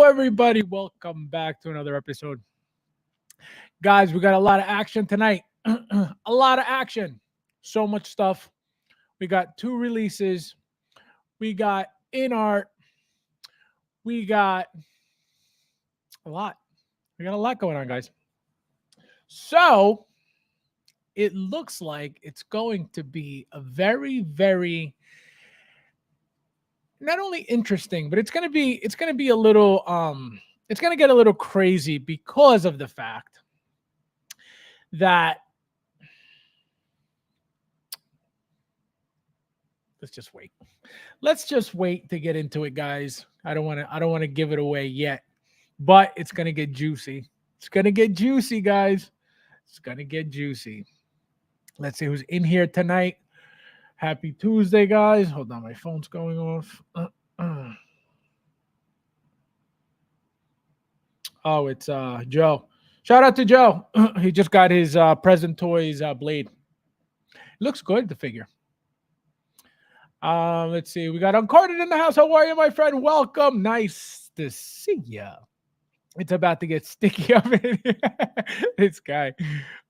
everybody. Welcome back to another episode. Guys, we got a lot of action tonight. A lot of action. So much stuff. We got two releases. We got inart. We got a lot. We got a lot going on, guys. So it looks like it's going to be a very, very not only interesting, but it's gonna be a little it's gonna get a little crazy because of the fact that let's just wait. Let's just wait to get into it, guys. I don't want to give it away yet, but it's going to get juicy. It's going to get juicy, guys. It's going to get juicy. Let's see who's in here tonight. Happy Tuesday, guys. Hold on, my phone's going off. Oh, it's Joe. Shout out to Joe. He just got his Present Toys blade. Looks good, the figure. Let's see. We got Uncarded in the house. How are you, my friend? Welcome. Nice to see ya. It's about to get sticky up in here. This guy.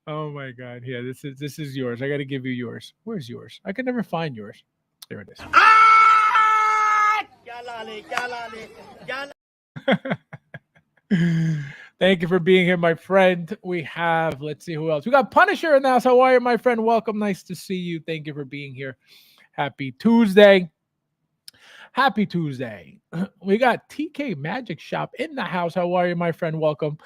Oh my god. Yeah, this is yours. I gotta give you yours. Where's yours? I can never find yours. There it is. Thank you for being here, my friend. We have, let's see who else. We got Punisher in the house. How are you, my friend? Welcome. Nice to see you. Thank you for being here. Happy Tuesday. Happy Tuesday. We got TK Magic Shop in the house. How are you, my friend? Welcome.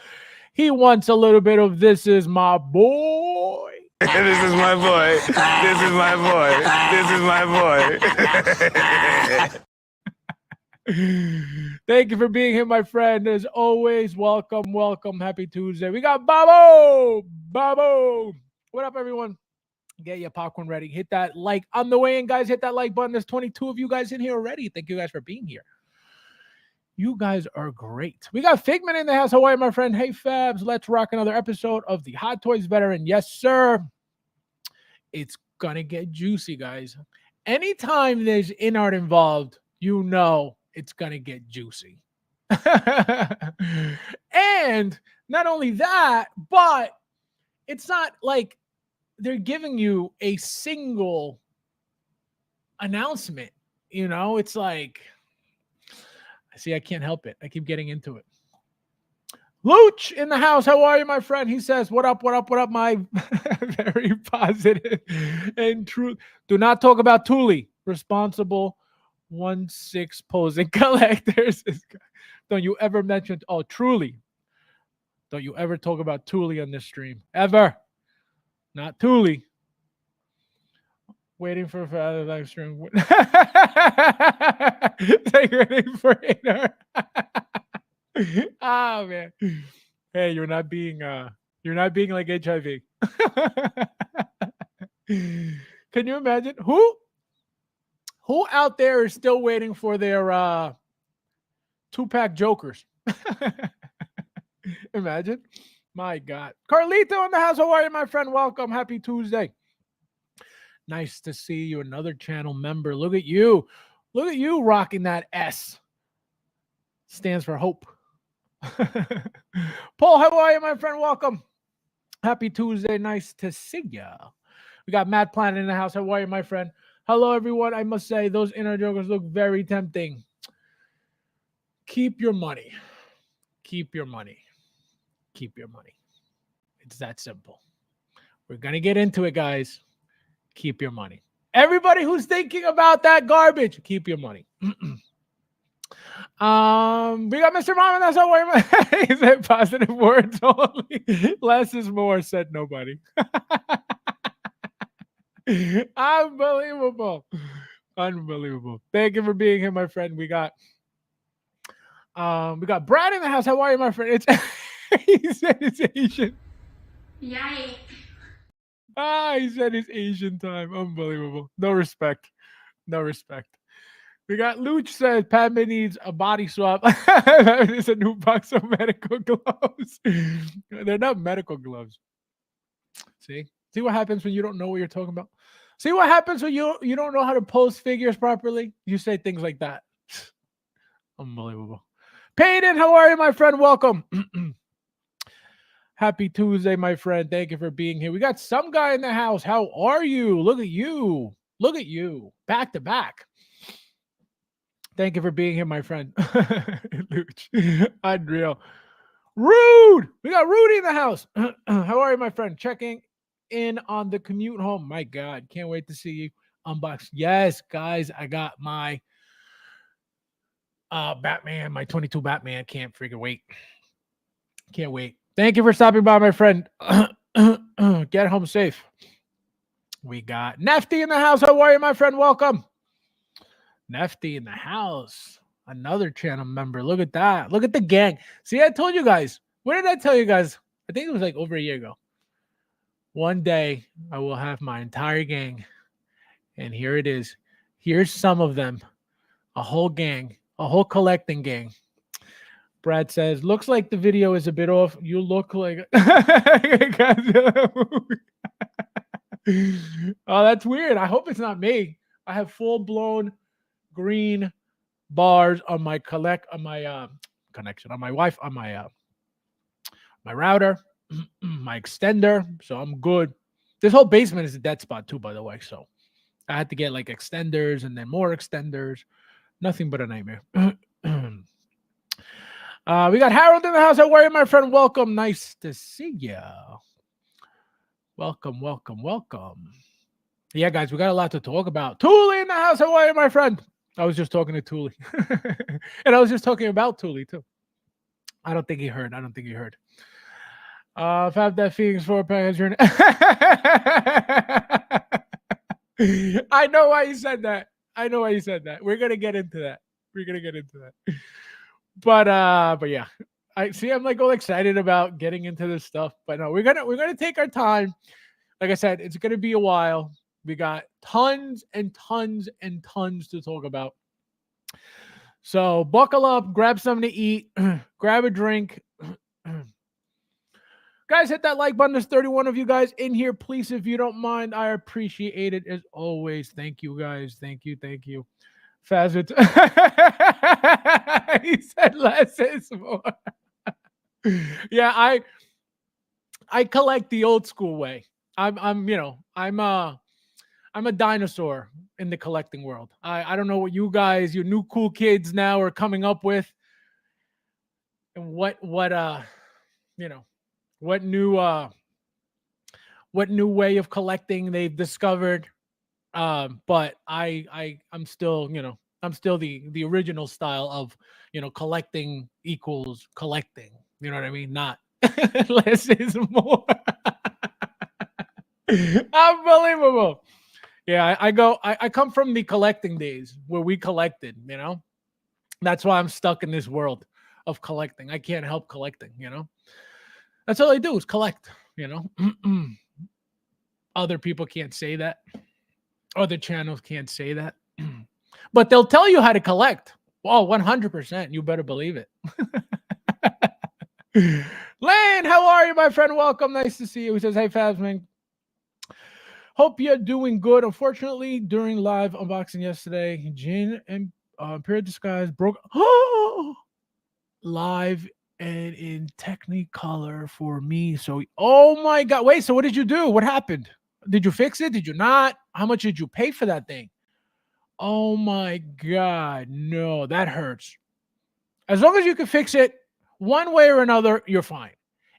He wants a little bit of This Is My Boy. This is my boy. This is my boy. This is my boy. Thank you for being here, my friend. As always, welcome, welcome. Happy Tuesday. We got Babo. Babo. What up, everyone? Get your popcorn ready. Hit that like on the way in, guys. Hit that like button. There's 22 of you guys in here already. Thank you guys for being here. You guys are great. We got Figment in the house. How are you, my friend? Hey, Fabs. Let's rock another episode of the Hot Toys Veteran. Yes, sir. It's going to get juicy, guys. Anytime there's inart involved, you know it's going to get juicy. And not only that, but it's not like they're giving you a single announcement. You know, it's like, see, I can't help it. I keep getting into it. Luch in the house. How are you, my friend? He says, what up, what up, what up, my very positive and true. Do not talk about Thule. Responsible 1-6 posing collectors. Don't you ever mention, oh, truly. Don't you ever talk about Thule on this stream. Ever. Not Thule. Waiting for the live stream. Like waiting for it. Oh man. Hey, you're not being like HIV. Can you imagine who out there is still waiting for their 2-pack Jokers? Imagine. My God. Carlito in the house. How are you, my friend? Welcome. Happy Tuesday. Nice to see you. Another channel member. Look at you. Look at you rocking that S. Stands for hope. Paul, how are you, my friend? Welcome. Happy Tuesday. Nice to see ya. We got Matt Planet in the house. How are you, my friend? Hello, everyone. I must say, those inner jokers look very tempting. Keep your money. Keep your money. Keep your money. It's that simple. We're going to get into it, guys. Keep your money. Everybody who's thinking about that garbage, keep your money. We got Mr. Mom, and that's how he said positive words only. Less is more, said nobody. Unbelievable. Unbelievable. Thank you for being here, my friend. We got Brad in the house. How are you, my friend? It's he said it's Asian. Yikes. He said it's Asian time. Unbelievable. No respect. No respect. We got Luch said Padme needs a body swap. It's a new box of medical gloves. They're not medical gloves. See what happens when you don't know what you're talking about. See what happens when you don't know how to post figures properly. You say things like that. Unbelievable. Payton, how are you, my friend? Welcome. Happy Tuesday, my friend. Thank you for being here. We got some guy in the house. How are you? Look at you. Look at you. Back to back. Thank you for being here, my friend. Unreal. Rude. We got Rudy in the house. How are you, my friend? Checking in on the commute home. My God. Can't wait to see you unbox. Yes, guys. I got my Batman, my 22 Batman. Can't freaking wait. Can't wait. Thank you for stopping by, my friend. Get home safe. We got Nefty in the house. How are you, my friend? Welcome. Nefty in the house. Another channel member. Look at that. Look at the gang. See, I told you guys. What did I tell you guys? I think it was like over a year ago. One day I will have my entire gang. And here it is. Here's some of them. A whole gang. A whole collecting gang. Brad says, looks like the video is a bit off. You look like... Oh, that's weird. I hope it's not me. I have full-blown green bars on my connection, on my Wi-Fi, on my my router, my extender. So I'm good. This whole basement is a dead spot too, by the way. So I had to get like extenders and then more extenders. Nothing but a nightmare. We got Harold in the house. How are you, my friend? Welcome. Nice to see you. Welcome, welcome, welcome. Yeah, guys, we got a lot to talk about. Thule in the house. How are you, my friend? I was just talking to Thule. And I was just talking about Thule, too. I don't think he heard. FabsFigures 4 I know why you said that. We're going to get into that. But yeah, I see. I'm like all excited about getting into this stuff, but no, we're gonna take our time. Like I said, it's gonna be a while. We got tons and tons and tons to talk about. So buckle up, grab something to eat, grab a drink. Guys, hit that like button. There's 31 of you guys in here. Please, if you don't mind, I appreciate it as always. Thank you, guys. Thank you. Fazit. He said less is more. Yeah, I collect the old school way. I'm a dinosaur in the collecting world. I don't know what you guys, you new cool kids now are coming up with, and what new way of collecting they've discovered. But I'm still, I'm still the original style of, collecting equals collecting. You know what I mean? Not less is more. Unbelievable. Yeah, I come from the collecting days where we collected, That's why I'm stuck in this world of collecting. I can't help collecting, That's all I do is collect, Other people can't say that. Other channels can't say that. But they'll tell you how to collect. Well, 100%. You better believe it. Lane, how are you, my friend? Welcome. Nice to see you. He says, hey, Fabs, man. Hope you're doing good. Unfortunately, during live unboxing yesterday, Jin and Imperial Disguise broke live and in Technicolor for me. So, oh my God. Wait, so what did you do? What happened? Did you fix it? Did you not? How much did you pay for that thing? Oh my God. No, that hurts. As long as you can fix it one way or another, you're fine.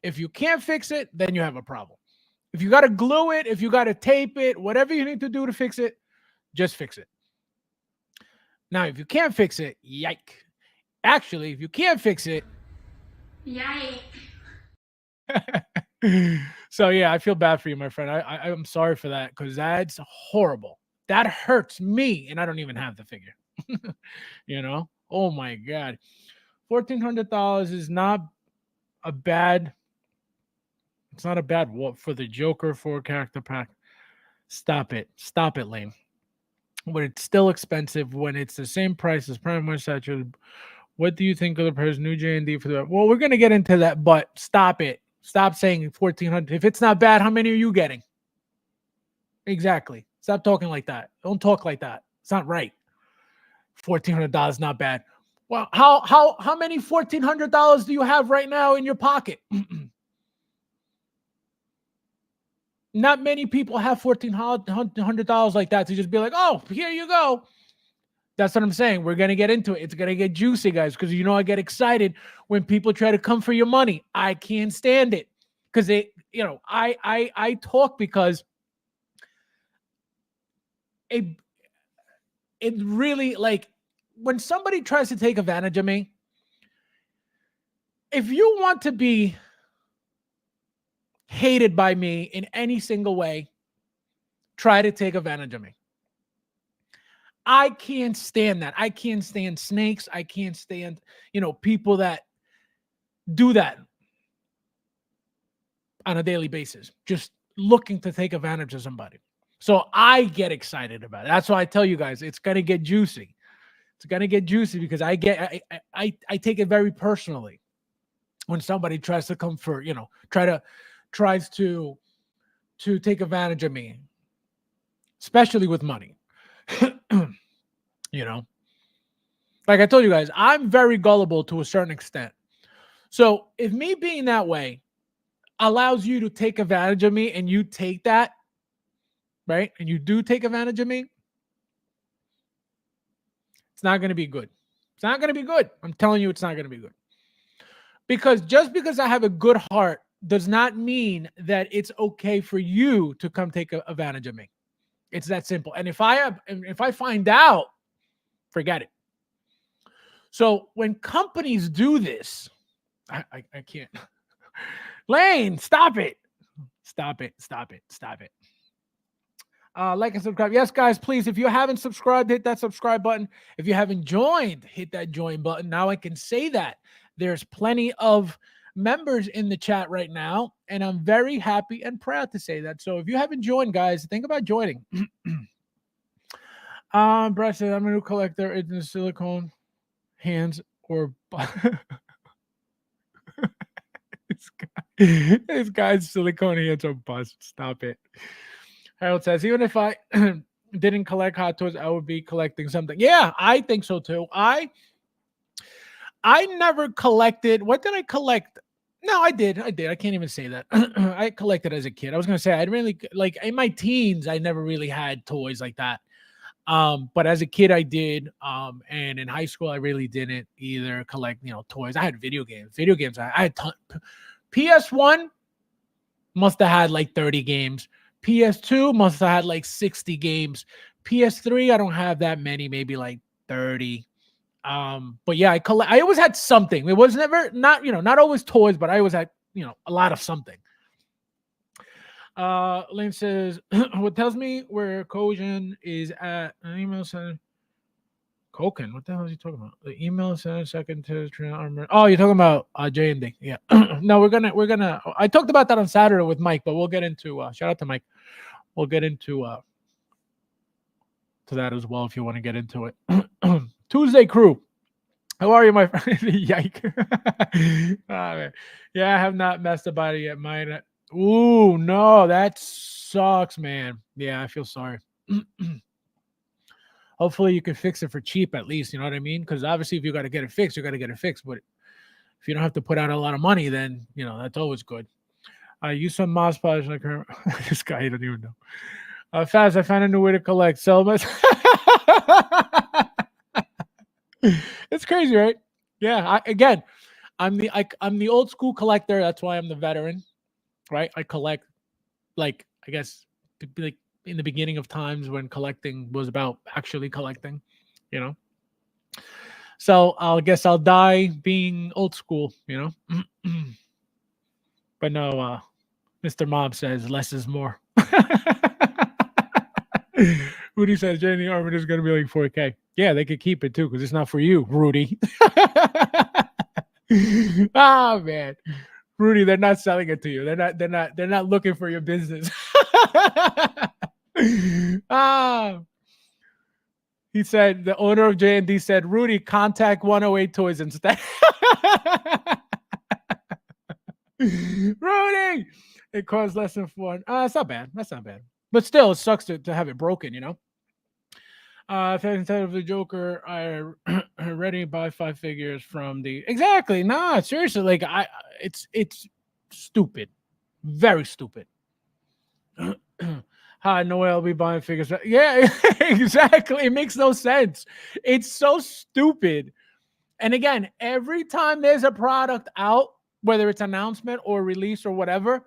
If you can't fix it, then you have a problem. If you got to glue it, if you got to tape it, whatever you need to do to fix it, just fix it. Now, if you can't fix it, yike. Actually, if you can't fix it, yike. So, yeah, I feel bad for you, my friend. I'm sorry for that because that's horrible. That hurts me, and I don't even have the figure. Oh, my God. $1,400 is not a bad... It's not a bad what for the Joker 4-character pack. Stop it, Lane. But it's still expensive when it's the same price as Prime One Saturated. What do you think of the price new J&D for that? Well, we're gonna get into that, but stop it. Stop saying 1,400. If it's not bad, how many are you getting? Exactly. Stop talking like that. Don't talk like that. It's not right. $1,400 not bad. Well, how many $1,400 do you have right now in your pocket? Not many people have $1,400 like that to just be like, oh, here you go. That's what I'm saying. We're gonna get into it. It's gonna get juicy, guys, because I get excited when people try to come for your money. I can't stand it because I talk because it really, like, when somebody tries to take advantage of me. If you want to be hated by me in any single way, try to take advantage of me. I can't stand that. I can't stand snakes. I can't stand, people that do that on a daily basis, just looking to take advantage of somebody. So I get excited about it. That's why I tell you guys, it's going to get juicy. It's going to get juicy because I take it very personally when somebody tries to come for, tries to take advantage of me, especially with money. Like I told you guys, I'm very gullible to a certain extent. So if me being that way allows you to take advantage of me and you take that, right? And you do take advantage of me, it's not going to be good. It's not going to be good. I'm telling you, it's not going to be good. Because just because I have a good heart does not mean that it's okay for you to come take advantage of me. It's that simple. And if I find out, forget it. So when companies do this, I can't. Lane, stop it. Stop it. Stop it. Stop it. Like and subscribe. Yes, guys, please. If you haven't subscribed, hit that subscribe button. If you haven't joined, hit that join button. Now I can say that. There's plenty of members in the chat right now, and I'm very happy and proud to say that. So if you haven't joined, guys, think about joining. Brett said, I'm a new collector. It's in silicone hands or this guy's silicone hands are bust. Stop it. Harold says, even if I didn't collect hot toys, I would be collecting something. Yeah, I think so too. I never collected. What did I collect? No, I did. I can't even say that. I collected as a kid. I was going to say, I really, like, in my teens, I never really had toys like that. But as a kid, I did. And in high school, I really didn't either collect, toys. I had video games. I had PS1 must have had like 30 games. PS2 must have had like 60 games. PS3, I don't have that many, maybe like 30. But yeah, I always had something. It was never not always toys, but I always had, a lot of something. Lynn says, what tells me where Kojin is at an email center. Koken, what the hell is he talking about? The email center second to armor. Oh, you're talking about J&D. Yeah. No, we're gonna I talked about that on Saturday with Mike, but we'll get into shout out to Mike. We'll get into to that as well if you want to get into it. Tuesday crew. How are you, my friend? Yike. Man. Yeah, I have not messed about it yet. Mine. Ooh, no, that sucks, man. Yeah, I feel sorry. Hopefully you can fix it for cheap at least, you know what I mean? Because obviously if you got to get it fixed, you got to get it fixed. But if you don't have to put out a lot of money, then, that's always good. Use some Moss polish like her. This guy, I don't even know. Fast, I found a new way to collect. Sell my... It's crazy, right? Yeah. I'm the old school collector. That's why I'm the veteran, right? I collect, like, I guess, like in the beginning of times when collecting was about actually collecting, So I guess I'll die being old school, But no, Mr. Mob says less is more. Rudy says Jenny Armin is going to be like 4K. Yeah, they could keep it too because it's not for you, Rudy. Oh man, Rudy, they're not selling it to you. They're not looking for your business. He said the owner of J&D said, Rudy, contact 108 Toys instead. Rudy, it costs less than $4. That's not bad. But still, it sucks to have it broken, Instead of the Joker, I already buy 5 figures from the exactly. Nah, seriously, like it's stupid, very stupid. Hi, Noel, will be buying figures. Yeah, exactly. It makes no sense. It's so stupid. And again, every time there's a product out, whether it's announcement or release or whatever,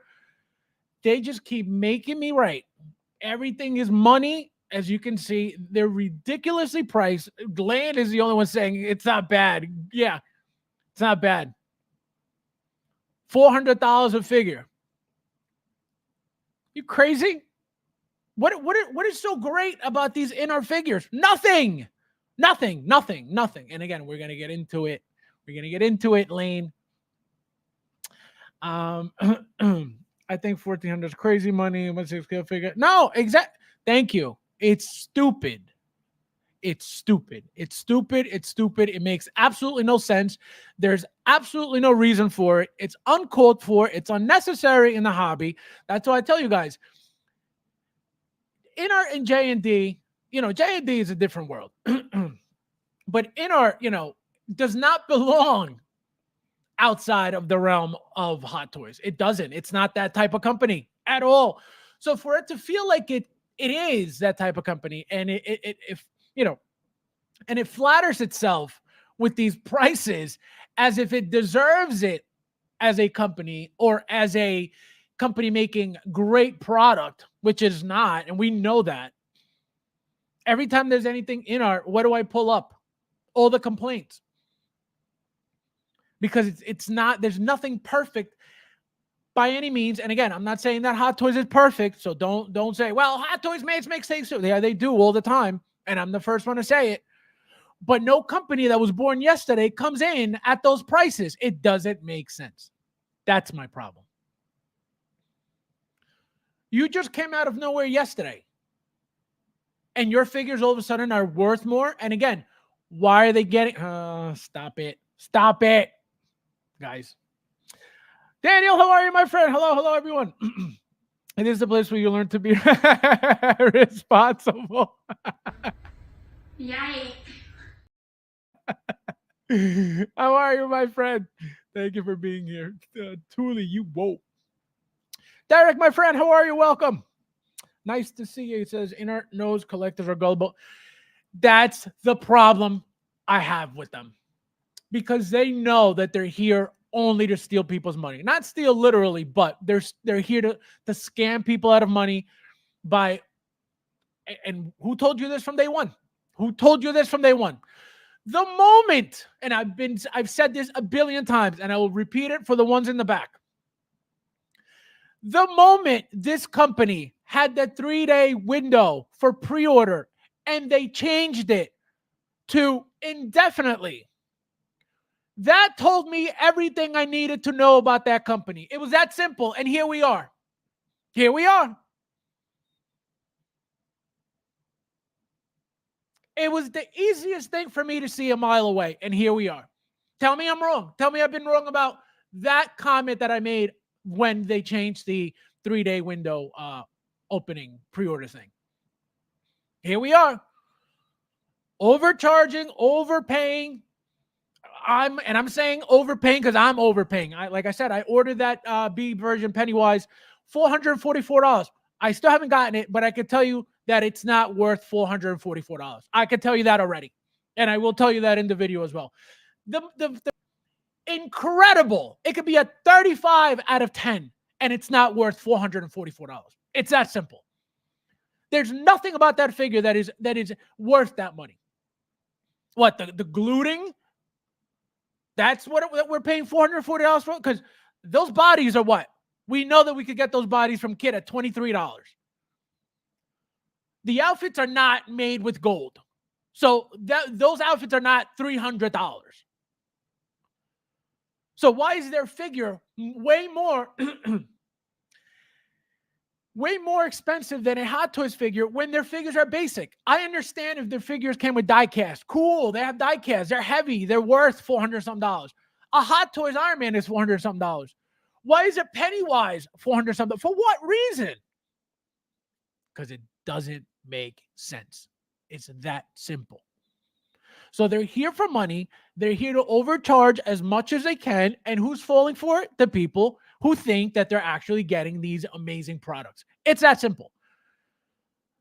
they just keep making me right. Everything is money. As you can see, they're ridiculously priced. Glenn is the only one saying it's not bad. Yeah, it's not bad. $400 a figure. You crazy? What is so great about these inart figures? Nothing. Nothing. And again, we're gonna get into it. We're gonna get into it, Lane. I think 1,400 is crazy money. 1/6 figure. No, exact. Thank you. It's stupid. It's stupid. It's stupid. It's stupid. It makes absolutely no sense. There's absolutely no reason for it. It's uncalled for. It's unnecessary in the hobby. That's why I tell you guys. Inart and J&D, J&D is a different world. But Inart, does not belong outside of the realm of Hot Toys. It doesn't. It's not that type of company at all. So for it to feel like it is that type of company, and and it flatters itself with these prices as if it deserves it as a company or as a company making great product, which is not, and we know that. Every time there's anything inart, what do I pull up? All the complaints. Because it's not, there's nothing perfect by any means. And again, I'm not saying that Hot Toys is perfect, so don't say, well, Hot Toys makes mistakes. Yeah, they do all the time, and I'm the first one to say it. But no company that was born yesterday comes in at those prices. It doesn't make sense. That's my problem. You just came out of nowhere yesterday, and your figures all of a sudden are worth more. And again, why are they getting? Stop it, guys. Daniel, how are you, my friend? Hello, everyone. It is the place where you learn to be responsible. Yikes. How are you, my friend? Thank you for being here. Truly, you woke. Derek, my friend, how are you? Welcome. Nice to see you. It says inart knows collectors are gullible. That's the problem I have with them. Because they know that they're here only to steal people's money. Not steal literally, but they're here to scam people out of money by, and who told you this from day one? Who told you this from day one? The moment, and I've said this a billion times, and I will repeat it for the ones in the back. The moment this company had that 3-day window for pre-order and they changed it to indefinitely, that told me everything I needed to know about that company. It was that simple, and here we are. Here we are. It was the easiest thing for me to see a mile away, and here we are. Tell me I'm wrong. Tell me I've been wrong about that comment that I made when they changed the 3-day window opening pre-order thing. Here we are. Overcharging, overpaying. I'm saying overpaying because I'm overpaying. Like I said, I ordered that B version Pennywise, $444. I still haven't gotten it, but I could tell you that it's not worth $444. I could tell you that already. And I will tell you that in the video as well. The incredible. It could be a 35 out of 10, and it's not worth $444. It's that simple. There's nothing about that figure that is worth that money. What, the gluting? That's what we're paying $440 for? Because those bodies are what? We know that we could get those bodies from Kit at $23. The outfits are not made with gold. So those outfits are not $300. So why is their figure way more way more expensive than a Hot Toys figure when their figures are basic? I understand if their figures came with die cast. Cool, they have die cast. They're heavy. They're worth $400-something. A Hot Toys Iron Man is $400-something. Why is it Pennywise $400-something? For what reason? Because it doesn't make sense. It's that simple. So they're here for money. They're here to overcharge as much as they can. And who's falling for it? The people who think that they're actually getting these amazing products. It's that simple.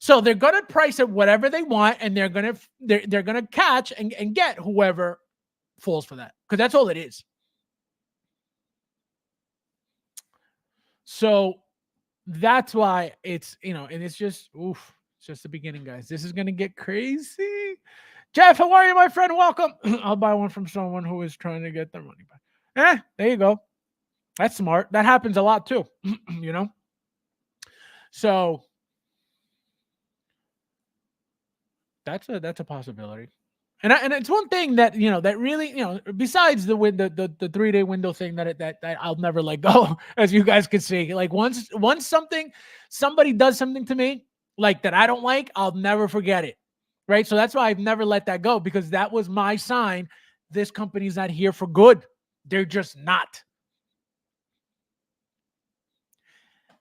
So they're gonna price it whatever they want, and they're gonna catch and get whoever falls for that. Because that's all it is. So that's why it's, and it's just it's just the beginning, guys. This is gonna get crazy. Jeff, how are you, my friend? Welcome. I'll buy one from someone who is trying to get their money back. There you go. That's smart. That happens a lot too. So that's a possibility. And it's one thing that that really besides the 3-day window thing that I'll never let go, as you guys can see. Like once somebody does something to me like that I don't like, I'll never forget it. Right? So that's why I've never let that go, because that was my sign. This company's not here for good. They're just not.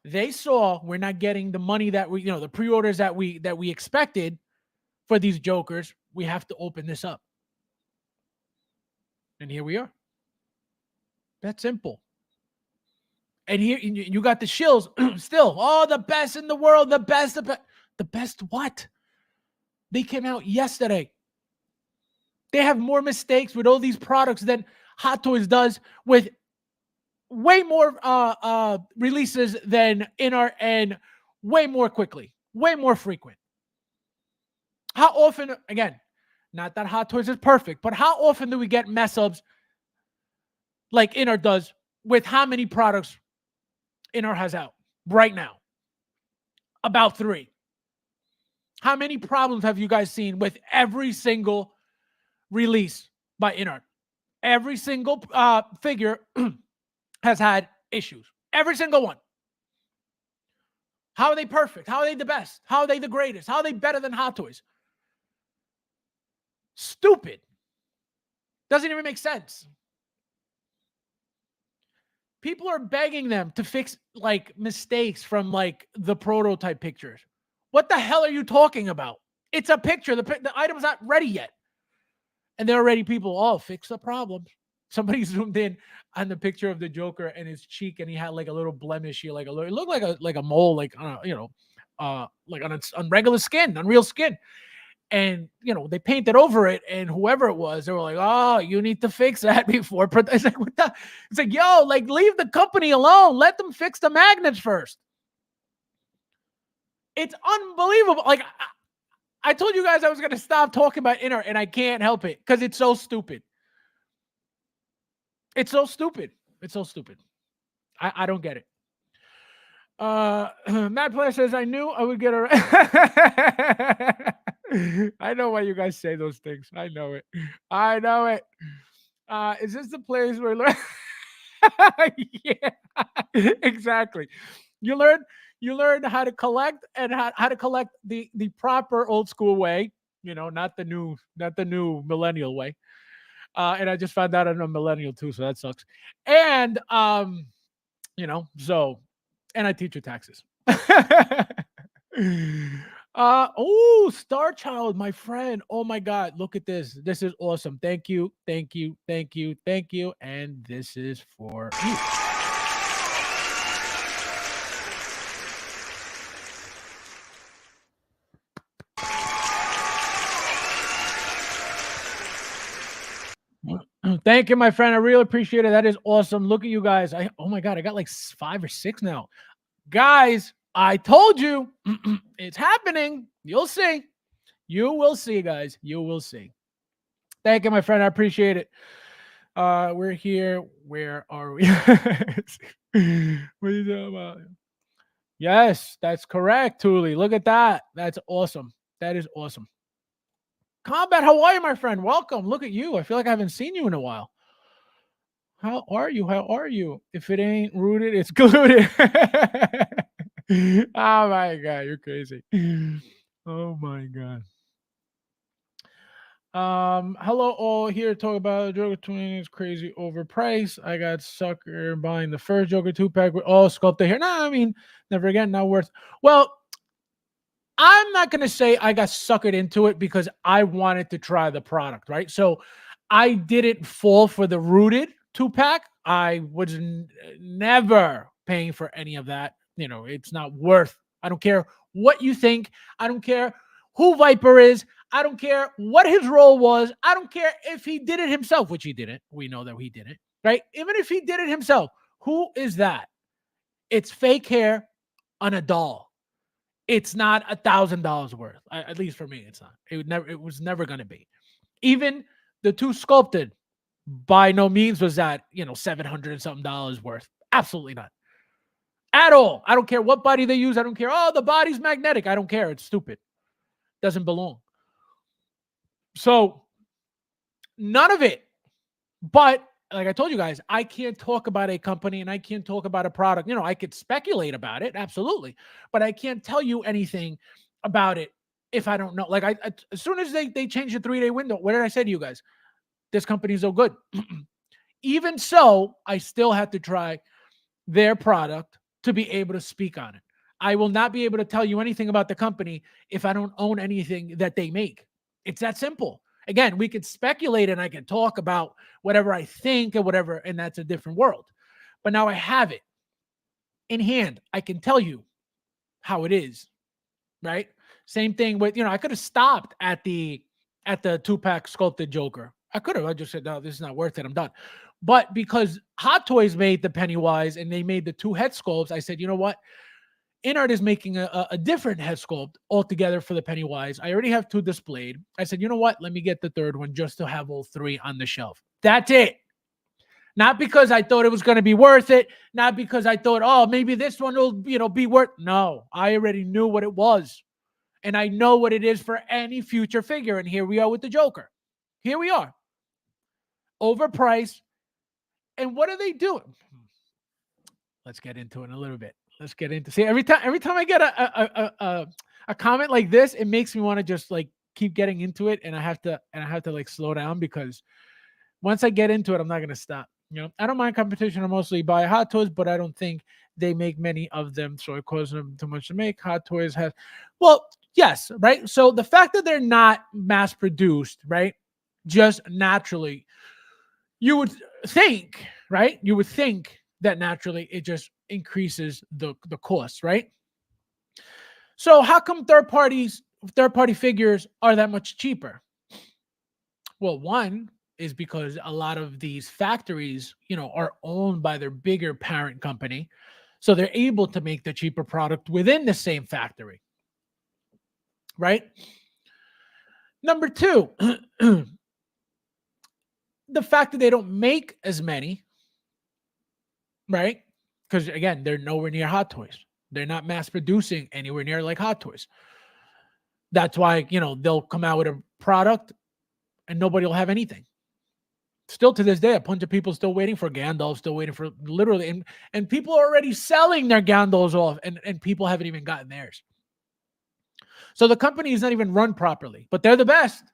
They saw we're not getting the money that we, the pre-orders that we expected for these jokers. We have to open this up. And here we are. That's simple. And here you got the shills still. Oh, the best in the world. The best. The best what? They came out yesterday. They have more mistakes with all these products than Hot Toys does, with way more releases than inart, and way more quickly, way more frequent. How often, again, not that Hot Toys is perfect, but how often do we get mess ups like inart does with how many products inart has out right now? About 3. How many problems have you guys seen with every single release by inart? Every single figure has had issues. Every single one. How are they perfect? How are they the best? How are they the greatest? How are they better than Hot Toys? Stupid. Doesn't even make sense. People are begging them to fix like mistakes from like the prototype pictures. What the hell are you talking about? It's a picture. The item's not ready yet. And there are already people, fix the problem. Somebody zoomed in on the picture of the Joker and his cheek, and he had like a little blemish here, it looked like a mole, like like on regular skin, on real skin. And they painted over it, and whoever it was, they were like, "Oh, you need to fix that before." It's like, what the? It's like, yo, like leave the company alone. Let them fix the magnets first. It's unbelievable. Like I told you guys I was going to stop talking about inart, and I can't help it because it's so stupid. It's so stupid. It's so stupid. I don't get it. Matt Player says, I knew I would get a... I know why you guys say those things. I know it. I know it. Is this the place where... Yeah, exactly. You learn how to collect, and how to collect the proper old school way, not the new millennial way. And I just found out I'm a millennial too, so that sucks. And so, and I teach you taxes. Star Child, my friend. Oh my God, look at this. This is awesome. Thank you. And this is for you. Thank you, my friend. I really appreciate it. That is awesome. Look at you guys. Oh my God, I got like 5 or 6 now. Guys, I told you it's happening. You'll see. You will see, guys. You will see. Thank you, my friend. I appreciate it. We're here. Where are we? What are you talking about? Yes, that's correct, Thule. Look at that. That's awesome. That is awesome. Combat, how are you, my friend? Welcome. Look at you. I feel like I haven't seen you in a while. How are you? How are you? If it ain't rooted, it's glued. Oh my God, you're crazy. Oh my God. Hello all, here to talk about Joker 20 is crazy overpriced. I got sucker buying the first Joker 2-pack with all sculpted hair. No, I mean, never again, not worth. Well, I'm not going to say I got suckered into it because I wanted to try the product, right? So I didn't fall for the Rooted 2-pack. I was never paying for any of that. It's not worth. I don't care what you think. I don't care who Viper is. I don't care what his role was. I don't care if he did it himself, which he didn't. We know that he didn't, right? Even if he did it himself, who is that? It's fake hair on a doll. It's not $1,000 worth. At least for me, it's not. It was never going to be. Even the two sculpted, by no means was that, $700 and something dollars worth. Absolutely not. At all. I don't care what body they use. I don't care. Oh, the body's magnetic. I don't care. It's stupid. Doesn't belong. So none of it. But like I told you guys, I can't talk about a company and I can't talk about a product. I could speculate about it, absolutely, but I can't tell you anything about it if I don't know. Like as soon as they change the 3-day window, what did I say to you guys? This company's so good. Even so, I still have to try their product to be able to speak on it. I will not be able to tell you anything about the company if I don't own anything that they make. It's that simple. Again, we could speculate and I can talk about whatever I think or whatever, and that's a different world. But now I have it in hand. I can tell you how it is, right? Same thing with, I could have stopped at the 2-pack sculpted Joker. I could have. I just said, no, this is not worth it. I'm done. But because Hot Toys made the Pennywise and they made the 2 head sculpts, I said, you know what? Inart is making a different head sculpt altogether for the Pennywise. I already have 2 displayed. I said, you know what? Let me get the 3rd one just to have all 3 on the shelf. That's it. Not because I thought it was going to be worth it. Not because I thought, oh, maybe this one will, be worth. No, I already knew what it was. And I know what it is for any future figure. And here we are with the Joker. Here we are. Overpriced. And what are they doing? Let's get into it in a little bit. Let's get into. See, every time I get a comment like this, it makes me want to just like keep getting into it, and I have to like slow down because once I get into it, I'm not gonna stop. I don't mind competition. I mostly buy Hot Toys, but I don't think they make many of them, so it costs them too much to make. Hot Toys has, well, yes, right. So the fact that they're not mass produced, right, just naturally, you would think, right? You would think that naturally it just increases the cost, right? So how come third party figures are that much cheaper? Well, one is because a lot of these factories, are owned by their bigger parent company. So they're able to make the cheaper product within the same factory. Right? Number 2, the fact that they don't make as many, right? Because again, they're nowhere near Hot Toys. They're not mass producing anywhere near like Hot Toys. That's why, they'll come out with a product and nobody will have anything. Still to this day, a bunch of people still waiting for Gandalf, still waiting for literally, and people are already selling their Gandalfs off, and people haven't even gotten theirs. So the company is not even run properly, but they're the best.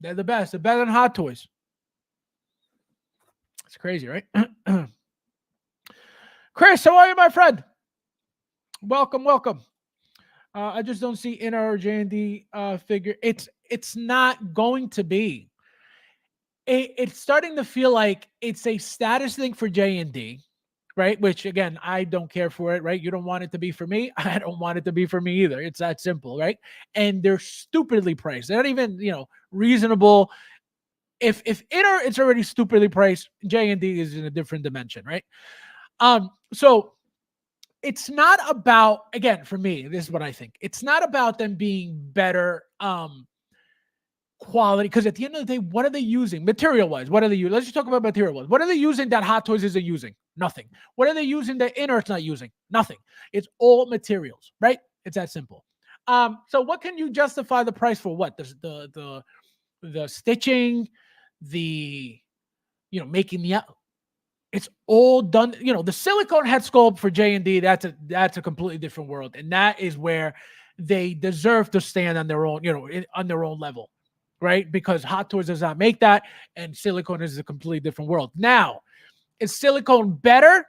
They're the best. They're better than Hot Toys. It's crazy, right? Chris, how are you, my friend? Welcome. I just don't see in our J&D figure. It's not going to be. It's starting to feel like it's a status thing for J&D, right? Which again, I don't care for it, right? You don't want it to be for me. I don't want it to be for me either. It's that simple, right? And they're stupidly priced. They're not even, reasonable. If inner it's already stupidly priced, J&D is in a different dimension, right? So it's not about, again, for me, this is what I think. It's not about them being better quality, because at the end of the day, what are they using material-wise? What are they using? Let's just talk about material-wise. What are they using that Hot Toys isn't using? Nothing. What are they using that Inart's not using? Nothing. It's all materials, right? It's that simple. So what can you justify the price for? What? The stitching, the making the, it's all done. The silicone head sculpt for J&D, that's a completely different world, and that is where they deserve to stand on their own, on their own level, right? Because Hot Toys does not make that, and silicone is a completely different world. Now, is silicone better?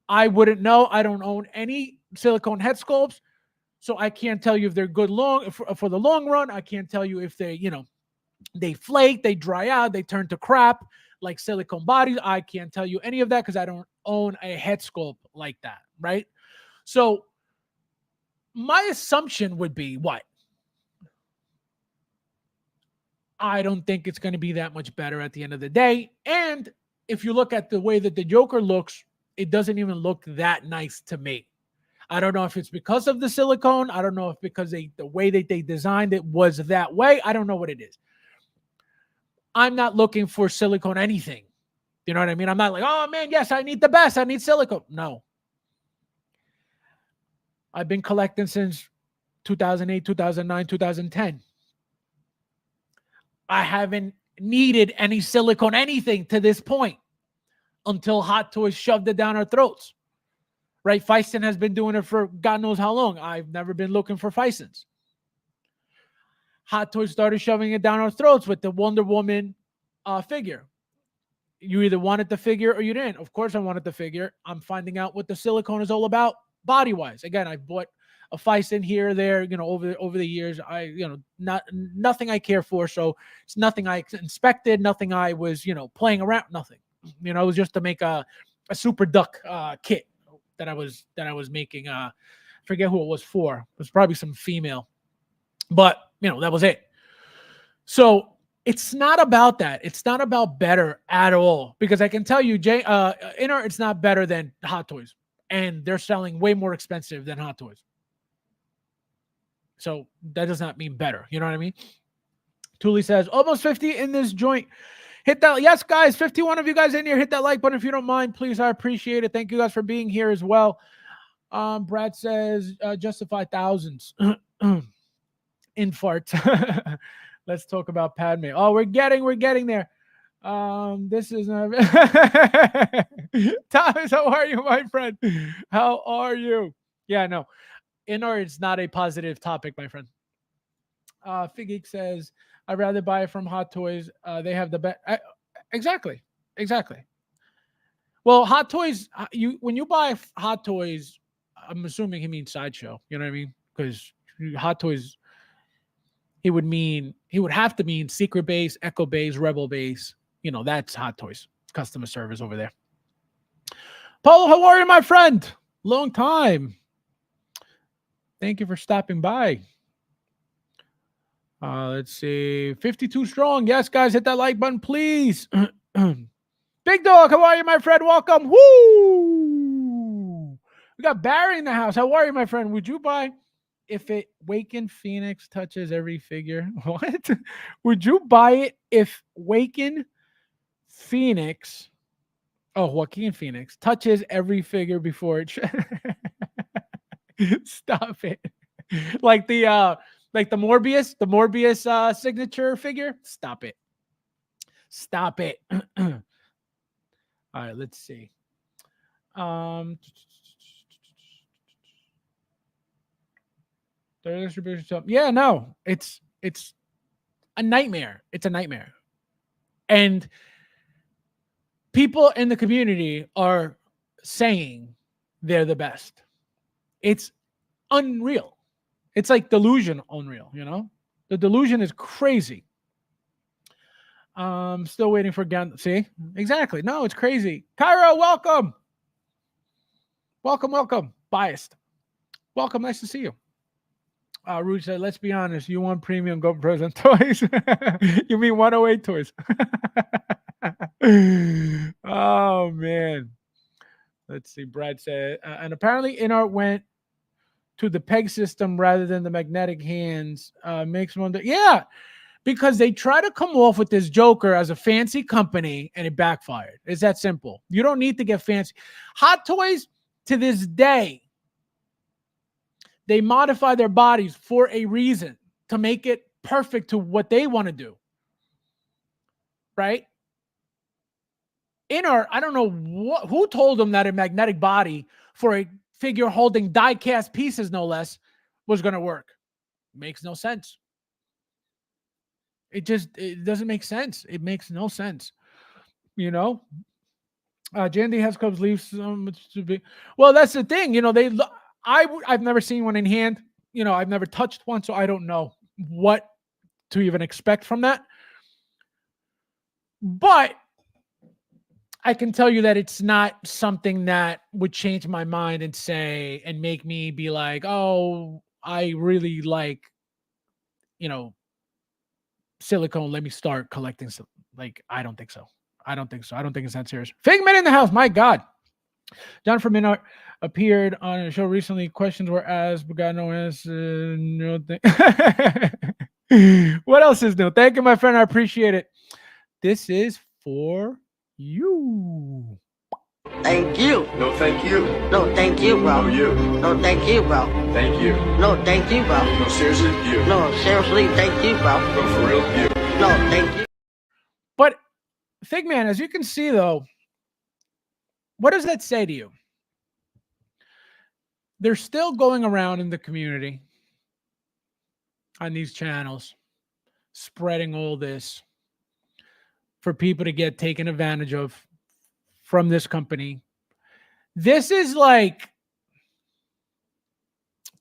I wouldn't know. I don't own any silicone head sculpts, So I can't tell you if they're good for the long run. I can't tell you if they flake, they dry out, they turn to crap like silicone bodies. I can't tell you any of that because I don't own a head sculpt like that, right? So my assumption would be what? I don't think it's going to be that much better at the end of the day. And if you look at the way that the Joker looks, it doesn't even look that nice to me. I don't know if it's because of the silicone. I don't know if because the way that they designed it was that way. I don't know what it is. I'm not looking for silicone anything. You know what I mean? I'm not like, oh man, yes, I need the best. I need silicone. No. I've been collecting since 2008, 2009, 2010. I haven't needed any silicone anything to this point until Hot Toys shoved it down our throats. Right? Feisten has been doing it for God knows how long. I've never been looking for Feistens. Hot Toys started shoving it down our throats with the Wonder Woman figure. You either wanted the figure or you didn't. Of course, I wanted the figure. I'm finding out what the silicone is all about body-wise. Again, I bought a Feisten here or there, over the years. Nothing I care for. So it's nothing I inspected, nothing I was, playing around, nothing. It was just to make a Super Duck kit that I was making. Forget who it was for. It was probably some female. But, that was it. So it's not about that. It's not about better at all. Because I can tell you, inart, it's not better than Hot Toys. And they're selling way more expensive than Hot Toys. So that does not mean better. You know what I mean? Thule says, almost 50 in this joint. Hit that. Yes, guys, 51 of you guys in here. Hit that like button if you don't mind, please. I appreciate it. Thank you guys for being here as well. Brad says, justify thousands. Infart. Let's talk about Padme. Oh, we're getting there. This is not Thomas, how are you, my friend? How are you? Yeah, no. Inart is not a positive topic, my friend. Figgeek says, I'd rather buy it from Hot Toys. They have the best. Exactly. Well, Hot Toys, when you buy Hot Toys, I'm assuming he means Sideshow. You know what I mean? Because Hot Toys, he would have to mean Secret Base, Echo Base, Rebel Base. That's Hot Toys customer service over there. Paulo, how are you, my friend? Long time. Thank you for stopping by. Let's see. 52 strong. Yes, guys, hit that like button, please. Big Dog, how are you, my friend? Welcome. Woo! We got Barry in the house. How are you, my friend? Would you buy if it Waken Phoenix touches every figure? What? Would you buy it if Waken Phoenix, Joaquin Phoenix, touches every figure before it? Stop it. Like the Morbius signature figure. Stop it. All right, let's see. Their distribution. Yeah, no, it's a nightmare. It's a nightmare. And people in the community are saying they're the best. It's unreal. It's like delusion unreal, The delusion is crazy. Still waiting for Gan. See? Exactly. No, it's crazy. Cairo, welcome. Welcome. Biased. Welcome. Nice to see you. Rude said, let's be honest. You want premium Go Present toys? You mean 108 toys? Oh, man. Let's see. Brad said, and apparently Inart went to the peg system rather than the magnetic hands. Makes one. Yeah, because they try to come off with this Joker as a fancy company and it backfired. It's that simple. You don't need to get fancy. Hot Toys, to this day, they modify their bodies for a reason, to make it perfect to what they want to do. Right? Inart, I don't know who told them that a magnetic body for a figure holding die-cast pieces, no less, was going to work. Makes no sense. It doesn't make sense. It makes no sense. Jandy has Cubs leaves so much to be. Well, that's the thing. I've never seen one in hand. I've never touched one, so I don't know what to even expect from that. But I can tell you that it's not something that would change my mind and make me be like, oh, I really like, silicone. Let me start collecting some. Like, I don't think so. I don't think so. I don't think it's that serious. Figment in the house. My God. John from Inart appeared on a show recently. Questions were asked, but got no answer. No What else is new? Thank you, my friend. I appreciate it. This is for you. Thank you. No, thank you. No, thank you, bro. No, you. No, thank you, bro. Thank you. No, thank you, bro. No, seriously, you. No, seriously, thank you, bro. No, for real, you. No, thank you. But Figman, as you can see, though, what does that say to you? They're still going around in the community on these channels, spreading all this for people to get taken advantage of from this company. This is like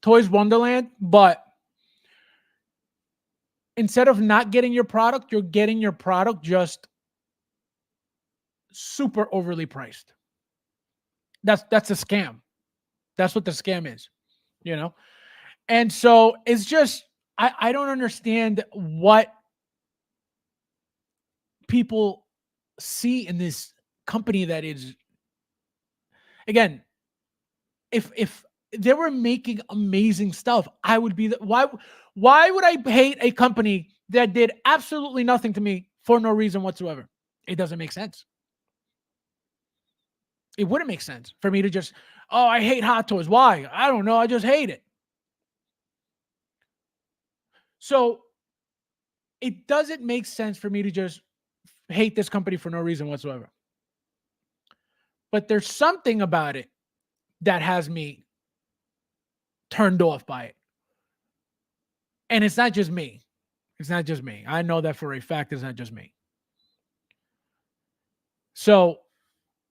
Toys Wonderland, but instead of not getting your product, you're getting your product just super overly priced. That's a scam. That's what the scam is, And so it's just, I don't understand what people see in this company that is, again, if they were making amazing stuff, I would be why would I hate a company that did absolutely nothing to me for no reason whatsoever? It doesn't make sense. It wouldn't make sense for me to just, oh, I hate Hot Toys. Why? I don't know. I just hate it. So it doesn't make sense for me to just hate this company for no reason whatsoever. But there's something about it that has me turned off by it. And it's not just me. It's not just me. I know that for a fact. It's not just me. So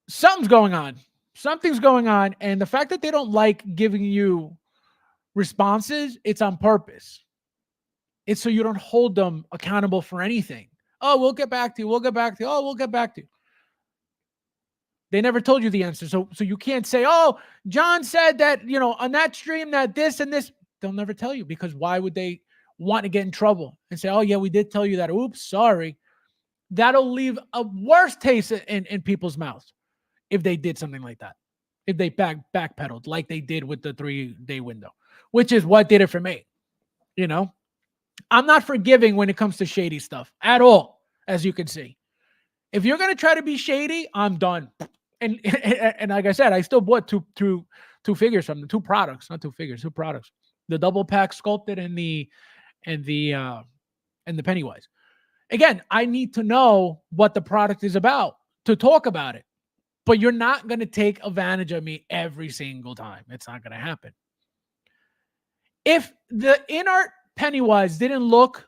something's going on. Something's going on. And the fact that they don't like giving you responses, it's on purpose. It's so you don't hold them accountable for anything. Oh, we'll get back to you. We'll get back to you. Oh, we'll get back to you. They never told you the answer. So you can't say, oh, John said that, on that stream that this and this. They'll never tell you, because why would they want to get in trouble and say, oh, yeah, we did tell you that. Oops, sorry. That'll leave a worse taste in people's mouths if they did something like that. If they backpedaled like they did with the 3-day window, which is what did it for me. I'm not forgiving when it comes to shady stuff at all, as you can see. If you're going to try to be shady, I'm done. And like I said, I still bought two figures from them, 2 products, not 2 figures, 2 products. The double pack sculpted and the Pennywise. Again, I need to know what the product is about to talk about it. But you're not going to take advantage of me every single time. It's not going to happen. If the inart Pennywise didn't look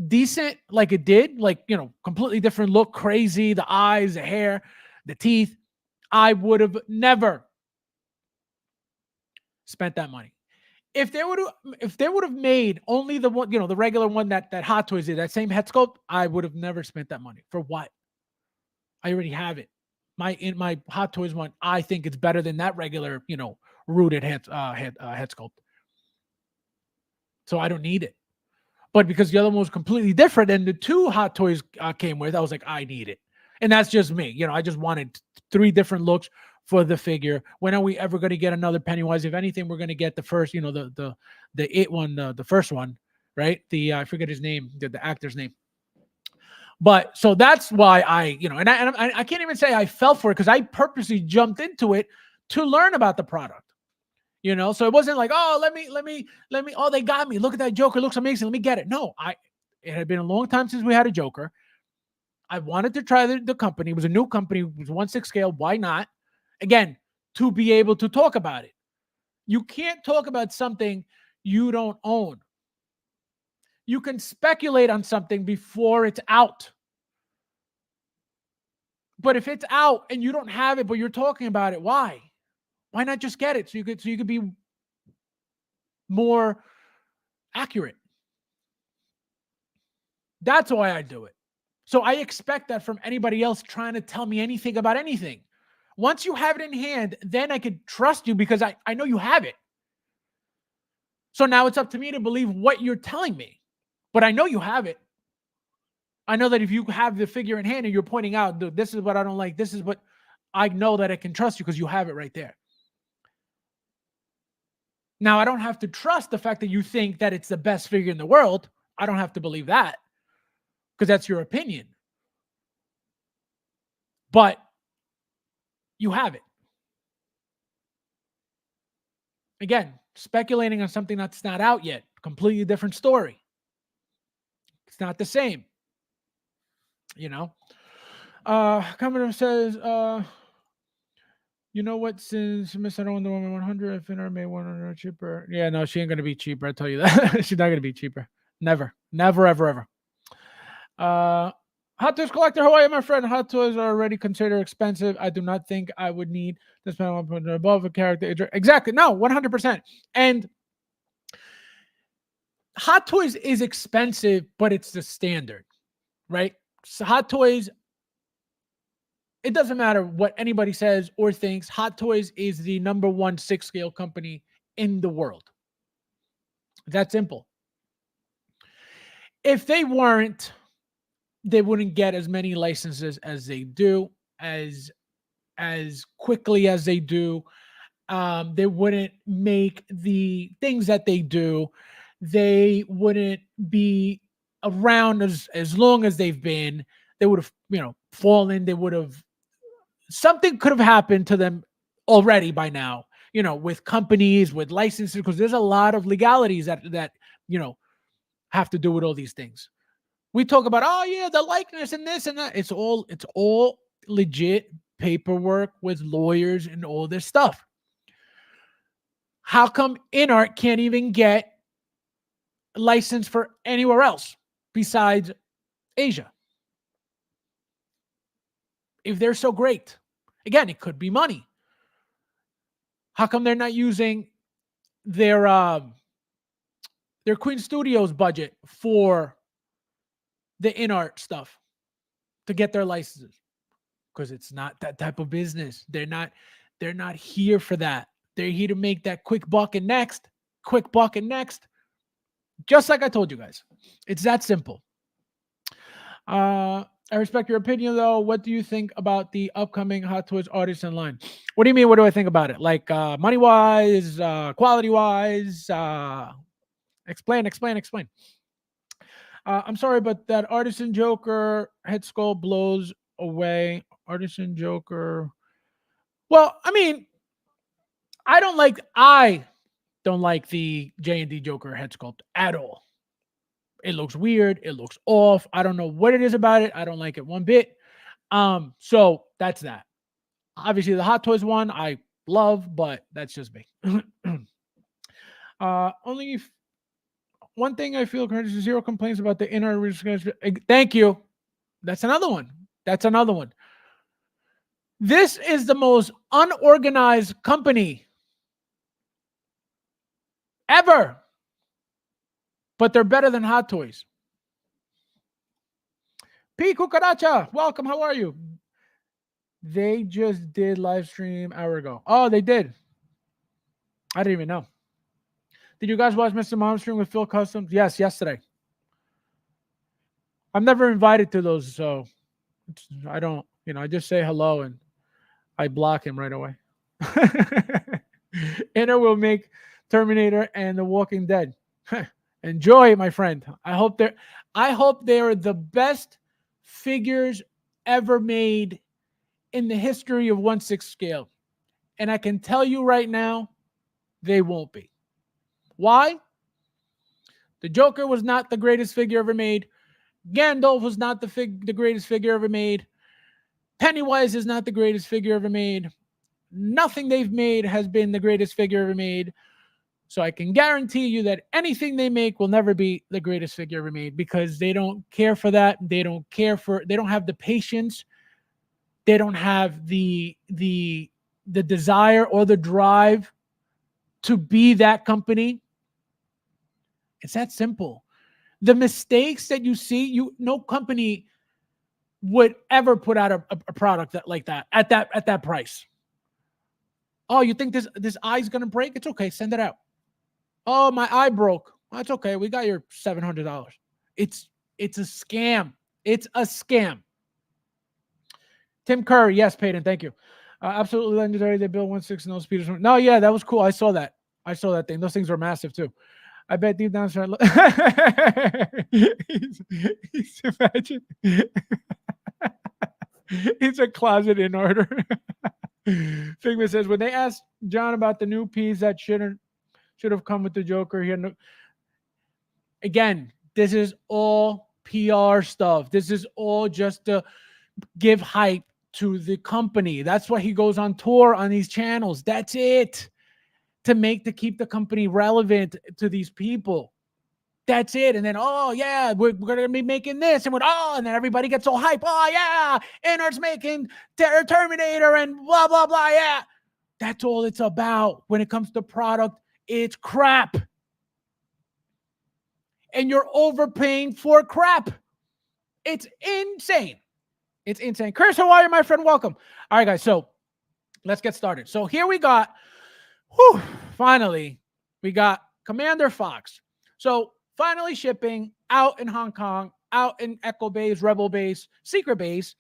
decent like it did, like, completely different look, crazy, the eyes, the hair, the teeth, I would have never spent that money. If they would have made only the one, the regular one that Hot Toys did, that same head sculpt, I would have never spent that money. For what? I already have it. My Hot Toys one, I think it's better than that regular, rooted head sculpt. So I don't need it. But because the other one was completely different and the 2 Hot Toys came with, I was like, I need it. And that's just me. I just wanted 3 different looks for the figure. When are we ever going to get another Pennywise? If anything, we're going to get the first, the It one, the first one, right? I forget his name, the actor's name. But so that's why I can't even say I fell for it, because I purposely jumped into it to learn about the product. So it wasn't like, oh, let me, oh, they got me. Look at that Joker. Looks amazing. Let me get it. No, it had been a long time since we had a Joker. I wanted to try the company. It was a new company. It was 1/6 scale. Why not? Again, to be able to talk about it. You can't talk about something you don't own. You can speculate on something before it's out. But if it's out and you don't have it, but you're talking about it, why? Why not just get it so you could be more accurate. That's why I do it. So I expect that from anybody else trying to tell me anything about anything. Once you have it in hand, then I could trust you because I know you have it. So now it's up to me to believe what you're telling me. But I know you have it. I know that if you have the figure in hand and you're pointing out, dude, this is what I don't like, this is what I know that I can trust you because you have it right there. Now, I don't have to trust the fact that you think that it's the best figure in the world. I don't have to believe that because that's your opinion. But you have it. Again, speculating on something that's not out yet. Completely different story. It's not the same. You know? Commodore says, you know what? Since Miss I don't want the Woman 100, if Inart made 100 cheaper. Yeah, no, she ain't gonna be cheaper. I tell you that. She's not gonna be cheaper. Never, never, ever, ever. Hot Toys Collector, how are you, my friend? Hot Toys are already considered expensive. I do not think I would need to spend $1 above a character. Exactly. No, 100%. And Hot Toys is expensive, but it's the standard, right? So Hot Toys, it doesn't matter what anybody says or thinks. Hot Toys is the #1 6-scale company in the world. That simple. If they weren't, they wouldn't get as many licenses as they do, as quickly as they do. They wouldn't make the things that they do. They wouldn't be around as long as they've been. They would have, fallen. They would have, something could have happened to them already by now, with companies, with licenses, because there's a lot of legalities that have to do with all these things. We talk about, oh yeah, the likeness and this and that. It's all legit paperwork with lawyers and all this stuff. How come Inart can't even get a license for anywhere else besides Asia? If they're so great, again, it could be money. How come they're not using their Queen Studios budget for the Inart stuff to get their licenses? Because it's not that type of business. They're not here for that. They're here to make that quick buck and next. Just like I told you guys. It's that simple. I respect your opinion, though. What do you think about the upcoming Hot Toys Artisan line? What do you mean? What do I think about it? Like money-wise, quality-wise? Explain. I'm sorry, but that Artisan Joker head sculpt blows away. Artisan Joker. Well, I mean, I don't like the J&D Joker head sculpt at all. It looks weird. It looks off. I don't know what it is about it. I don't like it one bit. So that's that. Obviously, the Hot Toys one I love, but that's just me. Only if one thing I feel correct is zero complaints about the Inart. Thank you. That's another one. This is the most unorganized company ever. But they're better than Hot Toys. P. Cucaracha, welcome. How are you? They just did live stream hour ago. Oh, they did. I didn't even know. Did you guys watch Mr. Mom's stream with Phil Customs? Yes, yesterday. I'm never invited to those, so I don't, I just say hello and I block him right away. Inner will make Terminator and The Walking Dead. Enjoy, my friend. I hope they're the best figures ever made in the history of 1/6 scale. And I can tell you right now, they won't be. Why? The Joker was not the greatest figure ever made. Gandalf was not the greatest figure ever made. Pennywise is not the greatest figure ever made. Nothing they've made has been the greatest figure ever made. So I can guarantee you that anything they make will never be the greatest figure ever made because they don't care for that. They don't have the patience. They don't have the desire or the drive to be that company. It's that simple. The mistakes that you see, no company would ever put out a product like that at that price. Oh, you think this eye's gonna break? It's okay, send it out. Oh, my eye broke. That's okay. We got your $700. It's a scam. It's a scam. Tim Curry, yes, Peyton, thank you. Absolutely legendary. They built 1.6 no speeders. No, yeah, that was cool. I saw that. I saw that thing. Those things were massive too. I bet deep down, he's imagine. He's a closet in order. Figment says when they asked John about the new piece that should have come with the Joker, he had no. Again, this is all PR stuff. This is all just to give hype to the company. That's why he goes on tour on these channels. That's it. To keep the company relevant to these people. That's it. And then, oh yeah, we're gonna be making this, and and then everybody gets all hype. Oh yeah, Inart's making Terminator and blah blah blah. Yeah, that's all it's about. When it comes to product, it's crap, and you're overpaying for crap. It's insane. It's insane. Chris, how are you, my friend? Welcome. All right, guys. So let's get started. So here we got. Finally, we got Commander Fox. So finally shipping out in Hong Kong, out in Echo Base, Rebel Base, Secret Base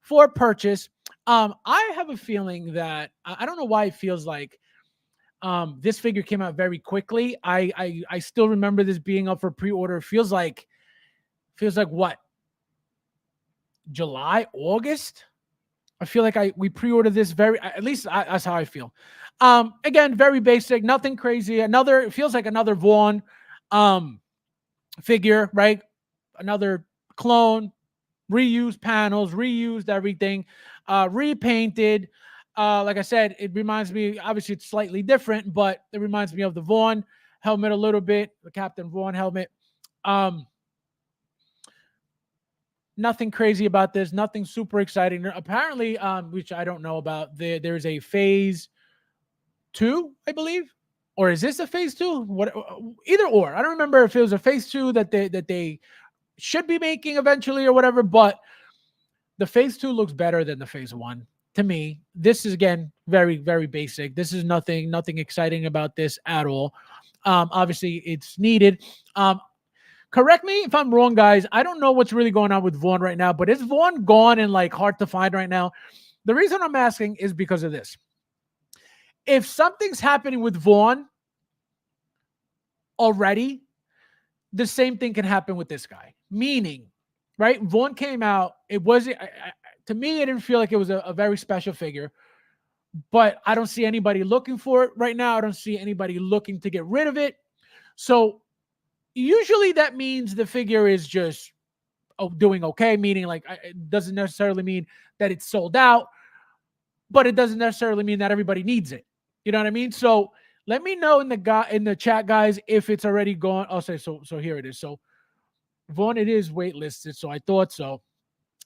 for purchase. I have a feeling that I don't know why it feels like this figure came out very quickly. I still remember this being up for pre-order. Feels like what? July, August? I feel like we pre-ordered this at least that's how I feel. Again, very basic, nothing crazy. It feels like another Vaughn figure, right? Another clone, reused panels, reused everything, repainted. Like I said, it reminds me, obviously it's slightly different, but it reminds me of the Vaughn helmet a little bit, the Captain Vaughn helmet. Nothing crazy about this, nothing super exciting. Apparently, which I don't know about, there's a phase 2, I believe. Or is this a phase 2? What? Either or. I don't remember if it was a phase 2 that they should be making eventually or whatever, but the phase 2 looks better than the phase 1 to me. This is, again, very, very basic. This is nothing exciting about this at all. Obviously, it's needed. Correct me if I'm wrong, guys. I don't know what's really going on with Vaughn right now, but is Vaughn gone and like hard to find right now? The reason I'm asking is because of this. If something's happening with Vaughn already, the same thing can happen with this guy. Meaning, right? Vaughn came out. It wasn't, to me, it didn't feel like it was a very special figure, but I don't see anybody looking for it right now. I don't see anybody looking to get rid of it. So usually that means the figure is just doing okay, meaning like it doesn't necessarily mean that it's sold out, but it doesn't necessarily mean that everybody needs it. You know what I mean? So let me know in the chat, guys, if it's already gone. I'll say so here it is. So Vaughn, it is waitlisted, so I thought so,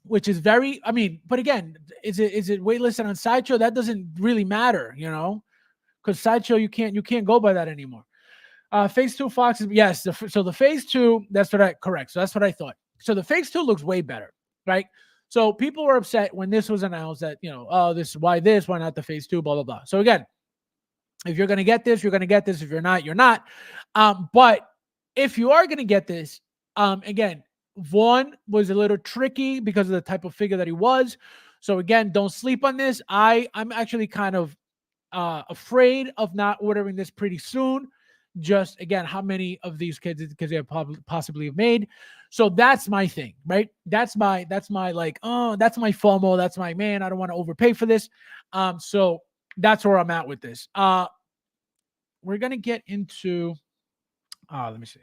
which is very, I mean, but again, is it waitlisted on Sideshow? That doesn't really matter, you know, because Sideshow you can't go by that anymore. Phase 2 Fox, yes. So the Phase 2, correct. So that's what I thought. So the Phase 2 looks way better, right? So people were upset when this was announced that, oh, why not the Phase 2, blah, blah, blah. So again, if you're going to get this, you're going to get this. If you're not, you're not. But if you are going to get this, again, Vaughn was a little tricky because of the type of figure that he was. So again, don't sleep on this. I'm actually kind of afraid of not ordering this pretty soon. Just again, how many of these kids because they have possibly have made. So that's my thing, right? That's my like, oh, that's my FOMO. That's my man. I don't want to overpay for this. So that's where I'm at with this. We're gonna get into. Let me see.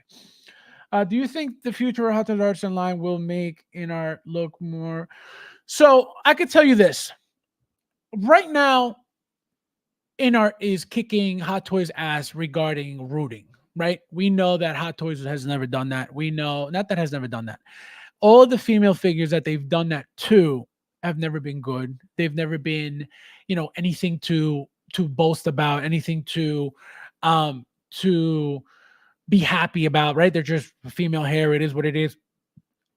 Do you think the future of Hot Toys Arts Online will make Inart look more? So I could tell you this. Right now, Inart is kicking Hot Toys' ass regarding rooting, right? We know that Hot Toys has never done that. We know, not that has never done that. All the female figures that they've done that to have never been good. They've never been, anything to boast about, anything to be happy about, right? They're just female hair. It is what it is.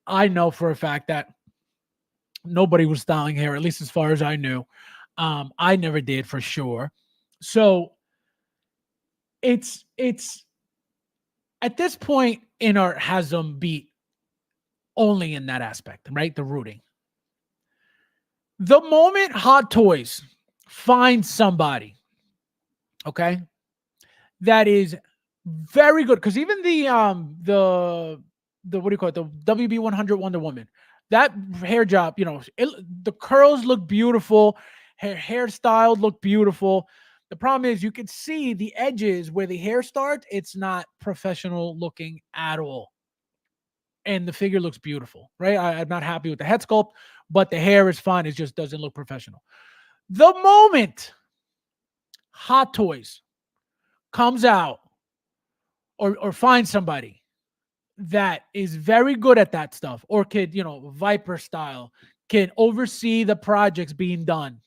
I know for a fact that nobody was styling hair, at least as far as I knew. I never did for sure. So it's at this point, inart has them beat only in that aspect, right? The rooting. The moment Hot Toys finds somebody, okay, that is very good, because even the what do you call it, the WB 100 Wonder Woman, that hair job, the curls look beautiful, her hairstyle looked beautiful. The problem is you can see the edges where the hair starts, it's not professional looking at all, and the figure looks beautiful, right? I'm not happy with the head sculpt, but the hair is fine. It just doesn't look professional. The moment Hot Toys comes out or finds somebody that is very good at that stuff, or could, Viper style, can oversee the projects being done.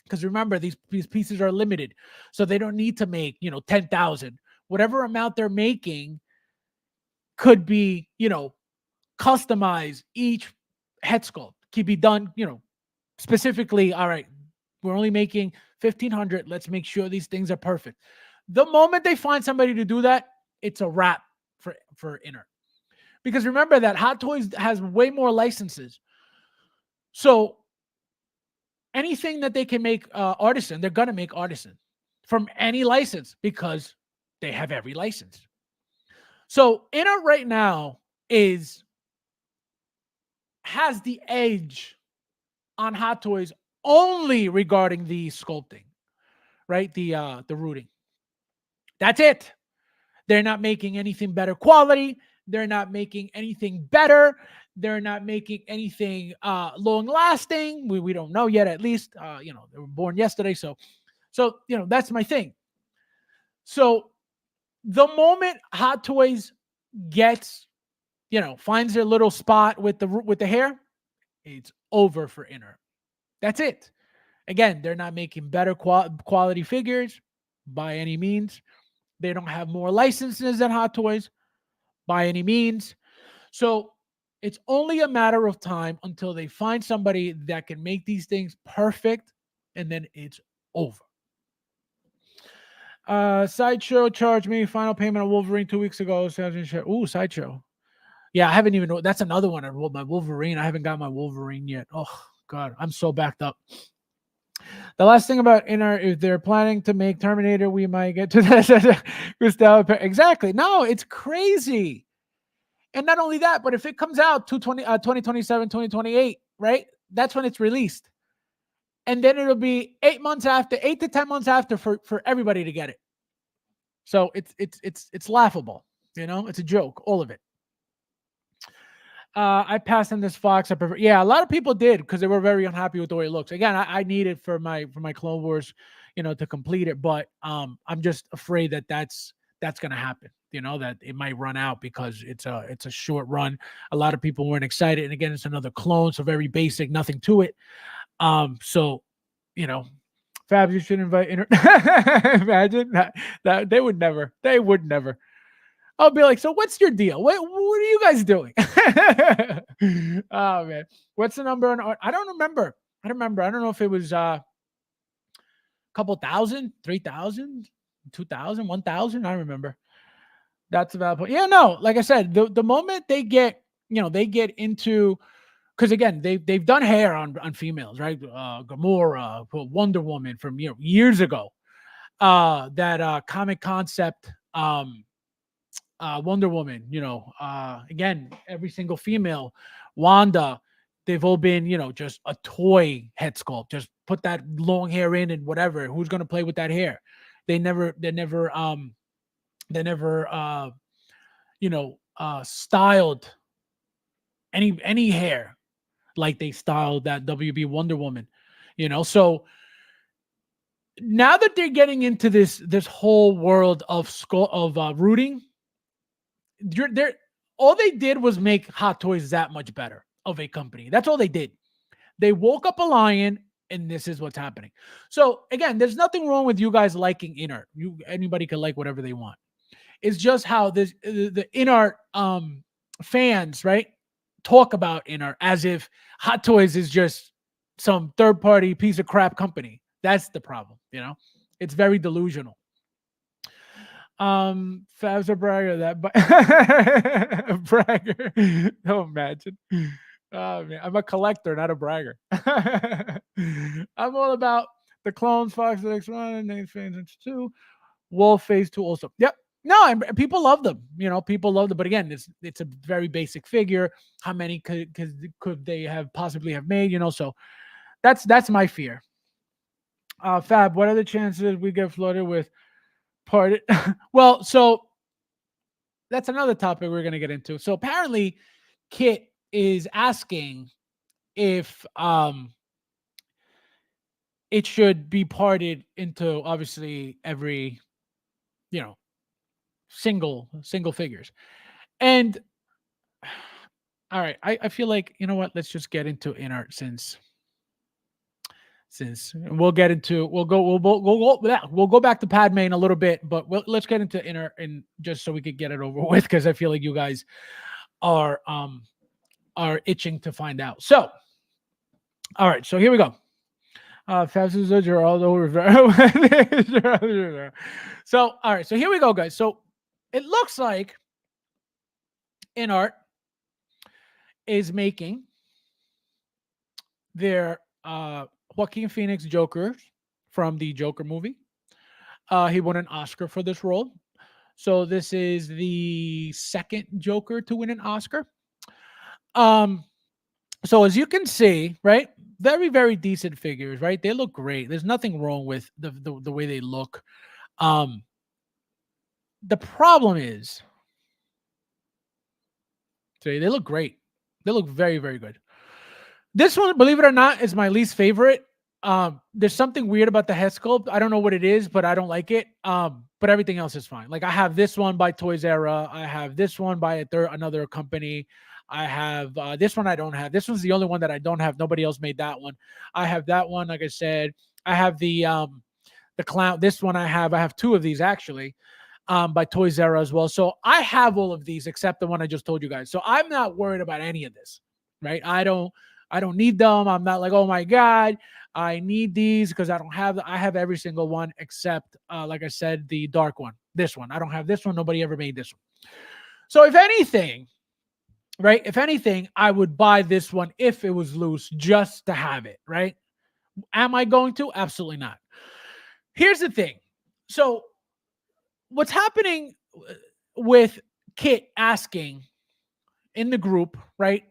Because remember, these pieces are limited, so they don't need to make 10,000. Whatever amount they're making could be customized. Each head sculpt can be done specifically. All right, we're only making 1,500. Let's make sure these things are perfect. The moment they find somebody to do that, it's a wrap for inart. Because remember that Hot Toys has way more licenses. So anything that they can make artisan, they're going to make artisan from any license, because they have every license. So inart right now has the edge on Hot Toys only regarding the sculpting, right? The rooting. That's it. They're not making anything better quality. They're not making anything better. They're not making anything long lasting. We don't know yet, at least. They were born yesterday. So that's my thing. So the moment Hot Toys gets, finds their little spot with the hair, it's over for inart. That's it. Again, they're not making better quality figures by any means. They don't have more licenses than Hot Toys by any means. So it's only a matter of time until they find somebody that can make these things perfect, and then it's over. Sideshow charged me final payment on Wolverine 2 weeks ago. Ooh, Sideshow. Yeah, I haven't even know. That's another one. I rolled my Wolverine. I haven't got my Wolverine yet. Oh God, I'm so backed up. The last thing about inart, if they're planning to make Terminator, we might get to that. Exactly. No, it's crazy. And not only that, but if it comes out 2027, 2028, right? That's when it's released. And then it'll be 8 to 10 months after for everybody to get it. So it's laughable. It's a joke, all of it. I passed on this Fox. Yeah, a lot of people did, because they were very unhappy with the way it looks. Again, I need it for my Clone Wars, to complete it. But I'm just afraid that that's going to happen. That it might run out, because it's a short run. A lot of people weren't excited, and again, it's another clone, so very basic, nothing to it. So Fabs, you should invite imagine that they would never. I'll be like, so what's your deal? What are you guys doing? Oh man, what's the number on art? I don't remember. I don't know if it was a couple thousand, 3,000, 2,000, 1,000. I don't remember. That's about point. Yeah, no, like I said, the moment they get, they get into, because again, they've done hair on females, right? Gamora, Wonder Woman from years ago. That comic concept. Wonder Woman, again, every single female, Wanda, they've all been, just a toy head sculpt. Just put that long hair in and whatever. Who's going to play with that hair? They never styled any hair like they styled that WB Wonder Woman, so now that they're getting into this whole world of rooting, they're all they did was make Hot Toys that much better of a company. That's all they did. They woke up a lion, and this is what's happening. So again, there's nothing wrong with you guys liking inart. Anybody can like whatever they want. is just how the inart fans, right, talk about inart as if Hot Toys is just some third party piece of crap company. That's the problem, you know. It's very delusional. Fabs a bragger that a bragger. Oh, imagine. Oh man, I'm a collector, not a bragger. I'm all about the clones, Fox X1, Nate Fans 2, Wolf Phase 2 also. Yep. No, and people love them. You know, people love them. But again, it's a very basic figure. How many could they have possibly have made? You know, so that's my fear. Fab, what are the chances we get flooded with part? Well, so that's another topic we're gonna get into. So apparently, Kit is asking if it should be parted into obviously every, you know, single figures. And all right, I feel like, you know what, let's just get into inart since we'll get into we'll go back to Padme in a little bit, but let's get into inart and just so we could get it over with, because I feel like you guys are itching to find out. So all right, so here we go. FabsFigures are all over. So all right, so here we go, guys. So it looks like inart is making their Joaquin Phoenix Joker from the Joker movie. He won an Oscar for this role. So this is the second Joker to win an Oscar. So as you can see, right, very, very decent figures, right? They look great. There's nothing wrong with the way they look. The problem is, see, they look great. They look very, very good. This one, believe it or not, is my least favorite. There's something weird about the head sculpt. I don't know what it is, but I don't like it. But everything else is fine. Like I have this one by Toys Era. I have this one by another company. I have this one I don't have. This one's the only one that I don't have. Nobody else made that one. I have that one, like I said. I have the clown. This one I have two of these actually, by Toys Era as well. So I have all of these except the one I just told you guys. So I'm not worried about any of this, right? I don't need them. I'm not like, oh my God, I need these because I don't have I have every single one except, like I said, the dark one. This one. I don't have this one. Nobody ever made this one. So if anything, right? If anything, I would buy this one if it was loose just to have it, right? Am I going to? Absolutely not. Here's the thing. So what's happening with Kit asking in the group, right?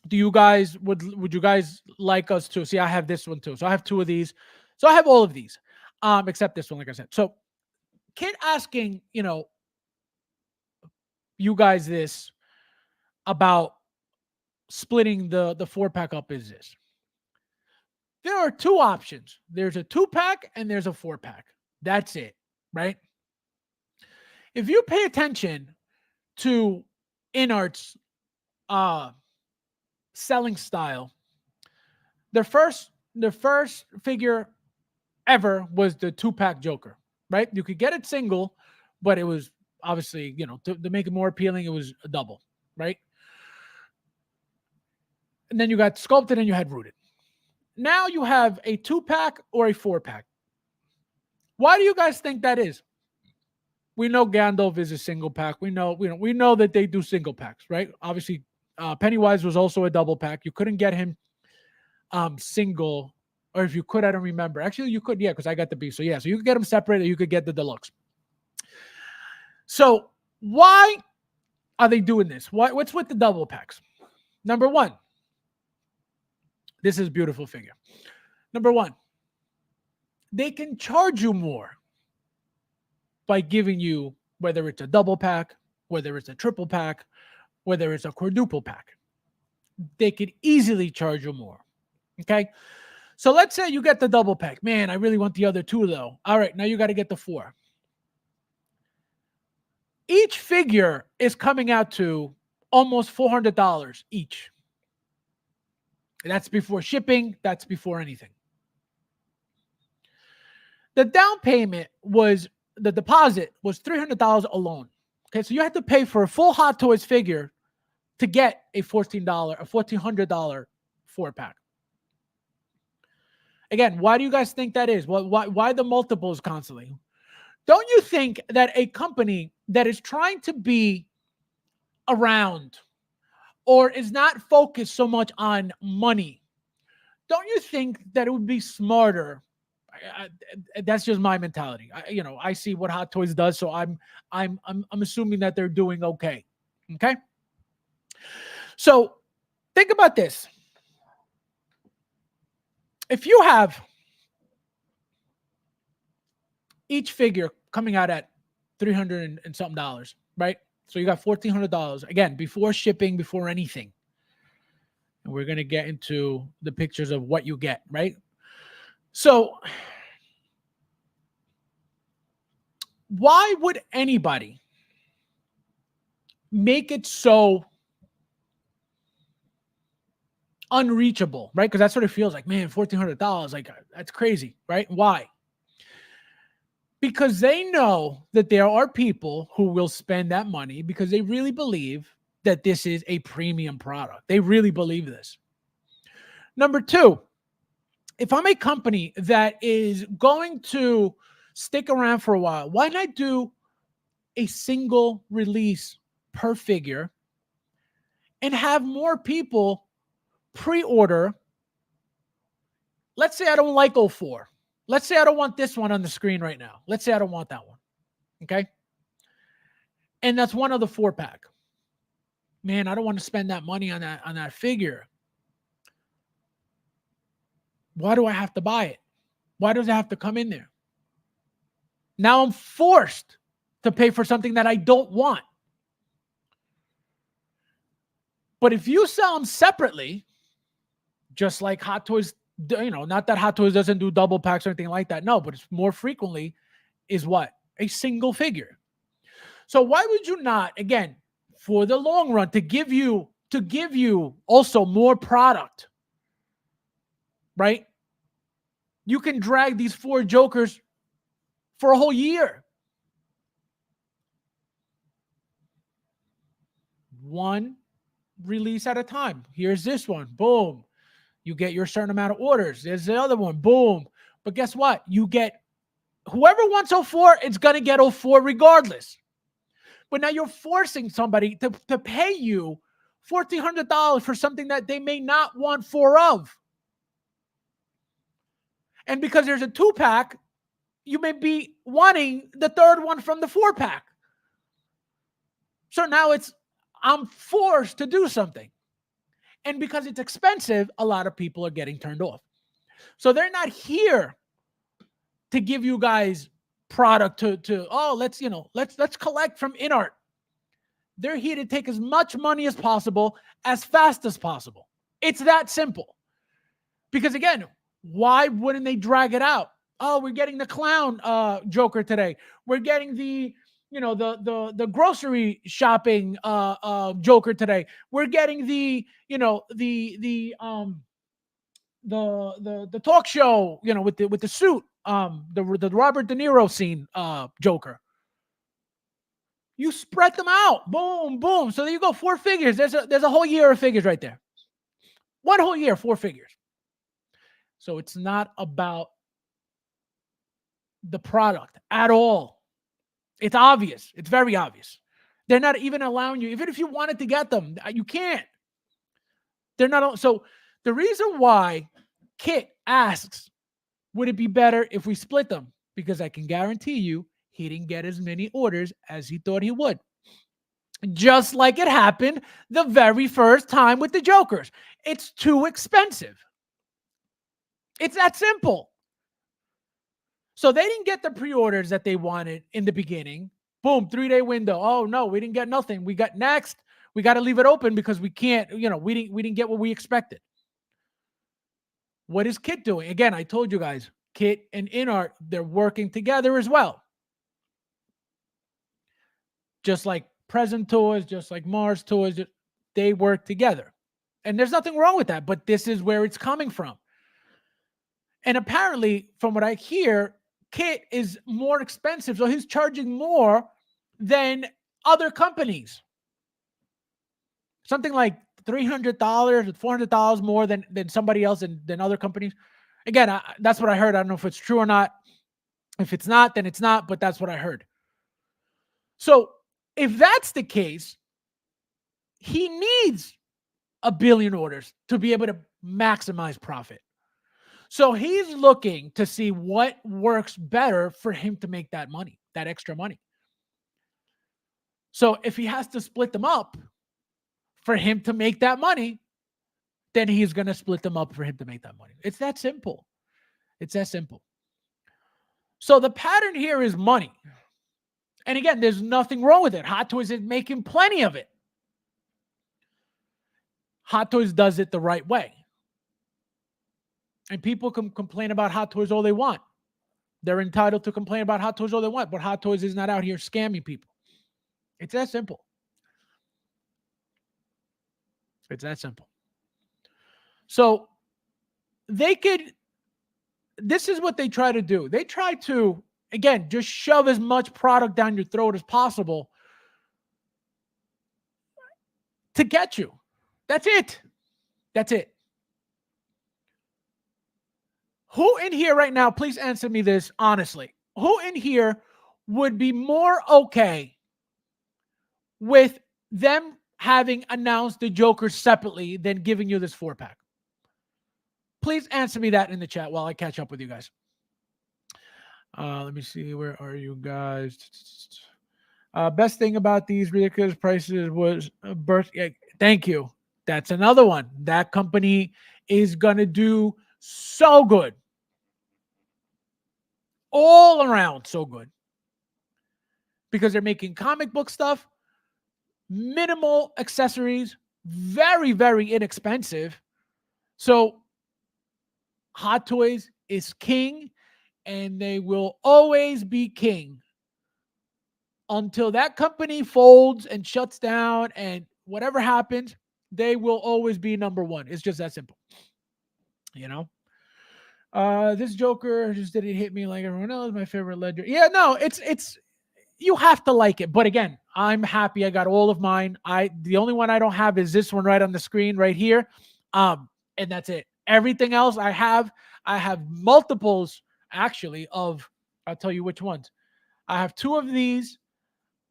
Do you guys would you guys like us to see? I have this one too. So I have two of these. So I have all of these, except this one, like I said. So Kit asking, you know, you guys this about splitting the 4-pack up is this. There are two options. There's a 2-pack and there's a 4-pack. That's it, right? If you pay attention to Inart's selling style, the first figure ever was the 2-pack Joker, right? You could get it single, but it was obviously, you know, to make it more appealing, it was a double, right? And then you got sculpted and you had rooted. Now you have a 2-pack or a 4-pack. Why do you guys think that is? We know Gandalf is a single pack. We know that they do single packs, right? Obviously, Pennywise was also a double pack. You couldn't get him single, or if you could, I don't remember. Actually, you could, yeah, because I got the B. So yeah, so you could get them separate, or you could get the deluxe. So why are they doing this? What's with the double packs? Number one, this is a beautiful figure. Number one, they can charge you more by giving you, whether it's a double pack, whether it's a triple pack, whether it's a quadruple pack. They could easily charge you more. Okay. So let's say you get the double pack. Man, I really want the other two though. All right, now you got to get the 4. Each figure is coming out to almost $400 each. That's before shipping. That's before anything. The down payment was the deposit was $300 alone. Okay, so you had to pay for a full Hot Toys figure to get a $1,400 four-pack. Again, why do you guys think that is? Why the multiples constantly? Don't you think that a company that is trying to be around or is not focused so much on money, don't you think that it would be smarter? That's just my mentality. I see what Hot Toys does, so I'm assuming that they're doing okay. Okay. So think about this. If you have each figure coming out at $300 and something dollars, right? So you got $1,400 again before shipping, before anything. And we're going to get into the pictures of what you get, right? So why would anybody make it so unreachable, right? Because that's what it feels like, man, $1,400, like that's crazy, right? Why? Because they know that there are people who will spend that money because they really believe that this is a premium product. They really believe this. Number two, if I'm a company that is going to stick around for a while, why not do a single release per figure and have more people pre-order? Let's say I don't like 04. Let's say I don't want this one on the screen right now. Let's say I don't want that one. Okay. And that's one of the four-pack. Man, I don't want to spend that money on that figure. Why do I have to buy it? Why does it have to come in there? Now I'm forced to pay for something that I don't want. But if you sell them separately, just like Hot Toys, not that Hot Toys doesn't do double packs or anything like that. No, but it's more frequently is what? A single figure. So why would you not, again, for the long run, to give you also more product, right? You can drag these four Jokers for a whole year. One release at a time. Here's this one. Boom. You get your certain amount of orders. There's the other one. Boom. But guess what? You get whoever wants 04, it's going to get 04 regardless. But now you're forcing somebody to pay you $1,400 for something that they may not want four of. And because there's a 2-pack, you may be wanting the third one from the 4-pack. So now I'm forced to do something. And because it's expensive, a lot of people are getting turned off. So they're not here to give you guys product let's collect from inart. They're here to take as much money as possible, as fast as possible. It's that simple. Because again, why wouldn't they drag it out? Oh, we're getting the clown Joker today. We're getting the grocery shopping Joker today. We're getting the talk show, with the suit, the Robert De Niro scene Joker. You spread them out. Boom, boom. So there you go. 4 figures. There's a whole year of figures right there. One whole year, 4 figures. So it's not about the product at all. It's obvious. It's very obvious. They're not even allowing you, even if you wanted to get them, you can't. They're not. So the reason why Kit asks, would it be better if we split them? Because I can guarantee you he didn't get as many orders as he thought he would. Just like it happened the very first time with the Jokers. It's too expensive. It's that simple. So they didn't get the pre-orders that they wanted in the beginning. Boom, 3-day window. Oh no, we didn't get nothing. We got next. We got to leave it open because we can't, we didn't get what we expected. What is Kit doing? Again, I told you guys, Kit and inart, they're working together as well. Just like Present Toys, just like Mars Toys, they work together. And there's nothing wrong with that, but this is where it's coming from. And apparently, from what I hear, kit is more expensive, so he's charging more than other companies. Something like $300, $400 more than somebody else and than other companies. Again, that's what I heard. I don't know if it's true or not. If it's not, then it's not, but that's what I heard. So if that's the case, he needs a billion orders to be able to maximize profit. So he's looking to see what works better for him to make that money, that extra money. So if he has to split them up for him to make that money, then he's going to split them up for him to make that money. It's that simple. It's that simple. So the pattern here is money. And again, there's nothing wrong with it. Hot Toys is making plenty of it. Hot Toys does it the right way. And people can complain about Hot Toys all they want. They're entitled to complain about Hot Toys all they want, but Hot Toys is not out here scamming people. It's that simple. It's that simple. So this is what they try to do. They try to, again, just shove as much product down your throat as possible to get you. That's it. That's it. Who in here right now, please answer me this honestly. Who in here would be more okay with them having announced the Joker separately than giving you this 4-pack? Please answer me that in the chat while I catch up with you guys. Let me see. Where are you guys? Best thing about these ridiculous prices was birth. Thank you. That's another one. That company is going to do so good. All around so good. Because they're making comic book stuff, minimal accessories, very, very inexpensive. So Hot Toys is king, and they will always be king until that company folds and shuts down, and whatever happens, they will always be number one. It's just that simple. You know? This Joker just didn't hit me like everyone else. My favorite Ledger. Yeah, no, it's you have to like it. But again, I'm happy I got all of mine. The only one I don't have is this one right on the screen right here. And that's it. Everything else I have multiples actually of, I'll tell you which ones. I have 2 of these.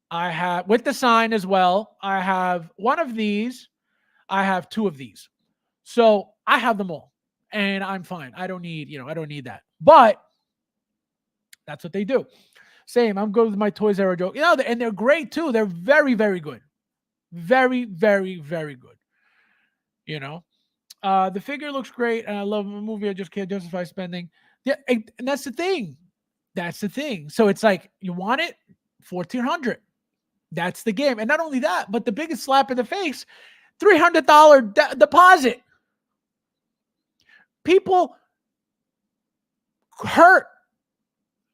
I have with the sign as well. I have 1 of these. I have 2 of these. So I have them all. And I'm fine. I don't need that. But that's what they do. Same. I'm good with my Toys R Us joke. And they're great too. They're very, very good. Very, very, very good. The figure looks great, and I love the movie. I just can't justify spending. Yeah, and that's the thing. That's the thing. So it's like, you want it? $1,400. That's the game. And not only that, but the biggest slap in the face, $300 deposit. People hurt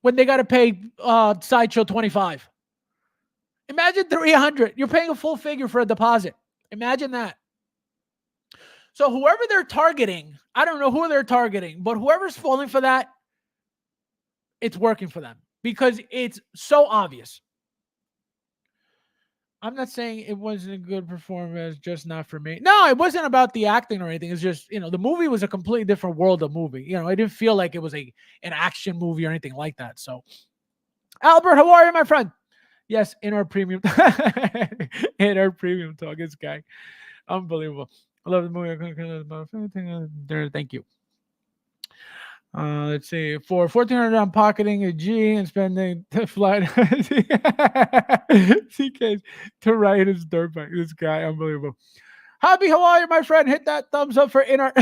when they got to pay Sideshow $25. Imagine $300. You're paying a full figure for a deposit. Imagine that. So whoever they're targeting, I don't know who they're targeting, but whoever's falling for that, it's working for them because it's so obvious. I'm not saying it wasn't a good performance, just not for me. No, it wasn't about the acting or anything. It's just, the movie was a completely different world of movie. I didn't feel like it was an action movie or anything like that. So, Albert, how are you, my friend? Yes, in our premium. In our premium talk, this guy. Unbelievable. I love the movie. Thank you. Let's see. For $1,400, I'm pocketing a G and spending the flight CKs to ride his dirt bike. This guy, unbelievable. Hobby, how are you, my friend? Hit that thumbs up for Inart.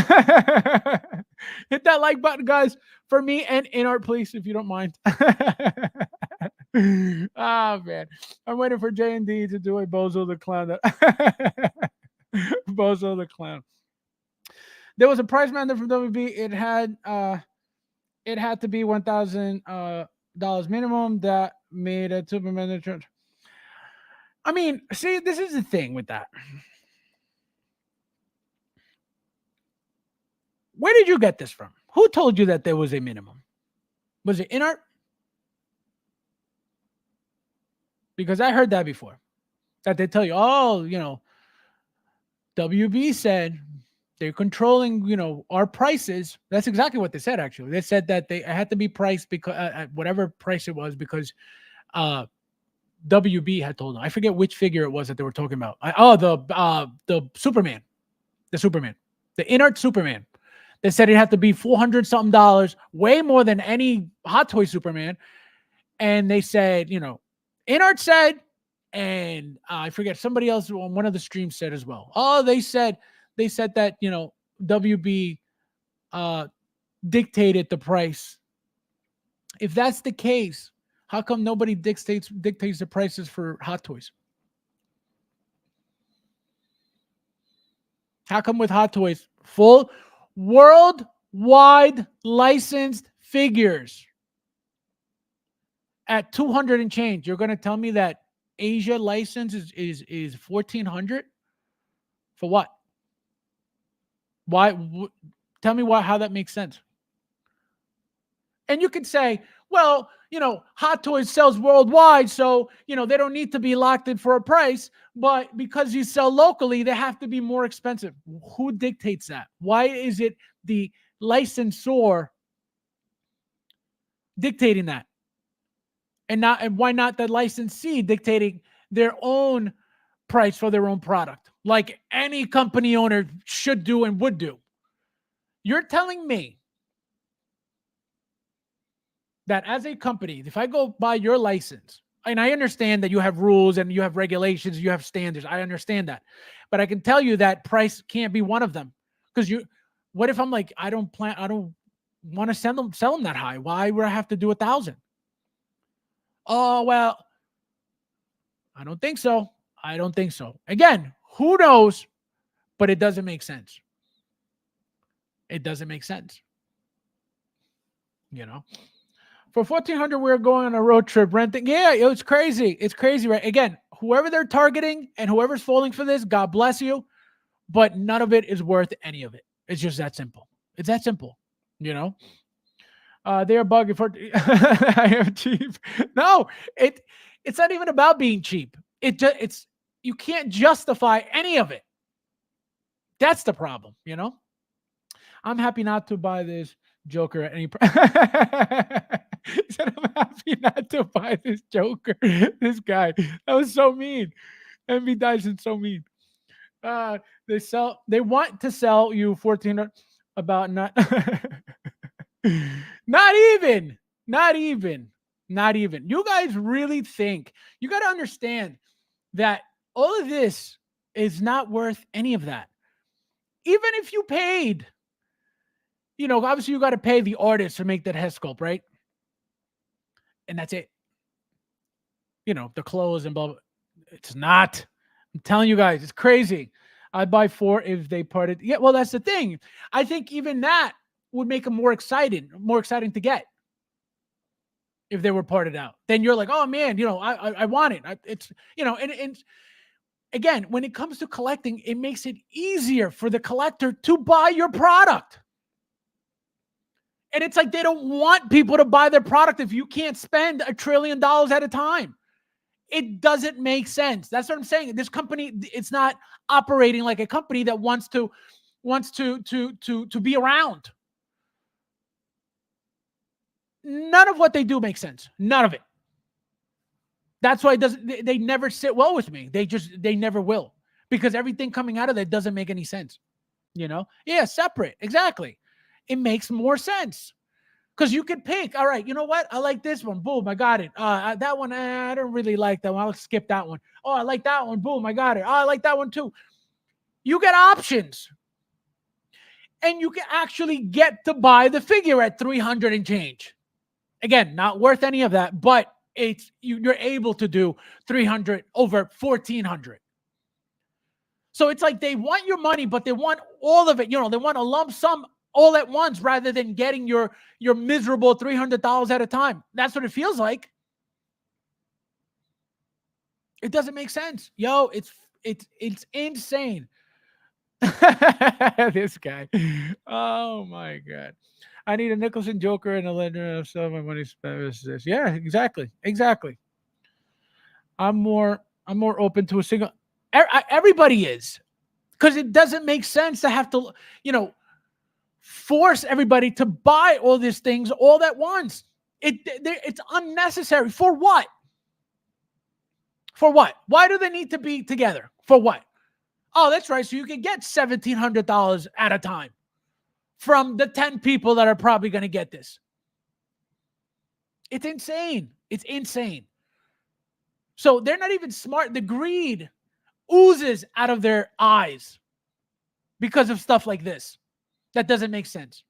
Hit that like button, guys, for me and Inart, please, if you don't mind. Oh, man. I'm waiting for J&D to do a Bozo the Clown. Bozo the Clown. There was a price man from WB. It had to be $1,000 minimum. That made a Superman. I mean, see, this is the thing with that. Where did you get this from? Who told you that there was a minimum? Was it Inart? Because I heard that before. That they tell you, oh, WB said they're controlling, our prices. That's exactly what they said, actually. They said that they had to be priced because at whatever price it was, because WB had told them. I forget which figure it was that they were talking about. The Superman. The inert Superman. They said it had to be $400 something dollars, way more than any Hot Toy Superman. And they said, inart said, and I forget, somebody else on one of the streams said as well. Oh, they said that, WB dictated the price. If that's the case, how come nobody dictates the prices for Hot Toys? How come with Hot Toys, full worldwide licensed figures at 200 and change, you're going to tell me that Asia license is 1,400 for what? Why? Tell me how that makes sense. And you could say, well, Hot Toys sells worldwide, so, they don't need to be locked in for a price, but because you sell locally, they have to be more expensive. Who dictates that? Why is it the licensor dictating that? And why not the licensee dictating their own price for their own product, like any company owner should do and would do? You're telling me that as a company, if I go buy your license, and I understand that you have rules and you have regulations, you have standards, I understand that, but I can tell you that price can't be one of them. Because what if I'm like, I don't want to sell them that high? Why would I have to do 1,000? Oh, well, I don't think so. Again, who knows? But it doesn't make sense. It doesn't make sense. For 1,400, we're going on a road trip renting. Yeah, it's crazy. It's crazy, right? Again, whoever they're targeting and whoever's falling for this, God bless you. But none of it is worth any of it. It's just that simple. It's that simple. They are bugging for I am cheap. No, it's not even about being cheap. It's you can't justify any of it. That's the problem, I'm happy not to buy this Joker at any price. He said, I'm happy not to buy this Joker. This guy. That was so mean. MB Dyson, so mean. They want to sell you 1,400 about not not even. You guys really think, you got to understand that all of this is not worth any of that. Even if you paid, obviously you got to pay the artist to make that head sculpt, right? And that's it. The clothes and blah, blah. It's not. I'm telling you guys, it's crazy. I'd buy 4 if they parted. Yeah, well, that's the thing. I think even that would make them more exciting to get if they were parted out. Then you're like, oh man, I want it. It's, and again, when it comes to collecting, it makes it easier for the collector to buy your product. And it's like they don't want people to buy their product if you can't spend $1 trillion at a time. It doesn't make sense. That's what I'm saying. This company, it's not operating like a company that wants to be around. None of what they do makes sense. None of it. That's why they never sit well with me. They never will, because everything coming out of that doesn't make any sense. Yeah, separate. Exactly. It makes more sense. Because you could pick, all right, you know what? I like this one. Boom, I got it. That one, I don't really like that one. I'll skip that one. Oh, I like that one. Boom, I got it. Oh, I like that one too. You get options. And you can actually get to buy the figure at 300 and change. Again, not worth any of that, but you're able to do 300 over 1,400. So it's like they want your money, but they want all of it. They want a lump sum all at once rather than getting your miserable $300 at a time. That's what it feels like. It doesn't make sense. Yo, it's insane. This guy. Oh my God. I need a Nicholson Joker and a lender of some of my money spent. Yeah, exactly. I'm more open to a single. Everybody is, because it doesn't make sense to have to, force everybody to buy all these things all at once. It's unnecessary. For what? For what? Why do they need to be together? For what? Oh, that's right. So you can get $1,700 at a time from the 10 people that are probably going to get this. It's insane. It's insane. So they're not even smart. The greed oozes out of their eyes because of stuff like this. That doesn't make sense.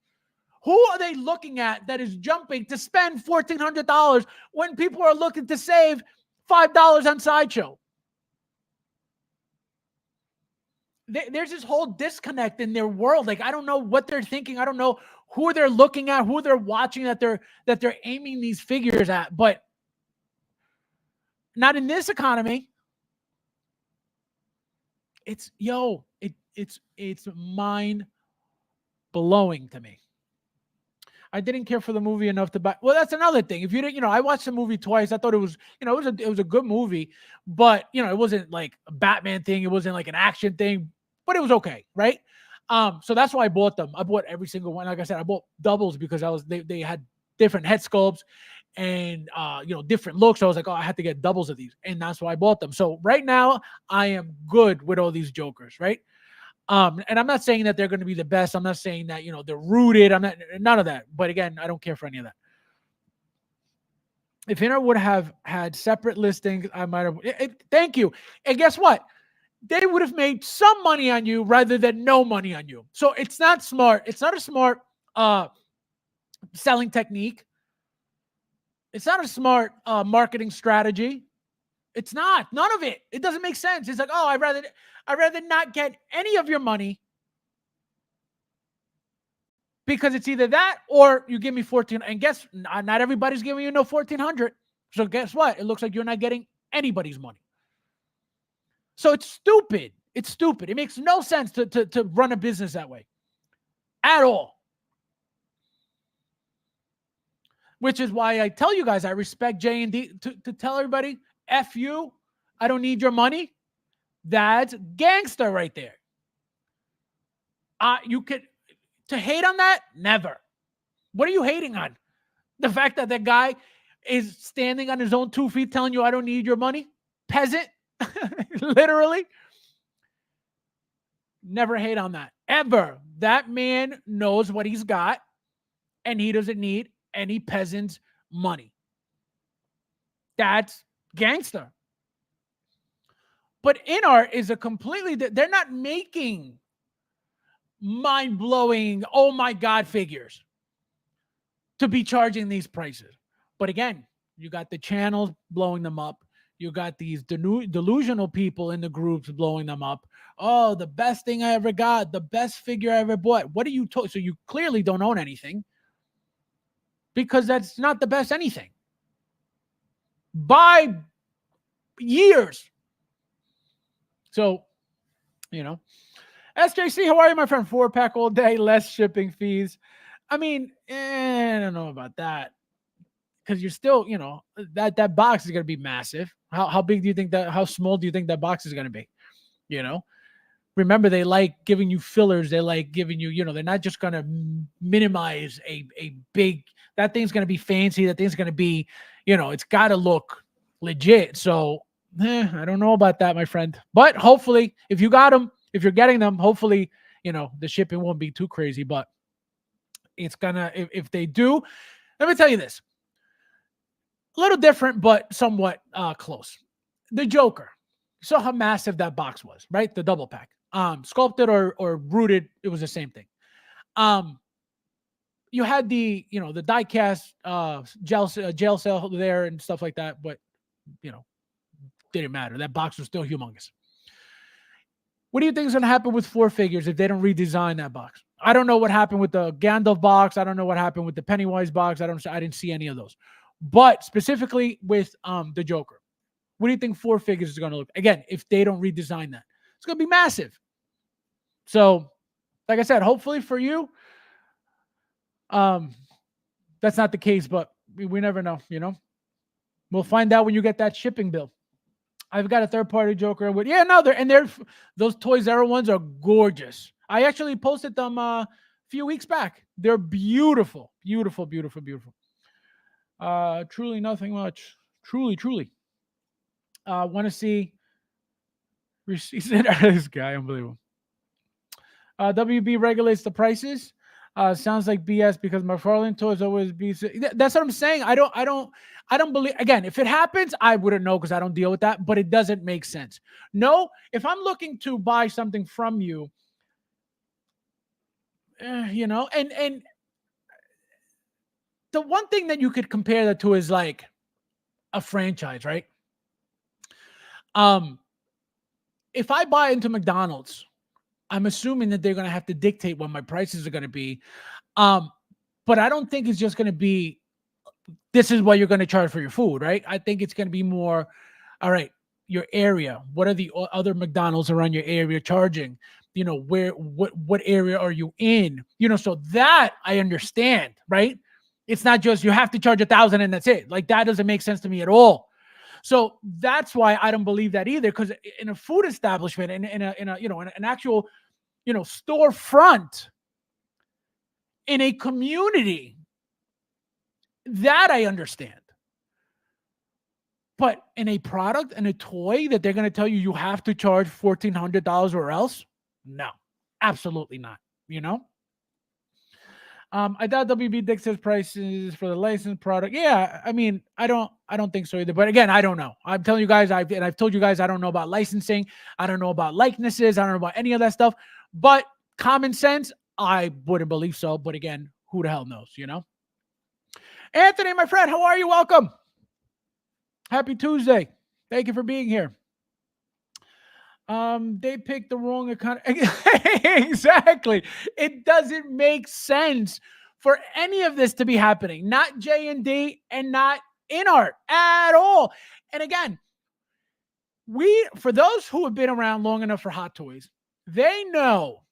Who are they looking at that is jumping to spend $1,400 when people are looking to save $5 on Sideshow? There's this whole disconnect in their world. Like, I don't know what they're thinking. I don't know who they're looking at, who they're watching, that they're aiming these figures at. But not in this economy. It's mind blowing to me. I didn't care for the movie enough to buy. Well, that's another thing. If you didn't, I watched the movie twice. I thought it was, it was a good movie, but it wasn't like a Batman thing. It wasn't like an action thing, but it was okay, right? So that's why I bought them. I bought every single one. Like I said, I bought doubles because they had different head sculpts and different looks. So I was like, oh, I had to get doubles of these, and that's why I bought them. So right now I am good with all these Jokers, right? And I'm not saying that they're going to be the best. I'm not saying that, they're rooted. I'm not, none of that. But again, I don't care for any of that. If Inart would have had separate listings, I might have. Thank you. And guess what? They would have made some money on you rather than no money on you. So it's not smart. It's not a smart selling technique. It's not a smart marketing strategy. It's not. None of it. It doesn't make sense. It's like, oh, I'd rather not get any of your money because it's either that or you give me 14. And guess not everybody's giving you no 1,400. So guess what? It looks like you're not getting anybody's money. So it's stupid. It's stupid. It makes no sense to run a business that way at all. Which is why I tell you guys, I respect J&D to tell everybody, F you, I don't need your money. That's gangster right there. You could, to hate on that? Never. What are you hating on? The fact that that guy is standing on his own 2 feet telling you, I don't need your money? Peasant. Literally. Never hate on that. Ever. That man knows what he's got, and he doesn't need any peasant's money. That's gangster. But Inart is a completely, they're not making mind-blowing, oh my God figures to be charging these prices. But again, you got the channels blowing them up. You got these delusional people in the groups blowing them up. Oh, the best thing I ever got, the best figure I ever bought. What are you told? So you clearly don't own anything because that's not the best anything. By years. So, SJC, how are you, my friend? 4-pack all day, less shipping fees. I mean, I don't know about that. Because you're still, that box is going to be massive. How big do you think how small do you think that box is going to be? Remember, they like giving you fillers. They like giving you, they're not just going to minimize a big, that thing's going to be fancy. That thing's going to be, it's got to look legit. So, I don't know about that, my friend. But hopefully, if you got them, if you're getting them, hopefully, the shipping won't be too crazy. But it's gonna, if they do, let me tell you this. A little different, but somewhat close. The Joker. You saw how massive that box was, right? The double pack. Sculpted or rooted, it was the same thing. You had the, the die-cast jail cell there and stuff like that, but, didn't matter. That box was still humongous. What do you think is going to happen with 4-figures if they don't redesign that box? I don't know what happened with the Gandalf box. I don't know what happened with the Pennywise box. I didn't see any of those. But specifically with the Joker, what do you think 4-figures is going to look? Again, if they don't redesign that, it's going to be massive. So, like I said, hopefully for you, that's not the case, but we never know, We'll find out when you get that shipping bill. I've got a third-party Joker with those Toys R ones are gorgeous. I actually posted them a few weeks back. They're beautiful, beautiful, beautiful, beautiful. Truly nothing much. Truly, truly. Want to see receipts? This guy, unbelievable. WB regulates the prices. Sounds like BS because McFarlane toys always be. That's what I'm saying. I don't believe. Again, if it happens, I wouldn't know because I don't deal with that. But it doesn't make sense. No, if I'm looking to buy something from you, and the one thing that you could compare that to is like a franchise, right? If I buy into McDonald's, I'm assuming that they're going to have to dictate what my prices are going to be. But I don't think it's just going to be, this is what you're going to charge for your food, right? I think it's going to be more, all right, your area. What are the other McDonald's around your area charging? What area are you in? So that I understand, right? It's not just you have to charge 1,000 and that's it. Like that doesn't make sense to me at all. So that's why I don't believe that either. Because in a food establishment, in an actual, storefront, in a community, that I understand. But in a product and a toy that they're going to tell you have to charge $1,400 or else, no, absolutely not. I thought WB dictates prices for the licensed product. Yeah, I mean, I don't think so either. But again, I don't know. I'm telling you guys, I've told you guys I don't know about licensing. I don't know about likenesses. I don't know about any of that stuff. But common sense, I wouldn't believe so. But again, who the hell knows, Anthony, my friend, how are you? Welcome. Happy Tuesday. Thank you for being here. They picked the wrong account. Exactly. It doesn't make sense for any of this to be happening. Not J&D and not inart at all. And again, for those who have been around long enough for Hot Toys, they know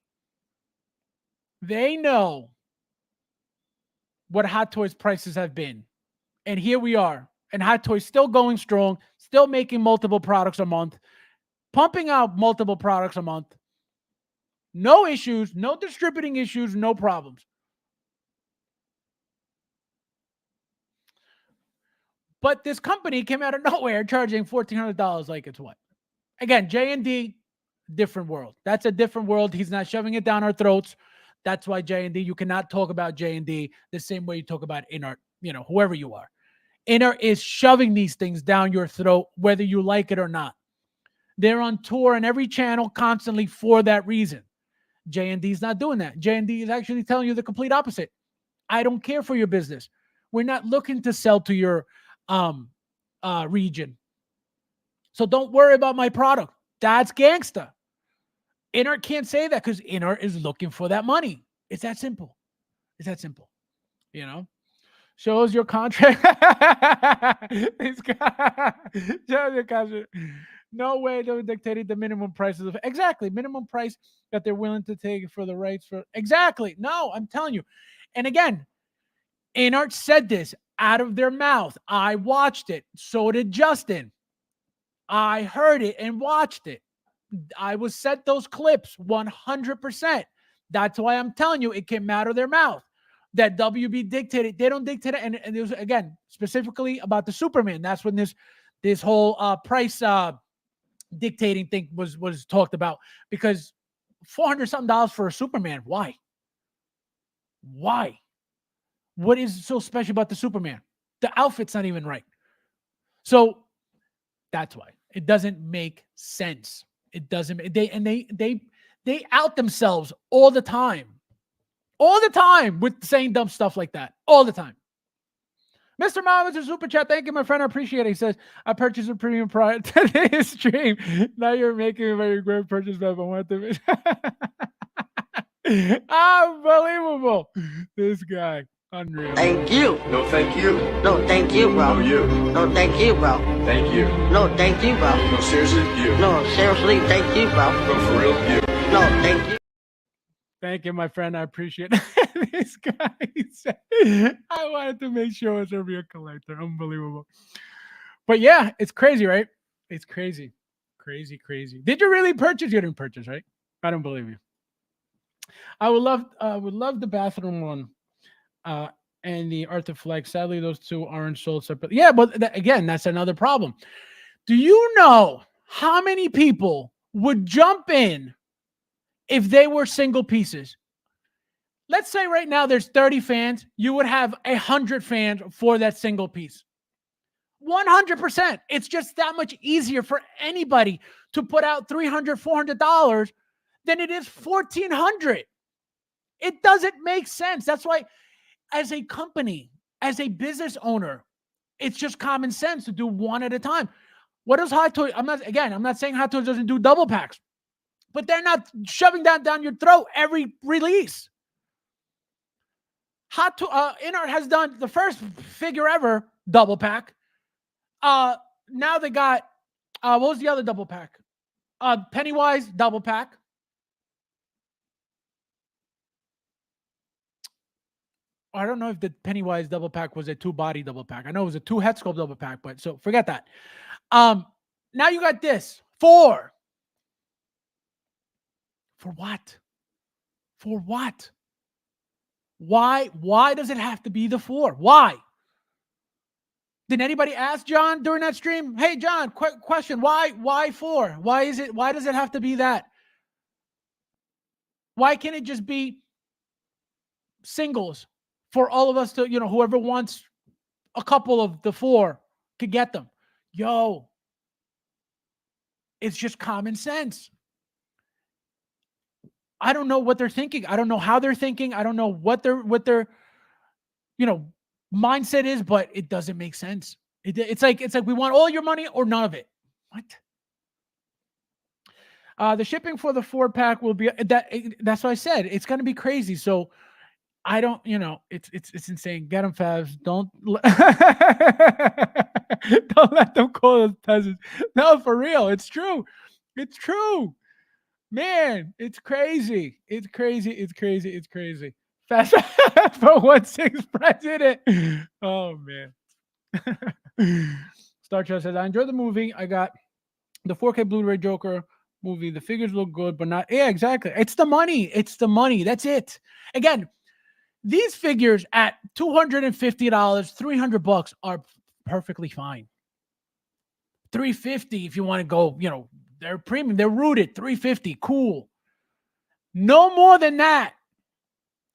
what Hot Toys prices have been. And here we are. And Hot Toys still going strong, still making multiple products a month, pumping out multiple products a month. No issues, no distributing issues, no problems. But this company came out of nowhere charging $1,400 like it's what? Again, J&D, different world. That's a different world. He's not shoving it down our throats. That's why J&D, you cannot talk about J&D the same way you talk about inart, whoever you are. Inart is shoving these things down your throat, whether you like it or not. They're on tour on every channel constantly for that reason. J&D is not doing that. J&D is actually telling you the complete opposite. I don't care for your business. We're not looking to sell to your region. So don't worry about my product. That's gangsta. Inart can't say that because Inart is looking for that money. It's that simple. Shows your contract. Shows your contract. No way they're dictating the minimum prices. Exactly. Minimum price that they're willing to take for the rights for. Exactly. No, I'm telling you. And again, Inart said this out of their mouth. I watched it. So did Justin. I heard it and watched it. I was sent those clips 100%. That's why I'm telling you it came out of their mouth. That WB dictated. They don't dictate it. And it was, again, specifically about the Superman. That's when this whole price dictating thing was talked about, because $400 something for a Superman. Why? What is so special about the Superman? The outfit's not even right. So that's why it doesn't make sense. It doesn't. They out themselves all the time with saying dumb stuff like that all the time. Mr. Mom, it's a super chat. Thank you, my friend. I appreciate it. He says, I purchased a premium prior to this stream. Now you're making a very great purchase, but I want to. Unbelievable. This guy. Unreal. Thank you. No, thank you. No, thank you, bro. No, you. No, thank you, bro. Thank you. No, thank you, bro. No, seriously, you. No, seriously, thank you, bro. No, for real, you. No, thank you. Thank you, my friend. I appreciate it. This guy said, I wanted to make sure it's a real collector. Unbelievable. But yeah, it's crazy, right? It's crazy. Crazy. Did you really purchase? You didn't purchase, right? I don't believe you. I would love the bathroom one. Uh, and the Arthur Flex. Sadly, those two aren't sold separately. Yeah, but again, that's another problem. Do you know how many people would jump in if they were single pieces? Let's say right now there's 30 fans. You would have 100 fans for that single piece. 100%. It's just that much easier for anybody to put out $300, $400 than it is $1,400. It doesn't make sense. That's why, as a company, as a business owner, it's just common sense to do one at a time. What does Hot Toys? I'm not saying Hot Toys doesn't do double packs, but they're not shoving that down your throat every release. Inart has done the first figure ever double pack. Now they got what was the other double pack? Pennywise double pack. I don't know if the Pennywise double pack was a 2-body double pack. I know it was a 2 head sculpt double pack, but so forget that. Now you got this 4. For what? For what? Why does it have to be the 4? Why? Did anybody ask John during that stream? Hey, John, question. Why 4? Why does it have to be that? Why can't it just be singles for all of us to, whoever wants a couple of the 4 could get them? Yo, it's just common sense. I don't know what they're thinking. I don't know how they're thinking. I don't know what their mindset is, but it doesn't make sense. It's like we want all your money or none of it. What? The shipping for the 4-pack will be that's what I said. It's going to be crazy. So I don't, it's insane. Get them, Fabs. Don't let them call us peasants. No, for real. It's true. It's true. Man, it's crazy. It's crazy. Fast for 1/6 president. Oh, man. Star Trek says, I enjoyed the movie. I got the 4K Blu-ray Joker movie. The figures look good, but not. Yeah, exactly. It's the money. That's it. Again, these figures at $250, $300 are perfectly fine. $350 if you want to go, they're premium, they're rooted. $350, cool. No more than that.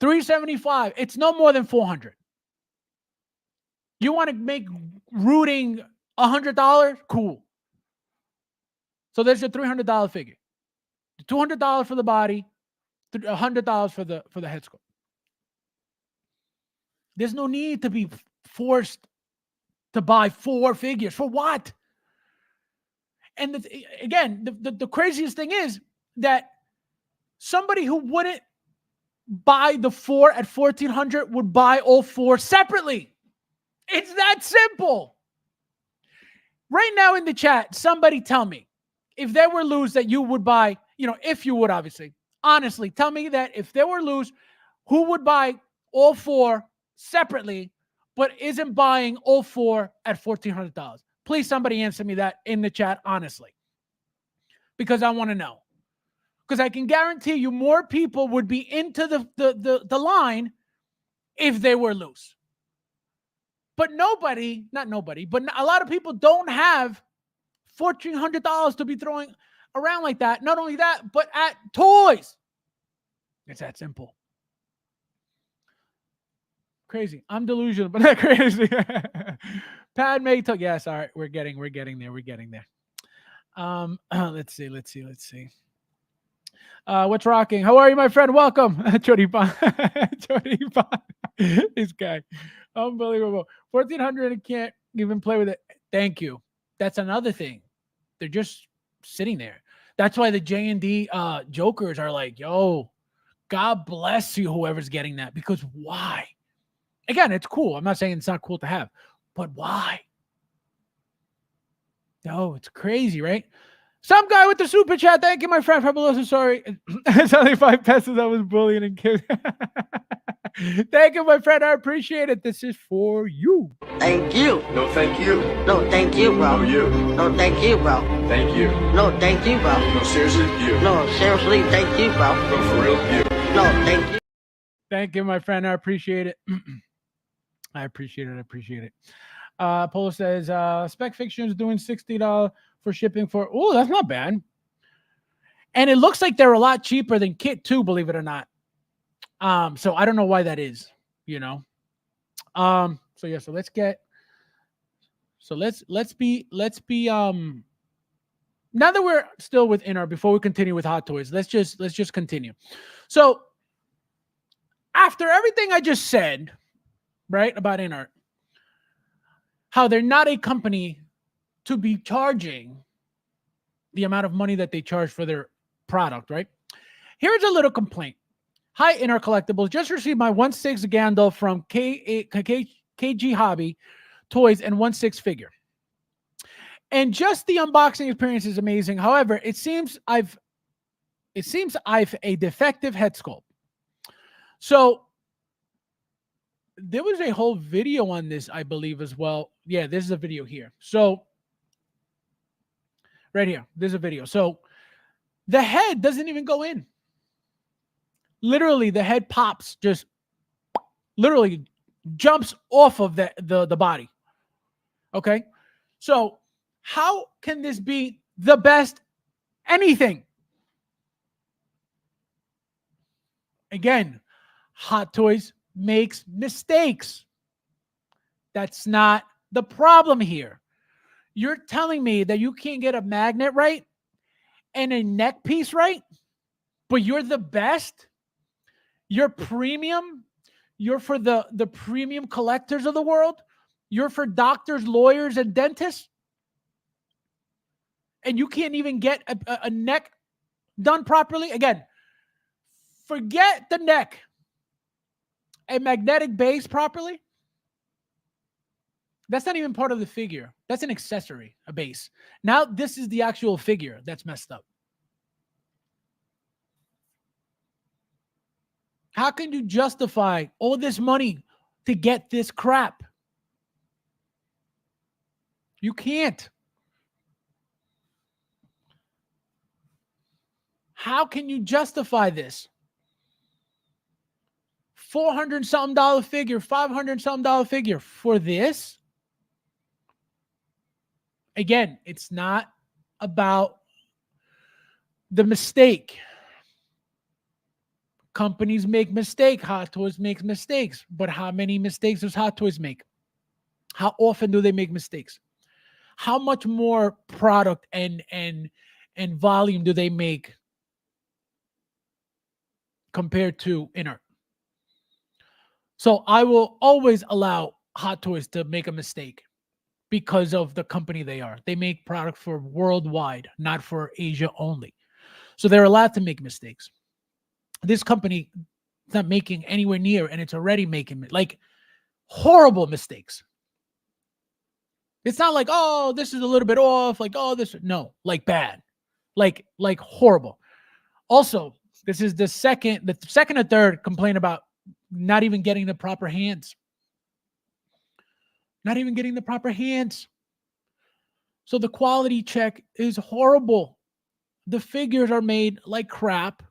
$375. It's no more than $400. You want to make rooting $100? Cool. So there's your $300 figure. $200 for the body, $100 for the head sculpt. There's no need to be forced to buy 4 figures. For what? And the craziest thing is that somebody who wouldn't buy the 4 at $1,400 would buy all 4 separately. It's that simple. Right now in the chat, somebody tell me if there were loose that you would buy, if you would, obviously, honestly, tell me that if there were loose, who would buy all 4 separately, but isn't buying all 4 at $1,400? Please, somebody answer me that in the chat, honestly, because I want to know. Because I can guarantee you more people would be into the line if they were loose. But not nobody, but a lot of people don't have $1,400 to be throwing around like that. Not only that, but at toys. It's that simple. Crazy. I'm delusional, but not crazy. Padme, yes, all right. We're getting there. Let's see. What's rocking? How are you, my friend? Welcome. Choripan. This guy. Unbelievable. 1,400 and can't even play with it. Thank you. That's another thing. They're just sitting there. That's why the J&D jokers are like, yo, God bless you, whoever's getting that. Because why? Again, it's cool. I'm not saying it's not cool to have, but why? No, it's crazy, right? Some guy with the super chat. Thank you, my friend. Fabuloso. Sorry. It's only 5 pesos. I was bullying and kidding. Thank you, my friend. I appreciate it. This is for you. Thank you. No, thank you. No, thank you, bro. No, you. No, thank you, bro. Thank you. No, thank you, bro. No, seriously, you. No, seriously, thank you, bro. No, for real, you. No, thank you. Thank you, my friend. I appreciate it. I appreciate it. I appreciate it. Polo says, Spec Fiction is doing $60 for shipping for, oh, that's not bad. And it looks like they're a lot cheaper than Kit too, believe it or not. So I don't know why that is, you know. So yeah, so let's be now that we're still with inart, before we continue with Hot Toys, let's just continue. So after everything I just said, right, about inart, how they're not a company to be charging the amount of money that they charge for their product, right? Here's a little complaint. Hi, Inart Collectibles. Just received my 1/6 Gandalf from KG Hobby Toys and 1/6 figure. And just the unboxing experience is amazing. However, it seems I've a defective head sculpt. So there was a whole video on this, I believe, as well. Yeah, this is a video here. So right here, there's a video. So the head doesn't even go in. Literally, the head pops, just literally jumps off of the body. Okay? So how can this be the best anything? Again, Hot Toys makes mistakes. That's not the problem here. You're telling me that you can't get a magnet right and a neck piece right, but you're the best? You're premium? You're for the premium collectors of the world? You're for doctors, lawyers, and dentists? And you can't even get a neck done properly? Again, forget the neck. A magnetic base properly? That's not even part of the figure. That's an accessory, a base. Now this is the actual figure that's messed up. How can you justify all this money to get this crap? You can't. How can you justify this? $400 something figure, $500 something figure for this? Again, it's not about the mistake. Companies make mistakes. Hot Toys makes mistakes. But how many mistakes does Hot Toys make? How often do they make mistakes? How much more product and volume do they make compared to inart? So I will always allow Hot Toys to make a mistake because of the company they are. They make product for worldwide, not for Asia only. So they're allowed to make mistakes. This company is not making anywhere near, and it's already making like horrible mistakes. It's not like, oh, this is a little bit off, like, oh, this, no, like bad, like horrible. Also, this is the second or third complaint about not even getting the proper hands. Not even getting the proper hands. So the quality check is horrible. The figures are made like crap.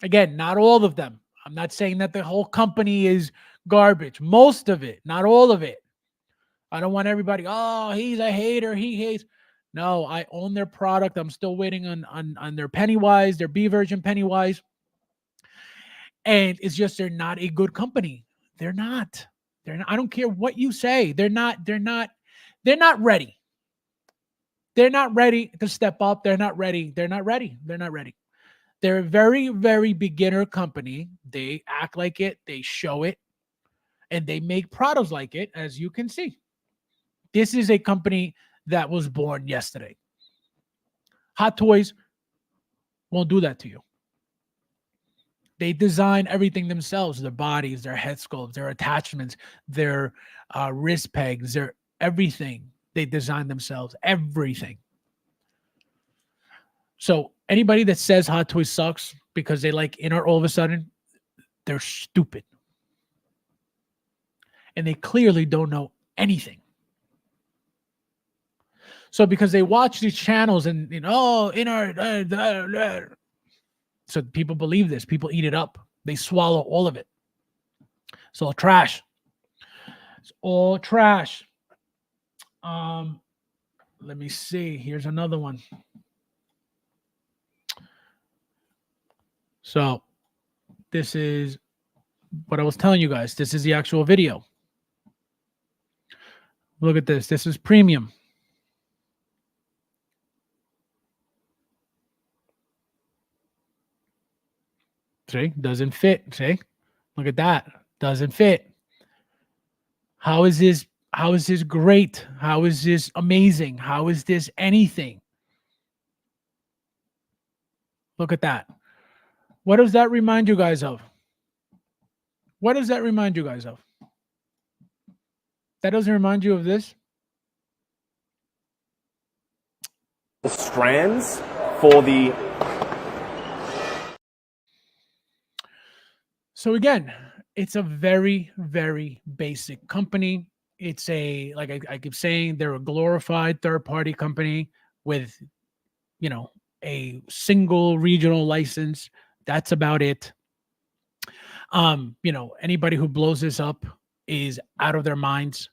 Again, not all of them. I'm not saying that the whole company is garbage. Most of it, not all of it. I don't want everybody, oh, he's a hater, he hates. No, I own their product. I'm still waiting on their Pennywise, their B version Pennywise. And it's just they're not a good company. They're not. I don't care what you say. They're not ready. They're not ready to step up. They're not ready. They're a very, very beginner company. They act like it, they show it, and they make products like it, as you can see. This is a company that was born yesterday. Hot Toys won't do that to you. They design everything themselves, their bodies, their head sculpts, their attachments, their wrist pegs, their everything. They design themselves, everything. So anybody that says Hot Toys sucks because they like inart all of a sudden, they're stupid. and they clearly don't know anything. So because they watch these channels and so people believe this. People eat it up. They swallow all of it. It's all trash. It's all trash. Let me see. Here's another one. So this is what I was telling you guys. This is the actual video. Look at this. This is premium. See, doesn't fit. See, look at that. Doesn't fit. How is this? How is this great? How is this amazing? How is this anything? Look at that. What does that remind you guys of? What does that remind you guys of? That doesn't remind you of this? The strands for the... So again, it's a very, very basic company. It's a, like I keep saying, they're a glorified third-party company with, a single regional license. That's about it. Anybody who blows this up is out of their minds.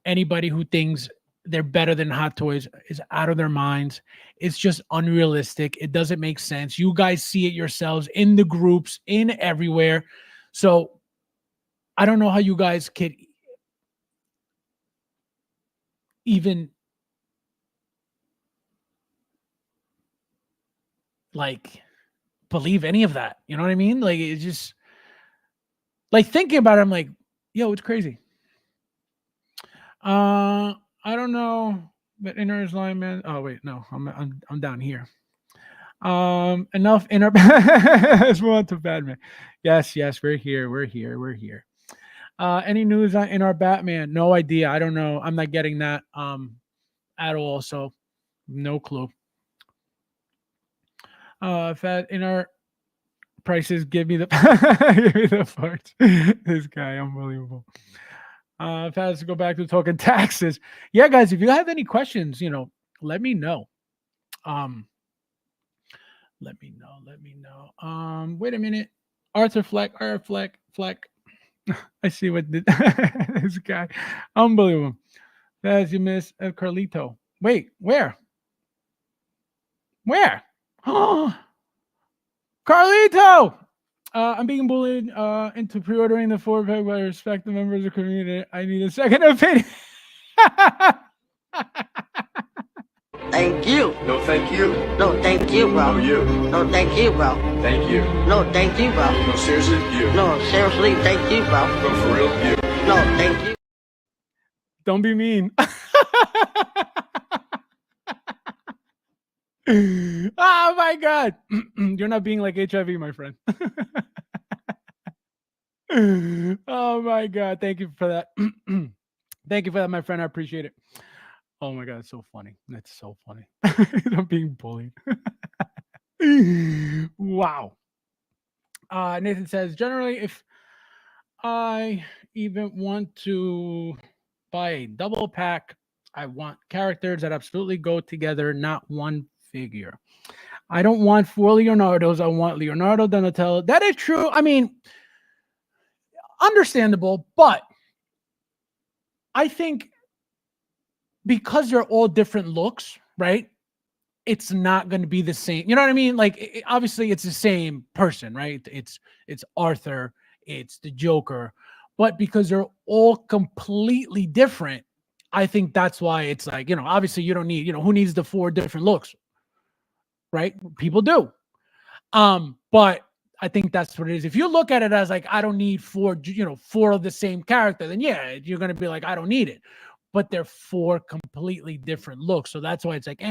Anybody who thinks they're better than Hot Toys is out of their minds. It's just unrealistic. It doesn't make sense. You guys see it yourselves in the groups, in everywhere. So I don't know how you guys could even believe any of that. You know what I mean? Like, it's just like thinking about it, I'm like, yo, it's crazy. I don't know, but inner is lineman. Oh wait, no, I'm down here. Enough inner. Let's move on to Padme. Yes, we're here. Any news on in our Batman? No idea. I don't know. I'm not getting that at all. So no clue. If that in our prices, give me the give me the parts. This guy, unbelievable. If I have to go back to talking taxes, yeah, guys. If you have any questions, let me know. Let me know. Wait a minute. Arthur Fleck. I see what this guy. Unbelievable. As you miss Carlito. Wait, where? Oh, Carlito! I'm being bullied into pre-ordering the 4-pack by respective members of the community. I need a second opinion. Thank you. No, thank you. No, thank you, bro. No, you. No, thank you, bro. Thank you. No, thank you, bro. No, seriously, you. No, seriously, thank you, bro. No, for real, you. No, thank you. Don't be mean. Oh my God. You're not being like HIV, my friend. Oh my God. Thank you for that. Thank you for that, my friend. I appreciate it. Oh my God. It's so funny. That's so funny. I'm being bullied. Wow. Nathan says, generally, if I even want to buy a double pack, I want characters that absolutely go together, not one figure. I don't want 4 Leonardos. I want Leonardo, Donatello. That is true. I mean, understandable, but I think because they're all different looks, right? It's not going to be the same. You know what I mean? Like, obviously, it's the same person, right? It's Arthur, it's the Joker, but because they're all completely different, I think that's why it's like, obviously, you don't need, who needs the 4 different looks, right? People do. But I think that's what it is. If you look at it as like, I don't need 4 of the same character, then yeah, you're going to be like, I don't need it. But they're 4 completely different looks. So that's why it's like,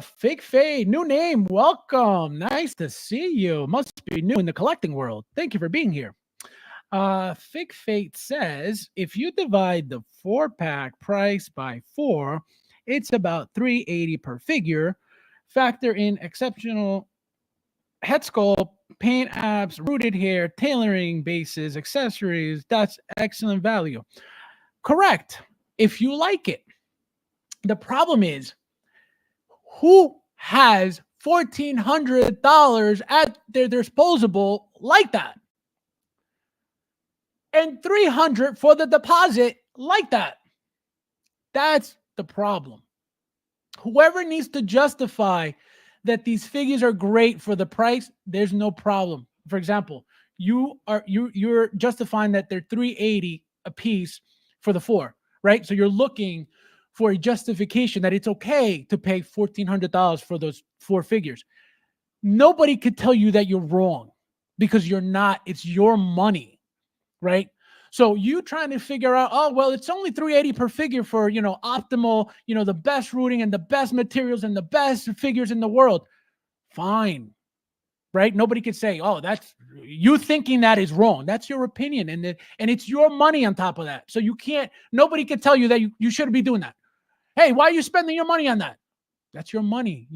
Fake Fade, new name. Welcome. Nice to see you. Must be new in the collecting world. Thank you for being here. Fake Fate says, if you divide the 4-pack price by 4, it's about $380 per figure. Factor in exceptional head sculpt, paint apps, rooted hair, tailoring, bases, accessories. That's excellent value. Correct. If you like it. The problem is, who has $1,400 at their disposable like that? And $300 for the deposit like that? That's the problem. Whoever needs to justify that these figures are great for the price, there's no problem. For example, you're justifying that they're $380 a piece for the 4, right? So you're looking for a justification that it's okay to pay $1,400 for those 4 figures. Nobody could tell you that you're wrong, because you're not. It's your money, right? So you trying to figure out, oh, well, it's only $380 per figure for, optimal, the best rooting and the best materials and the best figures in the world. Fine. Right? Nobody could say, oh, that's you thinking that is wrong. That's your opinion. And it's your money on top of that. So nobody could tell you that you shouldn't be doing that. Hey, why are you spending your money on that? That's your money.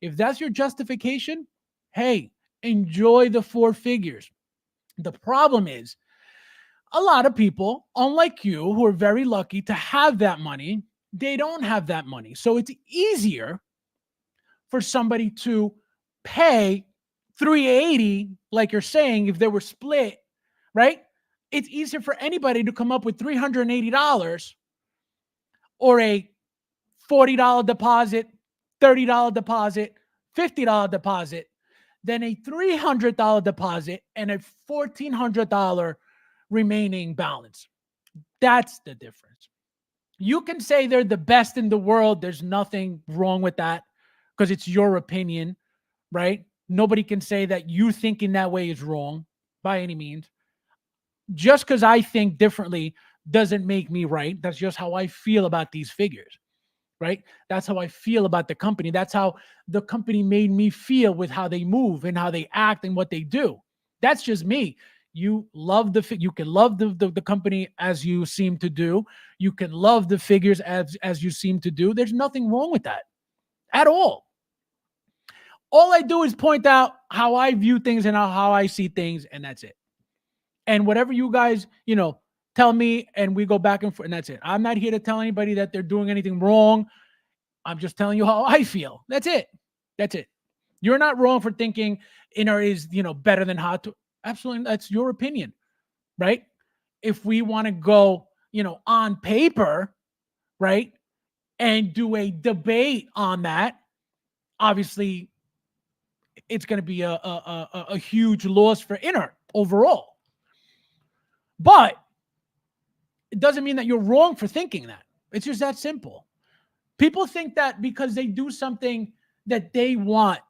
If that's your justification, hey, enjoy the 4 figures. The problem is, a lot of people, unlike you, who are very lucky to have that money, they don't have that money. So it's easier for somebody to pay $380, like you're saying, if they were split, right? It's easier for anybody to come up with $380 or a $40 deposit, $30 deposit, $50 deposit than a $300 deposit and a $1,400 remaining balance. That's the difference. You can say they're the best in the world. There's nothing wrong with that, because it's your opinion, right? Nobody can say that you thinking that way is wrong by any means. Just because I think differently doesn't make me right. That's just how I feel about these figures, right? That's how I feel about the company. That's how the company made me feel with how they move and how they act and what they do. That's just me. You love you can love the company as you seem to do. You can love the figures as you seem to do. There's nothing wrong with that at all. All I do is point out how I view things and how I see things, and that's it. And whatever you guys, tell me, and we go back and forth, and that's it. I'm not here to tell anybody that they're doing anything wrong. I'm just telling you how I feel. That's it. That's it. You're not wrong for thinking inner is, better than hot. Absolutely. That's your opinion, right? If we want to go, on paper, right, and do a debate on that, obviously it's going to be a huge loss for inner overall. But it doesn't mean that you're wrong for thinking that. It's just that simple. People think that because they do something that they want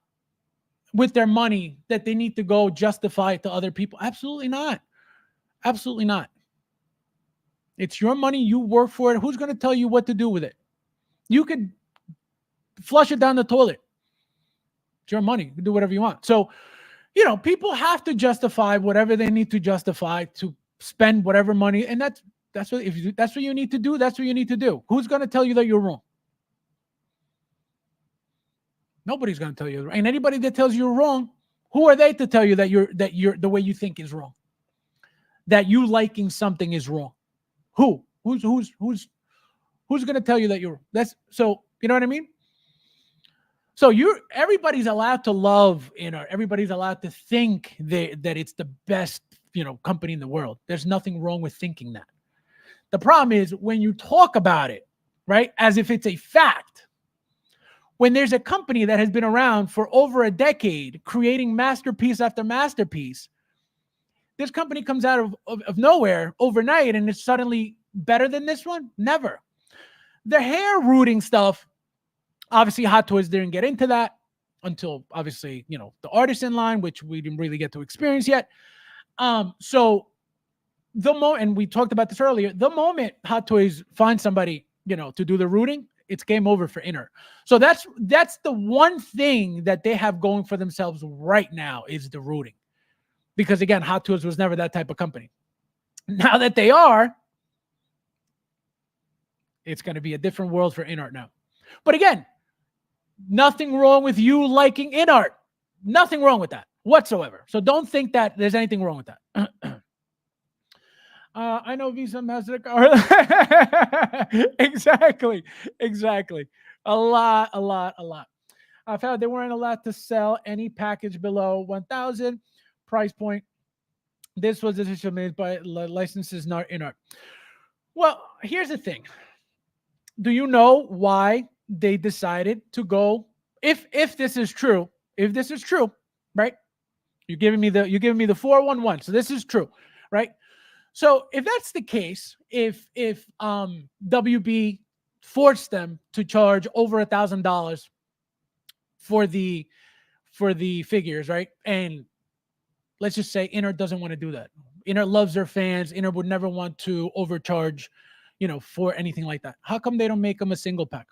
with their money, that they need to go justify it to other people. Absolutely not. Absolutely not. It's your money. You work for it. Who's going to tell you what to do with it? You could flush it down the toilet. It's your money. You can do whatever you want. So, people have to justify whatever they need to justify to spend whatever money. And that's what, that's what you need to do. That's what you need to do. Who's going to tell you that you're wrong? Nobody's going to tell you. And anybody that tells you you're wrong, who are they to tell you that you're the way you think is wrong? That you liking something is wrong? Who? Who's going to tell you that you're? That's so. You know what I mean? So everybody's allowed to love inart. Everybody's allowed to think that it's the best company in the world. There's nothing wrong with thinking that. The problem is when you talk about it, right, as if it's a fact. When there's a company that has been around for over a decade, creating masterpiece after masterpiece, this company comes out of nowhere overnight and it's suddenly better than this one? Never. The hair rooting stuff, obviously Hot Toys didn't get into that until obviously, the artisan line, which we didn't really get to experience yet. So the moment, and we talked about this earlier, the moment Hot Toys finds somebody, to do the rooting, it's game over for inart. So that's the one thing that they have going for themselves right now is the rooting. Because again, Hot Toys was never that type of company. Now that they are, it's going to be a different world for inart now. But again, nothing wrong with you liking inart. Nothing wrong with that whatsoever. So don't think that there's anything wrong with that. I know Visa, MasterCard. Exactly. A lot. I found they weren't allowed to sell any package below 1,000 price point. This was a decision made by licenses, not inart. Well, here's the thing. Do you know why they decided to go? If this is true, right? You're giving me the 411. So this is true, right? So if that's the case, if WB forced them to charge over $1,000 for the figures, right? And let's just say inart doesn't want to do that. Inart loves their fans. Inart would never want to overcharge, for anything like that. How come they don't make them a single pack?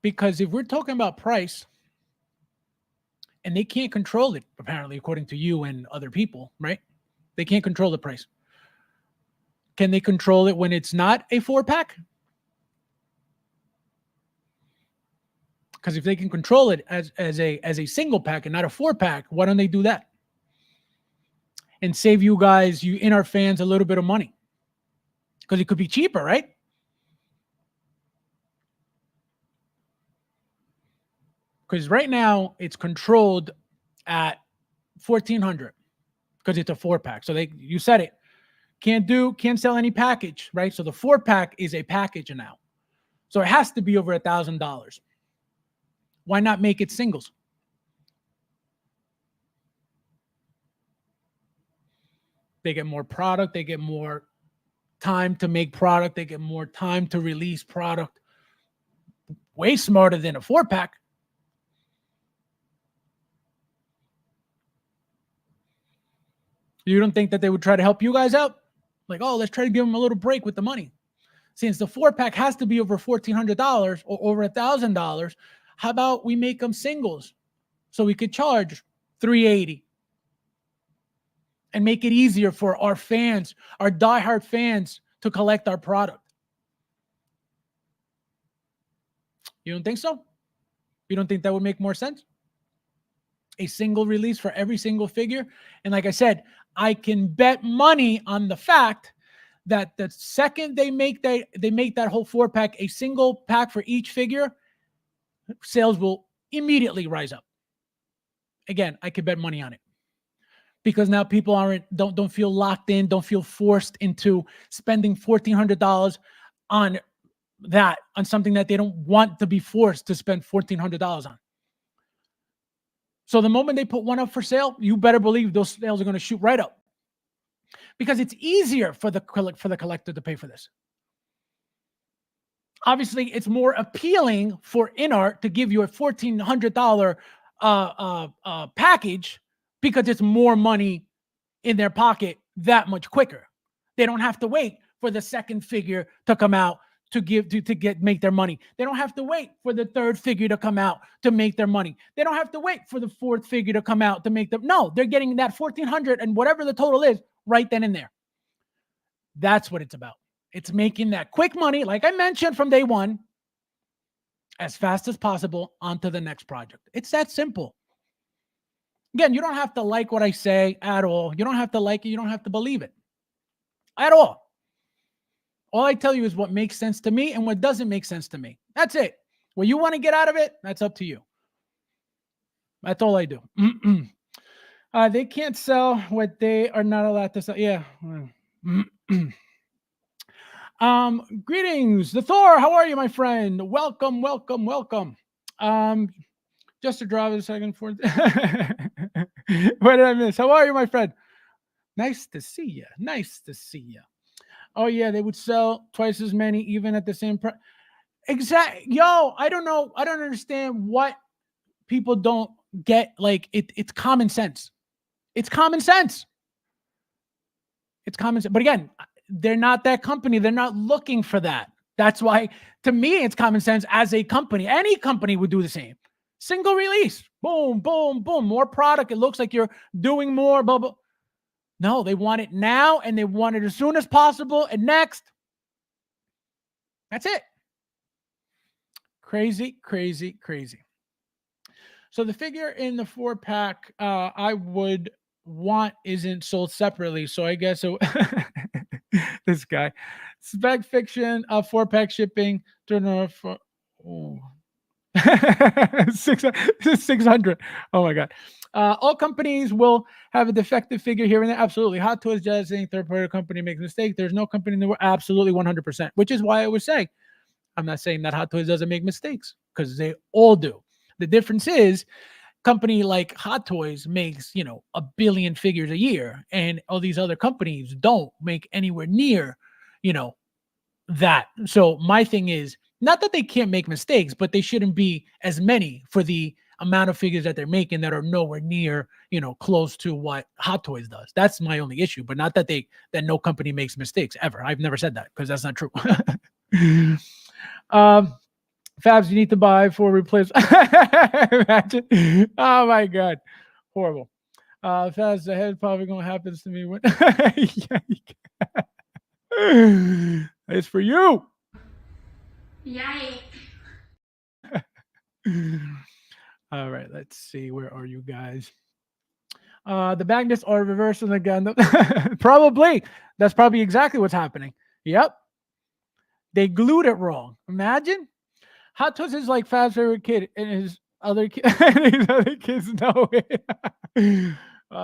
Because if we're talking about price, and they can't control it, apparently, according to you and other people, right? They can't control the price. Can they control it when it's not a 4-pack? Because if they can control it as a single pack and not a 4-pack, why don't they do that? And save you guys, you inart fans, a little bit of money. Because it could be cheaper, right? Because right now it's controlled at $1,400 because it's a 4-pack. So you said it. Can't sell any package, right? So the 4-pack is a package now. So it has to be over $1,000. Why not make it singles? They get more product. They get more time to make product. They get more time to release product. Way smarter than a 4-pack. You don't think that they would try to help you guys out? Like, oh, let's try to give them a little break with the money. Since the 4-pack has to be over $1,400 or over $1,000, how about we make them singles so we could charge $380 and make it easier for our fans, our diehard fans, to collect our product? You don't think so? You don't think that would make more sense? A single release for every single figure? And like I said, I can bet money on the fact that the second they make that whole 4-pack a single pack for each figure, sales will immediately rise up. Again, I could bet money on it. Because now people don't feel locked in, don't feel forced into spending $1,400 on something that they don't want to be forced to spend $1,400 on. So the moment they put one up for sale, you better believe those sales are going to shoot right up, because it's easier for the collector to pay for this. Obviously, it's more appealing for inart to give you a $1,400 package, because it's more money in their pocket that much quicker. They don't have to wait for the second figure to come out to make their money. They don't have to wait for the third figure to come out to make their money. They don't have to wait for the fourth figure to come out to make them. No, they're getting that $1,400 and whatever the total is right then and there. That's what it's about. It's making that quick money, like I mentioned from day one, as fast as possible onto the next project. It's that simple. Again, you don't have to like what I say at all. You don't have to like it. You don't have to believe it at all. All I tell you is what makes sense to me and what doesn't make sense to me. That's it. What you want to get out of it, that's up to you. That's all I do. They can't sell what they are not allowed to sell. Yeah. Greetings, the Thor. How are you, my friend? Welcome. Just to drive a second for. What did I miss? How are you, my friend? Nice to see you. Oh yeah, they would sell twice as many even at the same price. Yo, I don't know. I don't understand what people don't get. Like it's common sense. It's common sense. But again, they're not that company. They're not looking for that. That's why, to me, it's common sense as a company. Any company would do the same. Single release. Boom, boom, boom. More product. It looks like you're doing more. Blah, blah. No, they want it now, and they want it as soon as possible. And next, That's it. Crazy, crazy, crazy. So the figure in the 4-pack I would want isn't sold separately. So I guess this guy. Spec fiction, 4-pack shipping, turnover for 600. Oh my God. All companies will have a defective figure here and there. Absolutely. Hot Toys does anything third-party company makes a mistake. There's no company in the world. Absolutely 100%, which is why I would say, I'm not saying that Hot Toys doesn't make mistakes, because they all do. The difference is, company like Hot Toys makes, a billion figures a year, and all these other companies don't make anywhere near, that. So my thing is, not that they can't make mistakes, but they shouldn't be as many for the amount of figures that they're making that are nowhere near, close to what Hot Toys does. That's my only issue, but not that no company makes mistakes ever. I've never said that, because that's not true. Fabs, you need to buy for replace. Imagine. Oh my God, horrible. Fabs, the head probably gonna happen to me when. It's for you. Yikes. All right, let's see. Where are you guys? The magnets are reversing again. Probably. That's probably exactly what's happening. Yep. They glued it wrong. Imagine. Hot Toys is like Fab's favorite kid, and his other kids know it.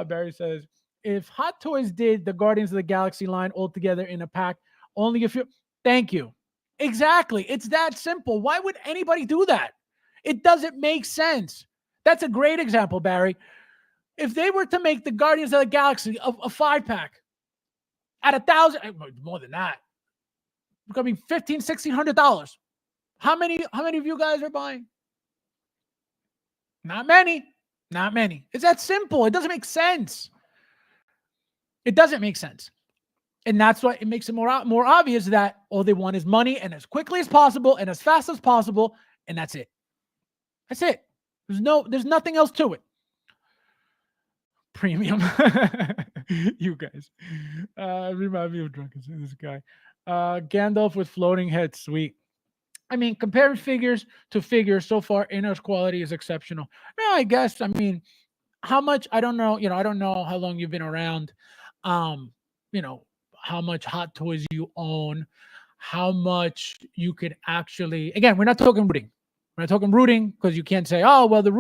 Barry says, if Hot Toys did the Guardians of the Galaxy line all together in a pack, only if you. Thank you. Exactly. It's that simple. Why would anybody do that? It doesn't make sense. That's a great example, Barry. If they were to make the Guardians of the Galaxy a 5-pack at $1,000, more than that, it's going to be $1,500-$1,600. How many of you guys are buying? Not many. Not many. It's that simple. It doesn't make sense. It doesn't make sense. And that's why it makes it more obvious that all they want is money, and as quickly as possible and as fast as possible, and that's it. That's it. There's nothing else to it. Premium. You guys. Remind me of Drunken, this guy. Gandalf with floating head. Sweet. I mean, comparing figures to figures so far, Inart's quality is exceptional. Yeah, I guess. I mean, how much? I don't know. I don't know how long you've been around. How much Hot Toys you own, how much you could actually. Again, we're not talking rooting. We're not talking rooting, because you can't say, oh, well, the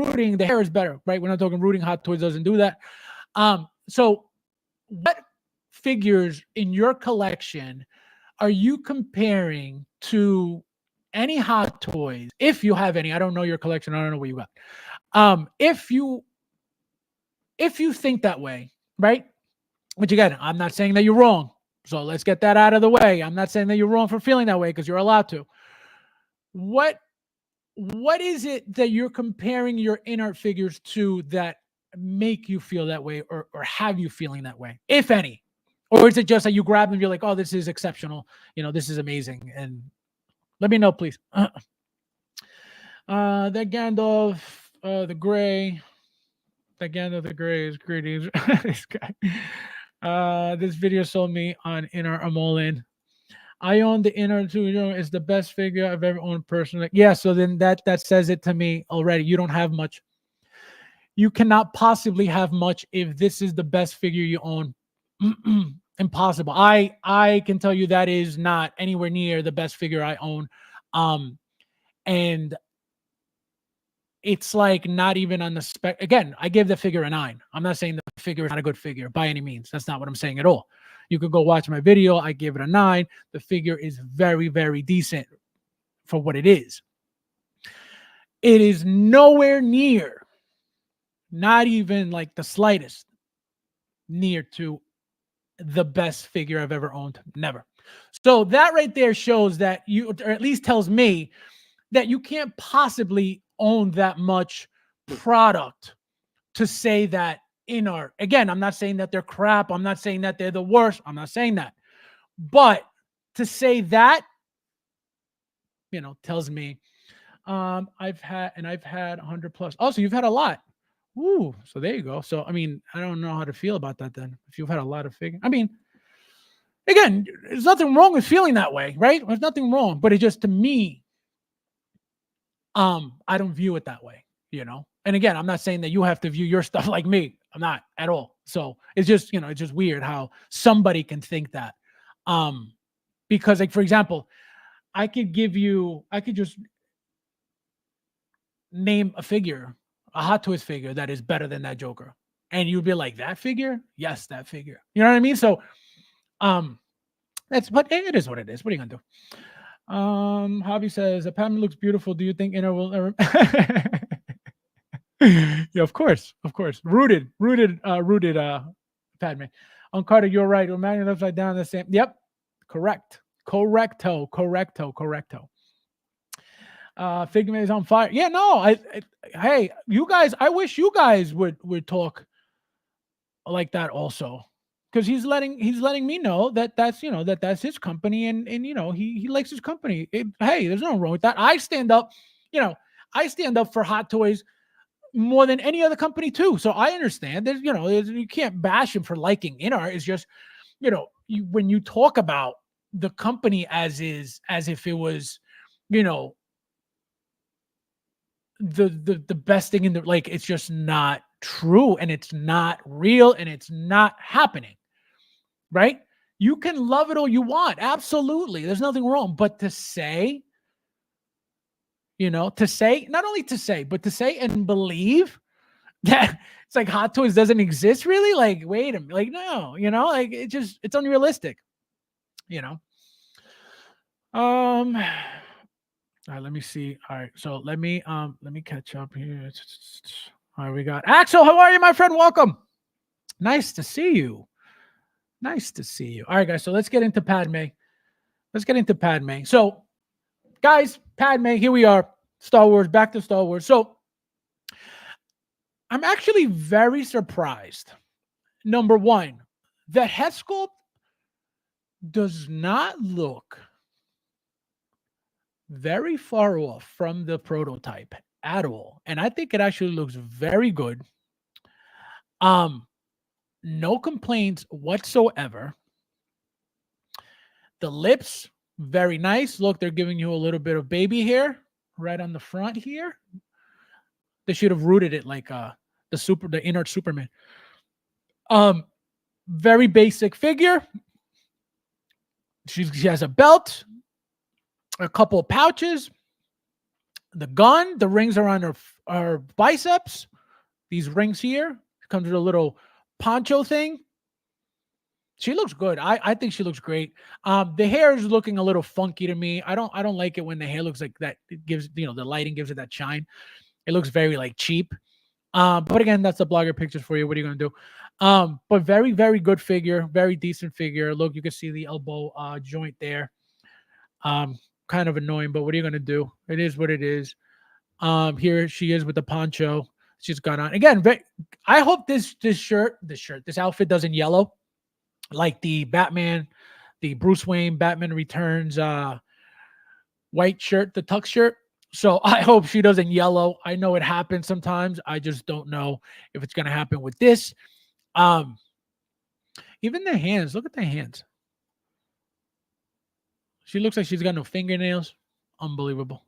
hair is better, right? We're not talking rooting. Hot Toys doesn't do that. So what figures in your collection are you comparing to any Hot Toys, if you have any? I don't know your collection. I don't know what you got. If you think that way, right? Which again, I'm not saying that you're wrong. So let's get that out of the way. I'm not saying that you're wrong for feeling that way, because you're allowed to. What is it that you're comparing your inart figures to that make you feel that way, or have you feeling that way, if any? Or is it just that you grab them, you're like, oh, this is exceptional, this is amazing, and let me know, please. That Gandalf, the gray. That Gandalf the gray is greetings. This guy. This video sold me on Inart. I'm all in. I own the Inart too. It's the best figure I've ever owned personally. Yeah, so then that says it to me already. You don't have much. You cannot possibly have much if this is the best figure you own. Impossible. I can tell you that is not anywhere near the best figure I own. And it's like not even on the spec. Again, I give the figure a 9. I'm not saying the figure is not a good figure by any means. That's not what I'm saying at all. You could go watch my video. I give it a 9. The figure is very, very decent for what it is. It is nowhere near, not even like the slightest, near to the best figure I've ever owned. Never. So that right there shows that you, or at least tells me that you can't possibly own that much product to say that Inart. Again, I'm not saying that they're crap. I'm not saying that they're the worst. I'm not saying that. But to say that, tells me I've had 100 plus. Also, you've had a lot. Ooh, so there you go. So, I mean, I don't know how to feel about that then. If you've had a lot of figures. I mean, Again, there's nothing wrong with feeling that way, right? There's nothing wrong, but it just, to me, I don't view it that way, you know? And again, I'm not saying that you have to view your stuff like me. I'm not at all. So it's just, it's just weird how somebody can think that. Because, like, for example, I could just name a figure, a Hot Toys figure that is better than that Joker. And you'd be like, that figure? Yes, that figure. You know what I mean? So, but it is what it is. What are you gonna do? Hobby says, Padme looks beautiful. Do you think Inner will ever? Yeah, of course. Rooted, Padme. On Carter, you're right. Imagine upside down the same. Yep, correcto. Figma is on fire. Yeah, no, hey, you guys, I wish you guys would talk like that also, because he's letting me know that that's his company, and he likes his company. Hey, there's nothing wrong with that. I stand up for Hot Toys more than any other company too. So I understand. You can't bash him for liking inart. It's just, when you talk about the company as if it was, the best thing in the, like, it's just not true, and it's not real, and it's not happening, right? You can love it all you want, absolutely, there's nothing wrong, but to say, not only to say, but to say and believe that it's like Hot Toys doesn't exist, really? Like, wait a minute, like, no, like, it's unrealistic, all right, let me see. All right, so let me catch up here. All right, we got Axel. How are you, my friend? Welcome. Nice to see you. All right, guys. So let's get into Padme. So, guys, Padme. Here we are. Star Wars. Back to Star Wars. So, I'm actually very surprised. Number one, the head sculpt does not look very far off from the prototype at all, and I think it actually looks very good. No complaints whatsoever. The lips, very nice. Look, they're giving you a little bit of baby hair right on the front here. They should have rooted it like the inert Superman. Very basic figure. She has a belt, a couple of pouches, the gun, the rings are on her biceps. These rings here, comes with a little poncho thing. She looks good. I think she looks great. The hair is looking a little funky to me. I don't like it when the hair looks like that. It gives, the lighting gives it that shine. It looks very, like, cheap. But again, that's the blogger pictures for you. What are you gonna do? But very, very good figure, very decent figure. Look, you can see the elbow joint there. Kind of annoying, but what are you gonna do? It is what it is. Here she is with the poncho she's got on. Again, I hope this outfit doesn't yellow like the Bruce Wayne Batman Returns white shirt, the tux shirt. So I hope she doesn't yellow. I know it happens sometimes. I just don't know if it's gonna happen with this. Even the hands, look at the hands. She looks like she's got no fingernails. Unbelievable.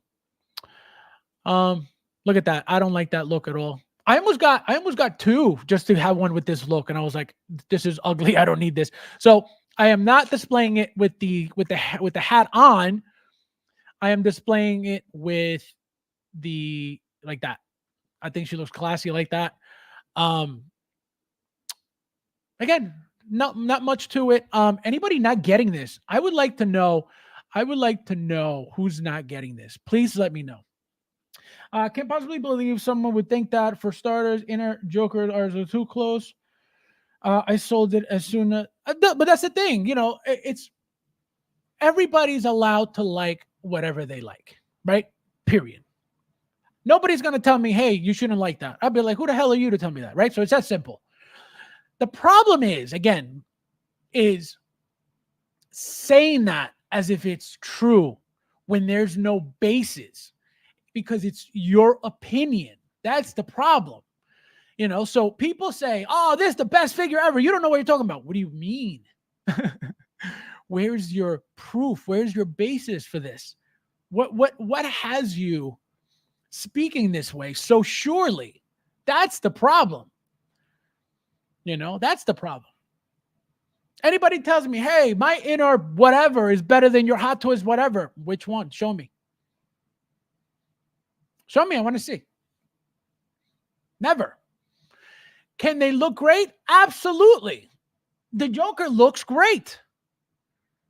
Look at that. I don't like that look at all. I almost got two just to have one with this look, and I was like, this is ugly. I don't need this. So I am not displaying it with the hat on. I am displaying it with the, like that. I think she looks classy like that. Again, not much to it. Anybody not getting this? I would like to know who's not getting this. Please let me know. Can't possibly believe someone would think that. For starters, inner Joker are too close. I sold it as soon as, but that's the thing, it's everybody's allowed to like whatever they like, right? Period. Nobody's gonna tell me, hey, you shouldn't like that. I'll be like, who the hell are you to tell me that, right? So it's that simple. The problem is, again, is saying that as if it's true when there's no basis, because it's your opinion. That's the problem. So people say, oh, this is the best figure ever. You don't know what you're talking about. What do you mean? Where's your proof? Where's your basis for this? What has you speaking this way so surely? That's the problem. That's the problem. Anybody tells me, hey, my inner whatever is better than your Hot Toys whatever. Which one? Show me. Show me. I want to see. Never. Can they look great? Absolutely. The Joker looks great.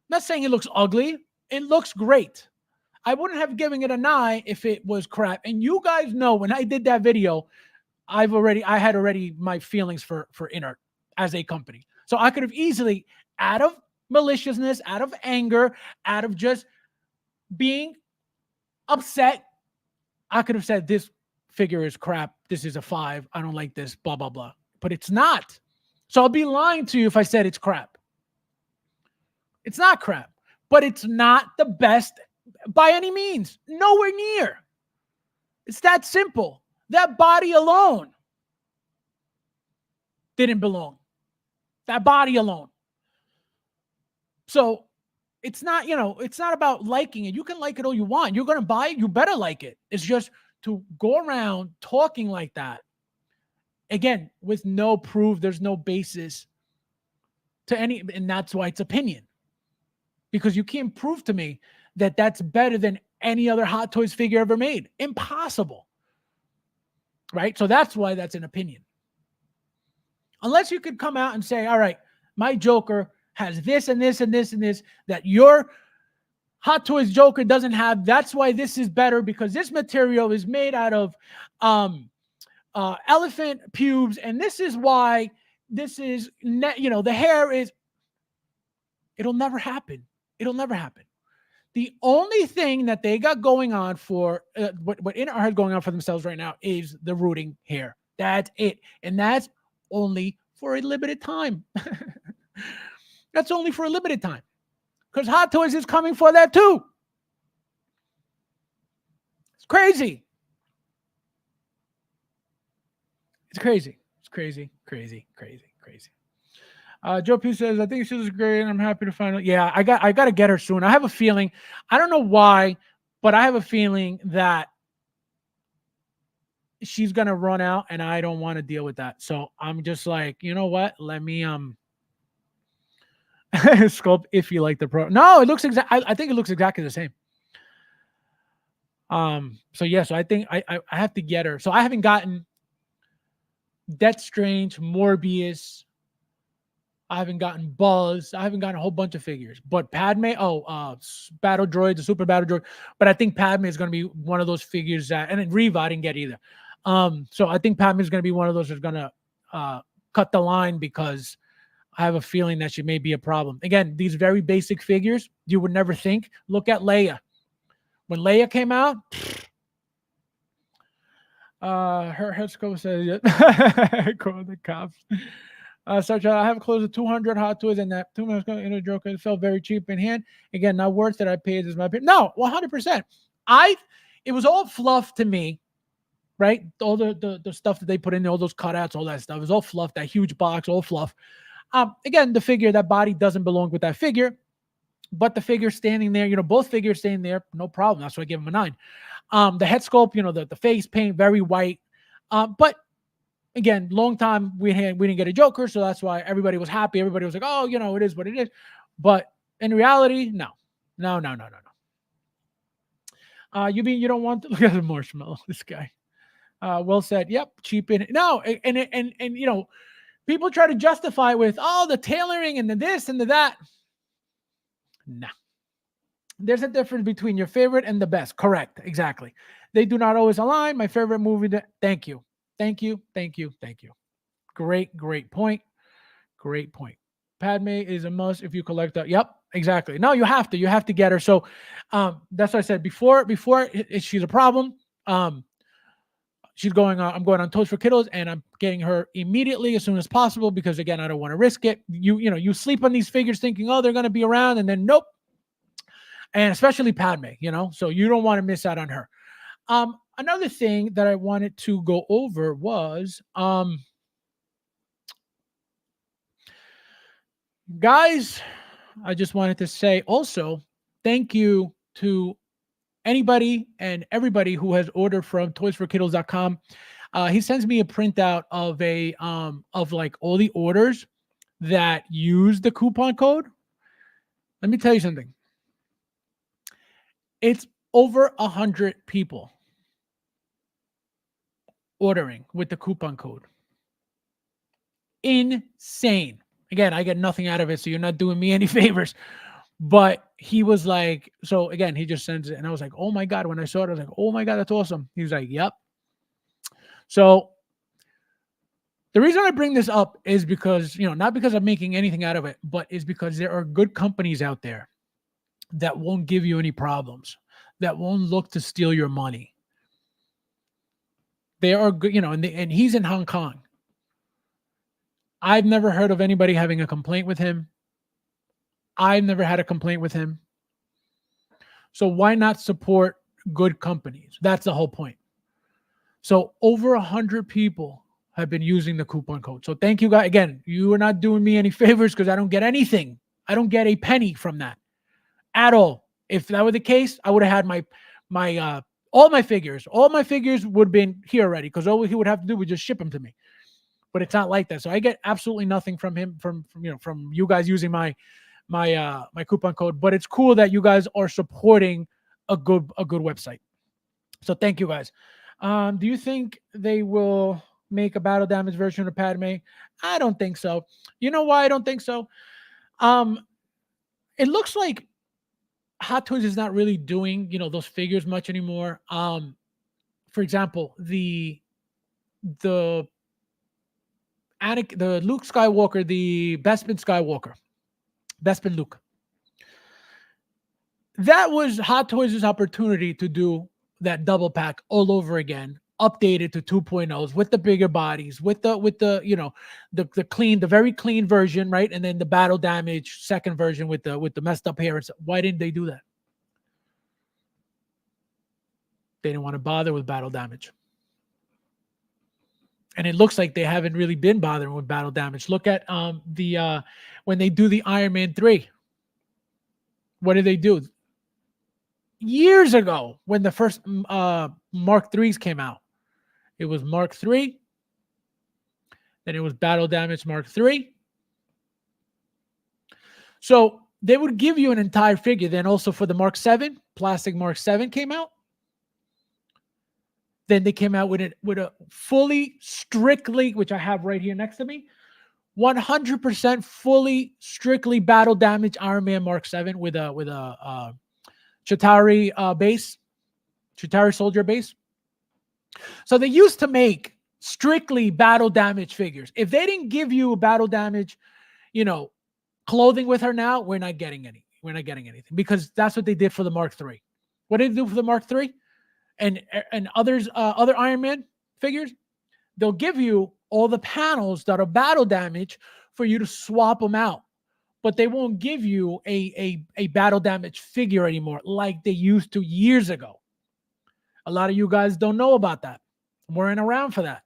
I'm not saying it looks ugly. It looks great. I wouldn't have given it a 9 if it was crap. And you guys know when I did that video, I had already my feelings for Inart as a company. So I could have easily, out of maliciousness, out of anger, out of just being upset, I could have said this figure is crap. This is a 5. I don't like this, blah, blah, blah. But it's not. So I'll be lying to you if I said it's crap. It's not crap, but it's not the best by any means. Nowhere near. It's that simple. That body alone didn't belong. That body alone. So it's not, it's not about liking it. You can like it all you want. You're going to buy it. You better like it. It's just to go around talking like that. Again, with no proof, there's no basis to any, and that's why it's opinion. Because you can't prove to me that that's better than any other Hot Toys figure ever made. Impossible. Right? So that's why that's an opinion. Unless you could come out and say, all right, my Joker has this and this and this and this that your Hot Toys Joker doesn't have. That's why this is better, because this material is made out of elephant pubes, and this is why this is, the hair is. It'll never happen. It'll never happen. The only thing that they got going on for what Inart has going on for themselves right now is the rooting hair. That's it, and that's only for a limited time. That's only for a limited time, because Hot Toys is coming for that too. It's crazy. It's crazy. It's crazy, crazy, crazy, crazy. Joe P says, I think she was great, and I'm happy to find out. Yeah, I got to get her soon. I have a feeling, I don't know why, but I have a feeling that she's going to run out, and I don't want to deal with that. So I'm just like, you know what? Let me sculpt if you like the pro. No, it looks I think it looks exactly the same. So yeah, so I think I have to get her. So I haven't gotten Death Strange, Morbius. I haven't gotten Buzz. I haven't gotten a whole bunch of figures. But Padme, Battle Droid, the Super Battle Droid. But I think Padme is going to be one of those figures that, and then Reva I didn't get either. So I think Padme is going to be one of those that's going to cut the line, because I have a feeling that she may be a problem. Again, these very basic figures, you would never think. Look at Leia. When Leia came out, her head scope says, call the cops. Such I have close to 200 Hot Toys, and that 2 months ago in a Joker, it felt very cheap in hand. Again, not worth that I paid as my pay. No, 100%. It was all fluff to me, right? All the stuff that they put in there, all those cutouts, all that stuff is all fluff. That huge box, all fluff. Again, the figure, that body doesn't belong with that figure, but the figure standing there, both figures staying there, no problem. That's why I give them a 9. The head sculpt, the face paint, very white. But again, long time we didn't get a Joker, so that's why everybody was happy. Everybody was like, oh, it is what it is. But in reality, no. You mean you don't want to look at the marshmallow? This guy. Well said. Yep, cheap in it. No, and people try to justify it with, the tailoring and the this and the that. No. There's a difference between your favorite and the best. Correct. Exactly. They do not always align. My favorite movie. Thank you. Thank you. Great point. Great point. Padme is a must if you collect that. Yep, exactly. No, you have to get her. So that's what I said before she's a problem. She's going on. I'm going on Toys for Kiddos, and I'm getting her immediately as soon as possible, because again, I don't want to risk it. You sleep on these figures thinking, they're going to be around, and then nope. And especially Padme, so you don't want to miss out on her. Another thing that I wanted to go over was, guys, I just wanted to say also thank you to anybody and everybody who has ordered from toysforkiddles.com. He sends me a printout of like all the orders that use the coupon code. Let me tell you something. It's over 100 people ordering with the coupon code. Insane. Again, I get nothing out of it, so you're not doing me any favors. But he was like, so again, he just sends it. And I was like, oh my God. When I saw it, I was like, oh my God, that's awesome. He was like, yep. So the reason I bring this up is because, not because I'm making anything out of it, but is because there are good companies out there that won't give you any problems, that won't look to steal your money. They are good, and he's in Hong Kong. I've never heard of anybody having a complaint with him. I've never had a complaint with him. So why not support good companies? That's the whole point. So over 100 people have been using the coupon code. So thank you guys. Again, you are not doing me any favors because I don't get anything. I don't get a penny from that at all. If that were the case, I would have had my all my figures. All my figures would have been here already because all he would have to do was just ship them to me. But it's not like that. So I get absolutely nothing from him, from you guys using my coupon code. But it's cool that you guys are supporting a good website. So thank you guys. Do you think they will make a battle damage version of Padme? I don't think so. You know why I don't think so? It looks like Hot Toys is not really doing, those figures much anymore. For example, the Luke Skywalker, the Bespin Luke. That was Hot Toys' opportunity to do that double pack all over again, updated to 2.0s with the bigger bodies, with the the very clean version, right? And then the battle damage second version with the messed up hair. Why didn't they do that? They didn't want to bother with battle damage. And it looks like they haven't really been bothering with battle damage. Look at when they do the Iron Man 3. What did they do? Years ago, when the first Mark 3s came out, it was Mark 3. Then it was battle damage Mark 3. So they would give you an entire figure. Then also for the Mark 7, plastic Mark 7 came out. Then they came out with a fully, strictly, which I have right here next to me, 100% fully, strictly battle damage Iron Man Mark 7 with a Chitauri base, Chitauri soldier base. So they used to make strictly battle damage figures. If they didn't give you a battle damage, clothing with her now, we're not getting any. We're not getting anything because that's what they did for the Mark 3. What did they do for the Mark 3? And others, other Iron Man figures, they'll give you all the panels that are battle damage for you to swap them out. But they won't give you a battle damage figure anymore like they used to years ago. A lot of you guys don't know about that. Weren't around for that.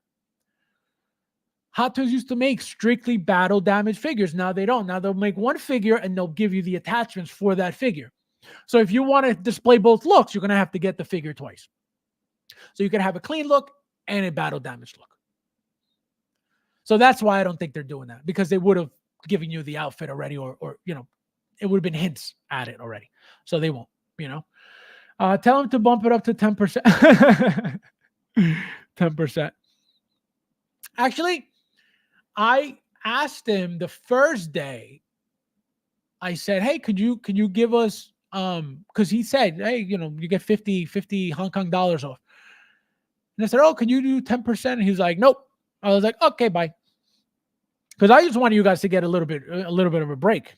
Hot Toys used to make strictly battle damage figures. Now they don't. Now they'll make one figure and they'll give you the attachments for that figure. So if you want to display both looks, you're going to have to get the figure twice. So you can have a clean look and a battle damage look. So that's why I don't think they're doing that, because they would have given you the outfit already, or it would have been hints at it already. So they won't, tell them to bump it up to 10%. 10%. Actually, I asked him the first day, I said, hey, could you give us, because he said, hey, you get 50 Hong Kong dollars off. And I said, oh, can you do 10%? And he's like, nope. I was like, okay, bye. Because I just wanted you guys to get a little bit of a break,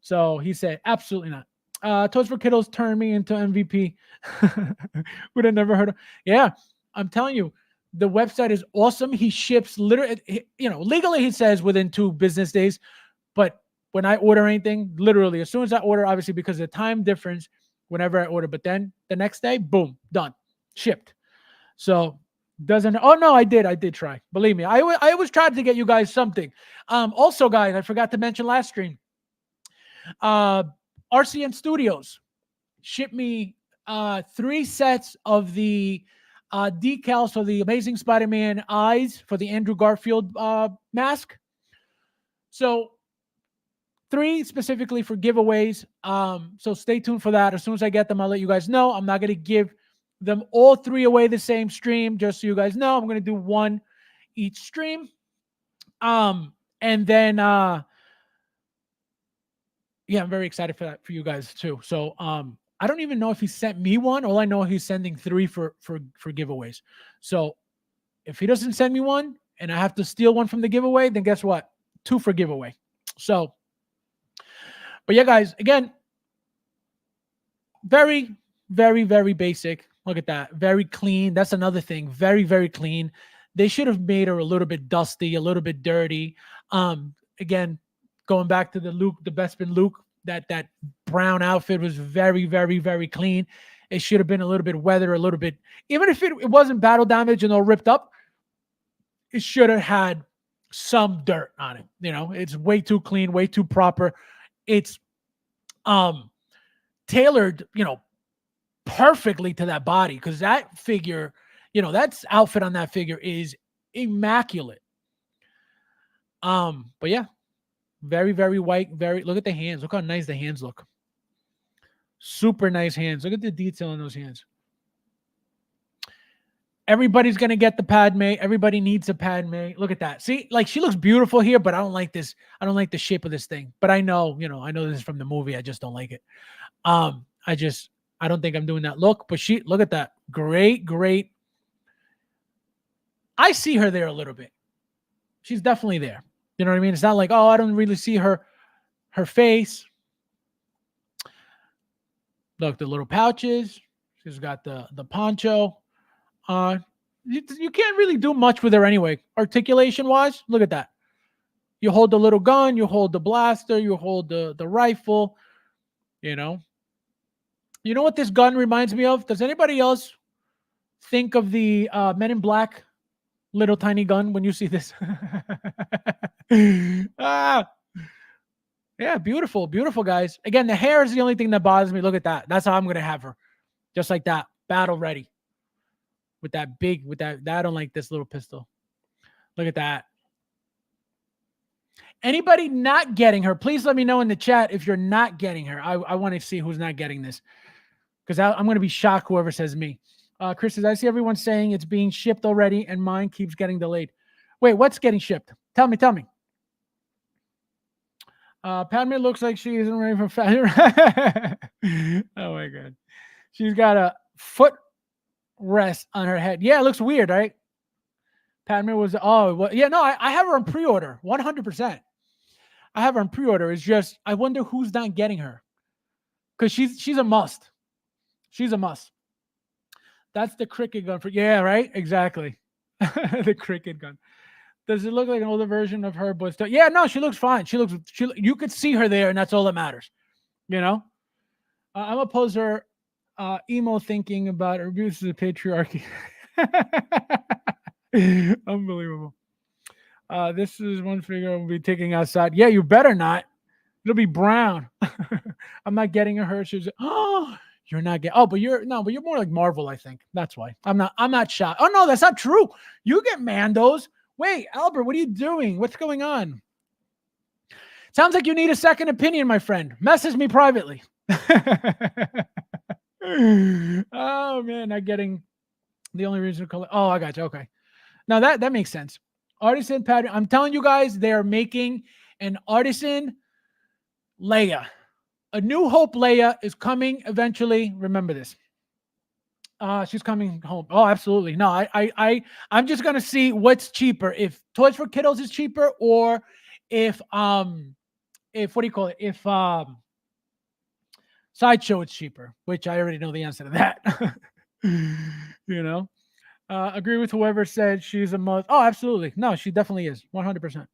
So he said, absolutely not. Toys for Kiddos turned me into MVP. Would have never heard of. Yeah, I'm telling you, the website is awesome. He ships literally, legally he says within 2 business days. But when I order anything, literally, as soon as I order, obviously because of the time difference, whenever I order, but then the next day, boom, done, shipped. So I did try. Believe me, I always tried to get you guys something. Also, guys, I forgot to mention last stream. RCN Studios shipped me 3 sets of the decals for the Amazing Spider-Man eyes for the Andrew Garfield mask. So 3 specifically for giveaways. So stay tuned for that. As soon as I get them, I'll let you guys know. I'm not going to give them all 3 away the same stream, just so you guys know. I'm going to do 1 each stream. And then yeah, I'm very excited for that for you guys too. So I don't even know if he sent me one. All I know he's sending 3 for giveaways. So if he doesn't send me one and I have to steal one from the giveaway, then guess what? 2 for giveaway. So, but yeah, guys, again, very, very, very basic. Look at that. Very clean. That's another thing. Very, very clean. They should have made her a little bit dusty, a little bit dirty. Again, going back to the Bespin Luke, that brown outfit was very, very, very clean. It should have been a little bit weathered, a little bit, even if it wasn't battle damage and all ripped up, it should have had some dirt on it. You know, it's way too clean, way too proper. It's tailored, you know, perfectly to that body, because that figure, you know, that's outfit on that figure is immaculate. But yeah, very, very white. Very, look at the hands. Look how nice the hands look. Super nice hands. Look at the detail in those hands. Everybody's going to get the Padme. Everybody needs a Padme. Look at that. See, like, she looks beautiful here, but I don't like this. I don't like the shape of this thing. But I know, you know, I know this is from the movie. I just don't like it. I don't think I'm doing that look. But look at that. Great, great. I see her there a little bit. She's definitely there. You know what I mean? It's not like, oh, I don't really see her face. Look, the little pouches. She's got the poncho. You can't really do much with her anyway. Articulation wise, look at that. You hold the little gun, you hold the blaster, you hold the rifle. You know what this gun reminds me of? Does anybody else think of the Men in Black little tiny gun when you see this? Yeah, beautiful, beautiful, guys. Again, the hair is the only thing that bothers me. Look at that. That's how I'm gonna have her, just like that, battle ready. With that big, I don't like this little pistol. Look at that. Anybody not getting her, please let me know in the chat if you're not getting her. I want to see who's not getting this, because I'm going to be shocked whoever says me. Chris says, I see everyone saying it's being shipped already and mine keeps getting delayed. Wait, what's getting shipped? Tell me. Padme looks like she isn't ready for fashion. Oh my God. She's got a foot rest on her head. Yeah, it looks weird, right? Padme was, yeah, no, I have her on pre-order, 100%. I have her on pre-order. It's just, I wonder who's not getting her, because she's a must. She's a must. That's the cricket gun for, yeah, right? Exactly. The cricket gun. Does it look like an older version of her? But still, yeah, no, she looks fine. You could see her there, and that's all that matters. You know? I'm a poser. Emo thinking about abuses of patriarchy. Unbelievable. This is one figure I'll be taking outside. Yeah, you better not. It'll be brown. I'm not getting her. She's, oh, you're not getting. Oh, but you're more like Marvel, I think. That's why. I'm not shocked. Oh no, that's not true. You get Mandos. Wait, Albert, what are you doing? What's going on? Sounds like you need a second opinion, my friend. Message me privately. Oh man, not getting the only reason to call it. Oh, I got you. Okay. Now that makes sense. Artisan pattern. I'm telling you guys, they are making an artisan Leia. A New Hope Leia is coming eventually. Remember this. She's coming home. Oh, absolutely. No, I'm just gonna see what's cheaper. If Toys for Kiddos is cheaper, or if what do you call it? If Sideshow is cheaper, which I already know the answer to that. You know, agree with whoever said she's a must. Oh, absolutely. No, she definitely is. 100%.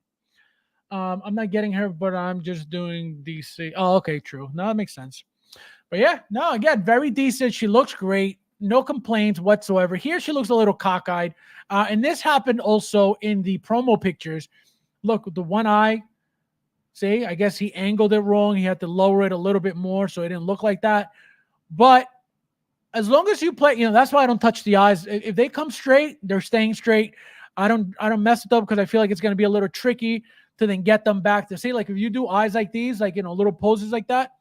I'm not getting her, but I'm just doing DC. Oh, okay, true. No, that makes sense. But yeah, no, again, very decent. She looks great. No complaints whatsoever. Here, she looks a little cockeyed. And this happened also in the promo pictures. Look, the one eye See, I guess he angled it wrong. He had to lower it a little bit more so it didn't look like that. But as long as you play, that's why I don't touch the eyes. If they come straight, they're staying straight. I don't mess it up because I feel like it's going to be a little tricky to then get them back to see. Like if you do eyes like these, like, little poses like that,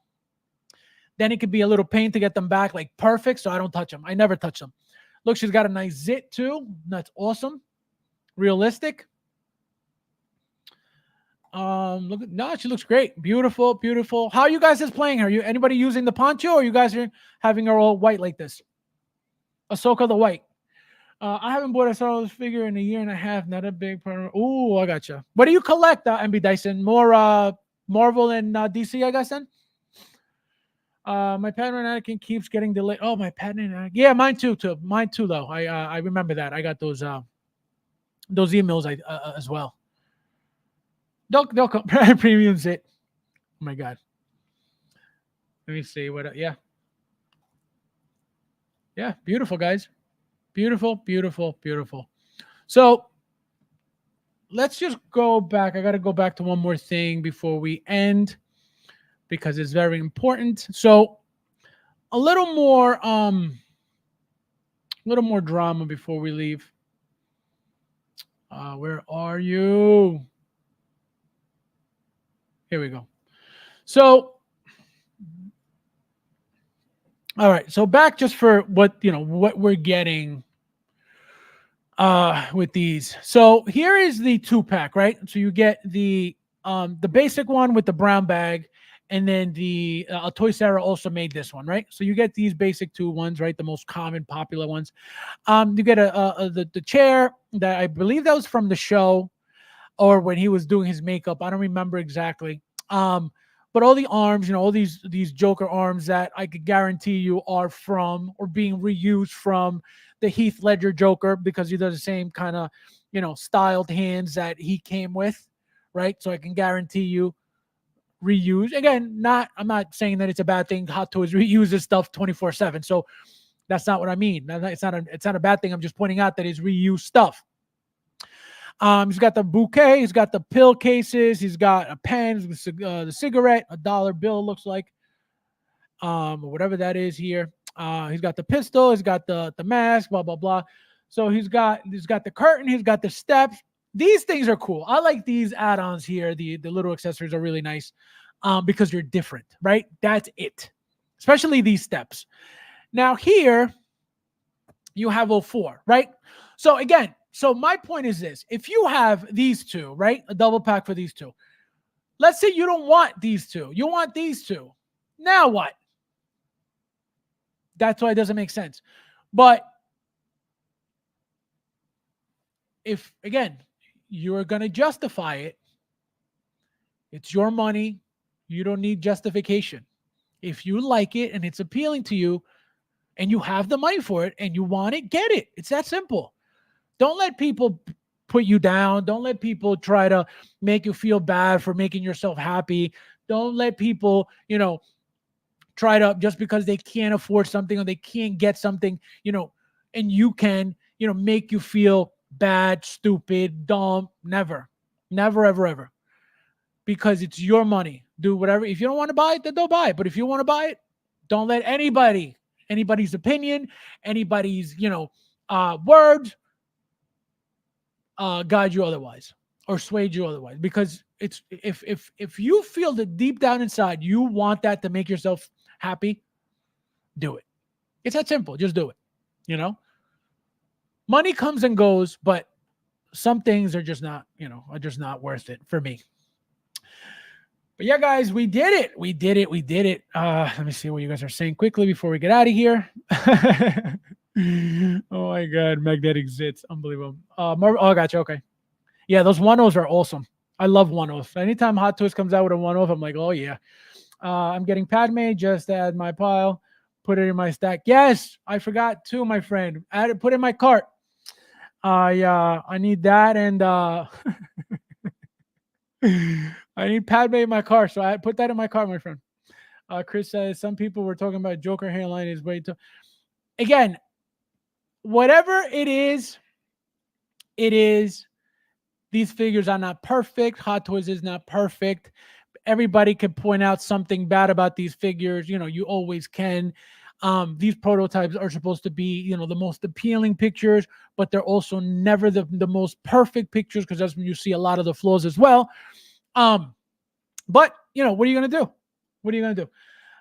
then it could be a little pain to get them back like perfect. So I don't touch them. I never touch them. Look, she's got a nice zit too. That's awesome. Realistic. She looks great. Beautiful, beautiful. How are you guys playing her? Anybody using the poncho, or you guys are having her all white like this? Ahsoka the white. I haven't bought a Star Wars figure in a year and a half. Not a big part. Oh, I gotcha. What do you collect, MB Dyson? More Marvel and DC, I guess then? My Padme Anakin keeps getting delayed. Oh, my Padme Anakin. Yeah, mine too. Mine too, though. I remember that. I got those emails as well. They'll come. Premium zit. Oh my god. Let me see what. Yeah. Beautiful, guys. Beautiful, beautiful, beautiful. So let's just go back. I got to go back to one more thing before we end because it's very important. So a little more drama before we leave. Where are you? Here we go. So, all right. So back just for what we're getting with these. So here is the 2-pack, right? So you get the basic one with the brown bag, and then the Toy Sarah also made this one, right? So you get these basic 2 ones, right? The most common, popular ones. You get the chair that I believe that was from the show, or when he was doing his makeup. I don't remember exactly. But all the arms, all these Joker arms that I could guarantee you are from or being reused from the Heath Ledger Joker, because he does the same kind of, styled hands that he came with, right? So I can guarantee you reuse. Again, I'm not saying that it's a bad thing. Hot Toys reuses stuff 24/7. So that's not what I mean. It's not a bad thing. I'm just pointing out that it's reused stuff. He's got the bouquet. He's got the pill cases. He's got a pen, the cigarette, $1 bill looks like, or whatever that is here. He's got the pistol. He's got the mask. Blah blah blah. So he's got the curtain. He's got the steps. These things are cool. I like these add-ons here. The little accessories are really nice, because you're different, right? That's it. Especially these steps. Now here you have 04, right? So again. So my point is this. If you have these 2, right? A double pack for these 2. Let's say you don't want these 2. You want these 2. Now what? That's why it doesn't make sense. But if, again, you're going to justify it, it's your money. You don't need justification. If you like it and it's appealing to you and you have the money for it and you want it, get it. It's that simple. Don't let people put you down. Don't let people try to make you feel bad for making yourself happy. Don't let people, try to, just because they can't afford something or they can't get something, and you can, make you feel bad, stupid, dumb. Never, never, ever, ever. Because it's your money. Do whatever. If you don't want to buy it, then don't buy it. But if you want to buy it, don't let anybody's opinion, anybody's, words, guide you otherwise or swayed you otherwise, because it's if you feel that deep down inside you want that to make yourself happy, do it. It's that simple. Just do it. Money comes and goes, but some things are just not worth it for me. But yeah, guys, we did it. We did it. Let me see what you guys are saying quickly before we get out of here. Oh my god, magnetic zits, unbelievable. I gotcha. Okay, yeah, those 1/0s are awesome. I love 1/0s. Anytime Hot Toys comes out with a 1/0, I'm like, oh yeah. I'm getting Padme. Just add my pile, put it in my stack. Yes, I forgot too, my friend. Add it, put it in my cart. I need that, and I need Padme in my car, so I put that in my car, my friend. Chris says some people were talking about Joker hairline is way too. Again, whatever it is. These figures are not perfect. Hot Toys is not perfect everybody could point out something bad about these figures. You know, you always can. These prototypes are supposed to be, you know, the most appealing pictures, but they're also never the most perfect pictures, because that's when you see a lot of the flaws as well. But you know, what are you gonna do? What are you gonna do?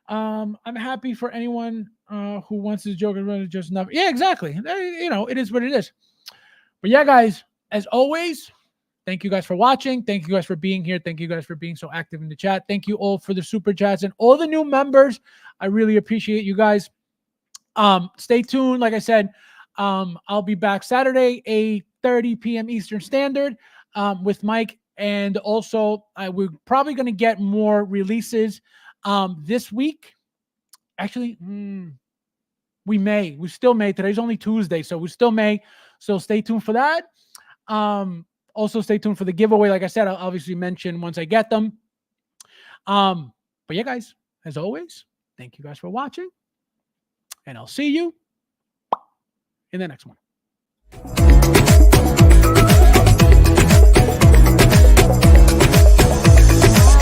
I'm happy for anyone who wants this joke and just not. Yeah, exactly. You know, it is what it is. But yeah, guys, as always, thank you guys for watching. Thank you guys for being here. Thank you guys for being so active in the chat. Thank you all for the super chats and all the new members. I really appreciate you guys. Stay tuned. Like I said, I'll be back Saturday, 8:30 p.m. Eastern Standard, with Mike. And also, we're probably going to get more releases this week. Actually, we still may. Today's only Tuesday, so we still may. So stay tuned for that. Also stay tuned for the giveaway. Like I said, I'll obviously mention once I get them. But yeah, guys, as always, thank you guys for watching, and I'll see you in the next one.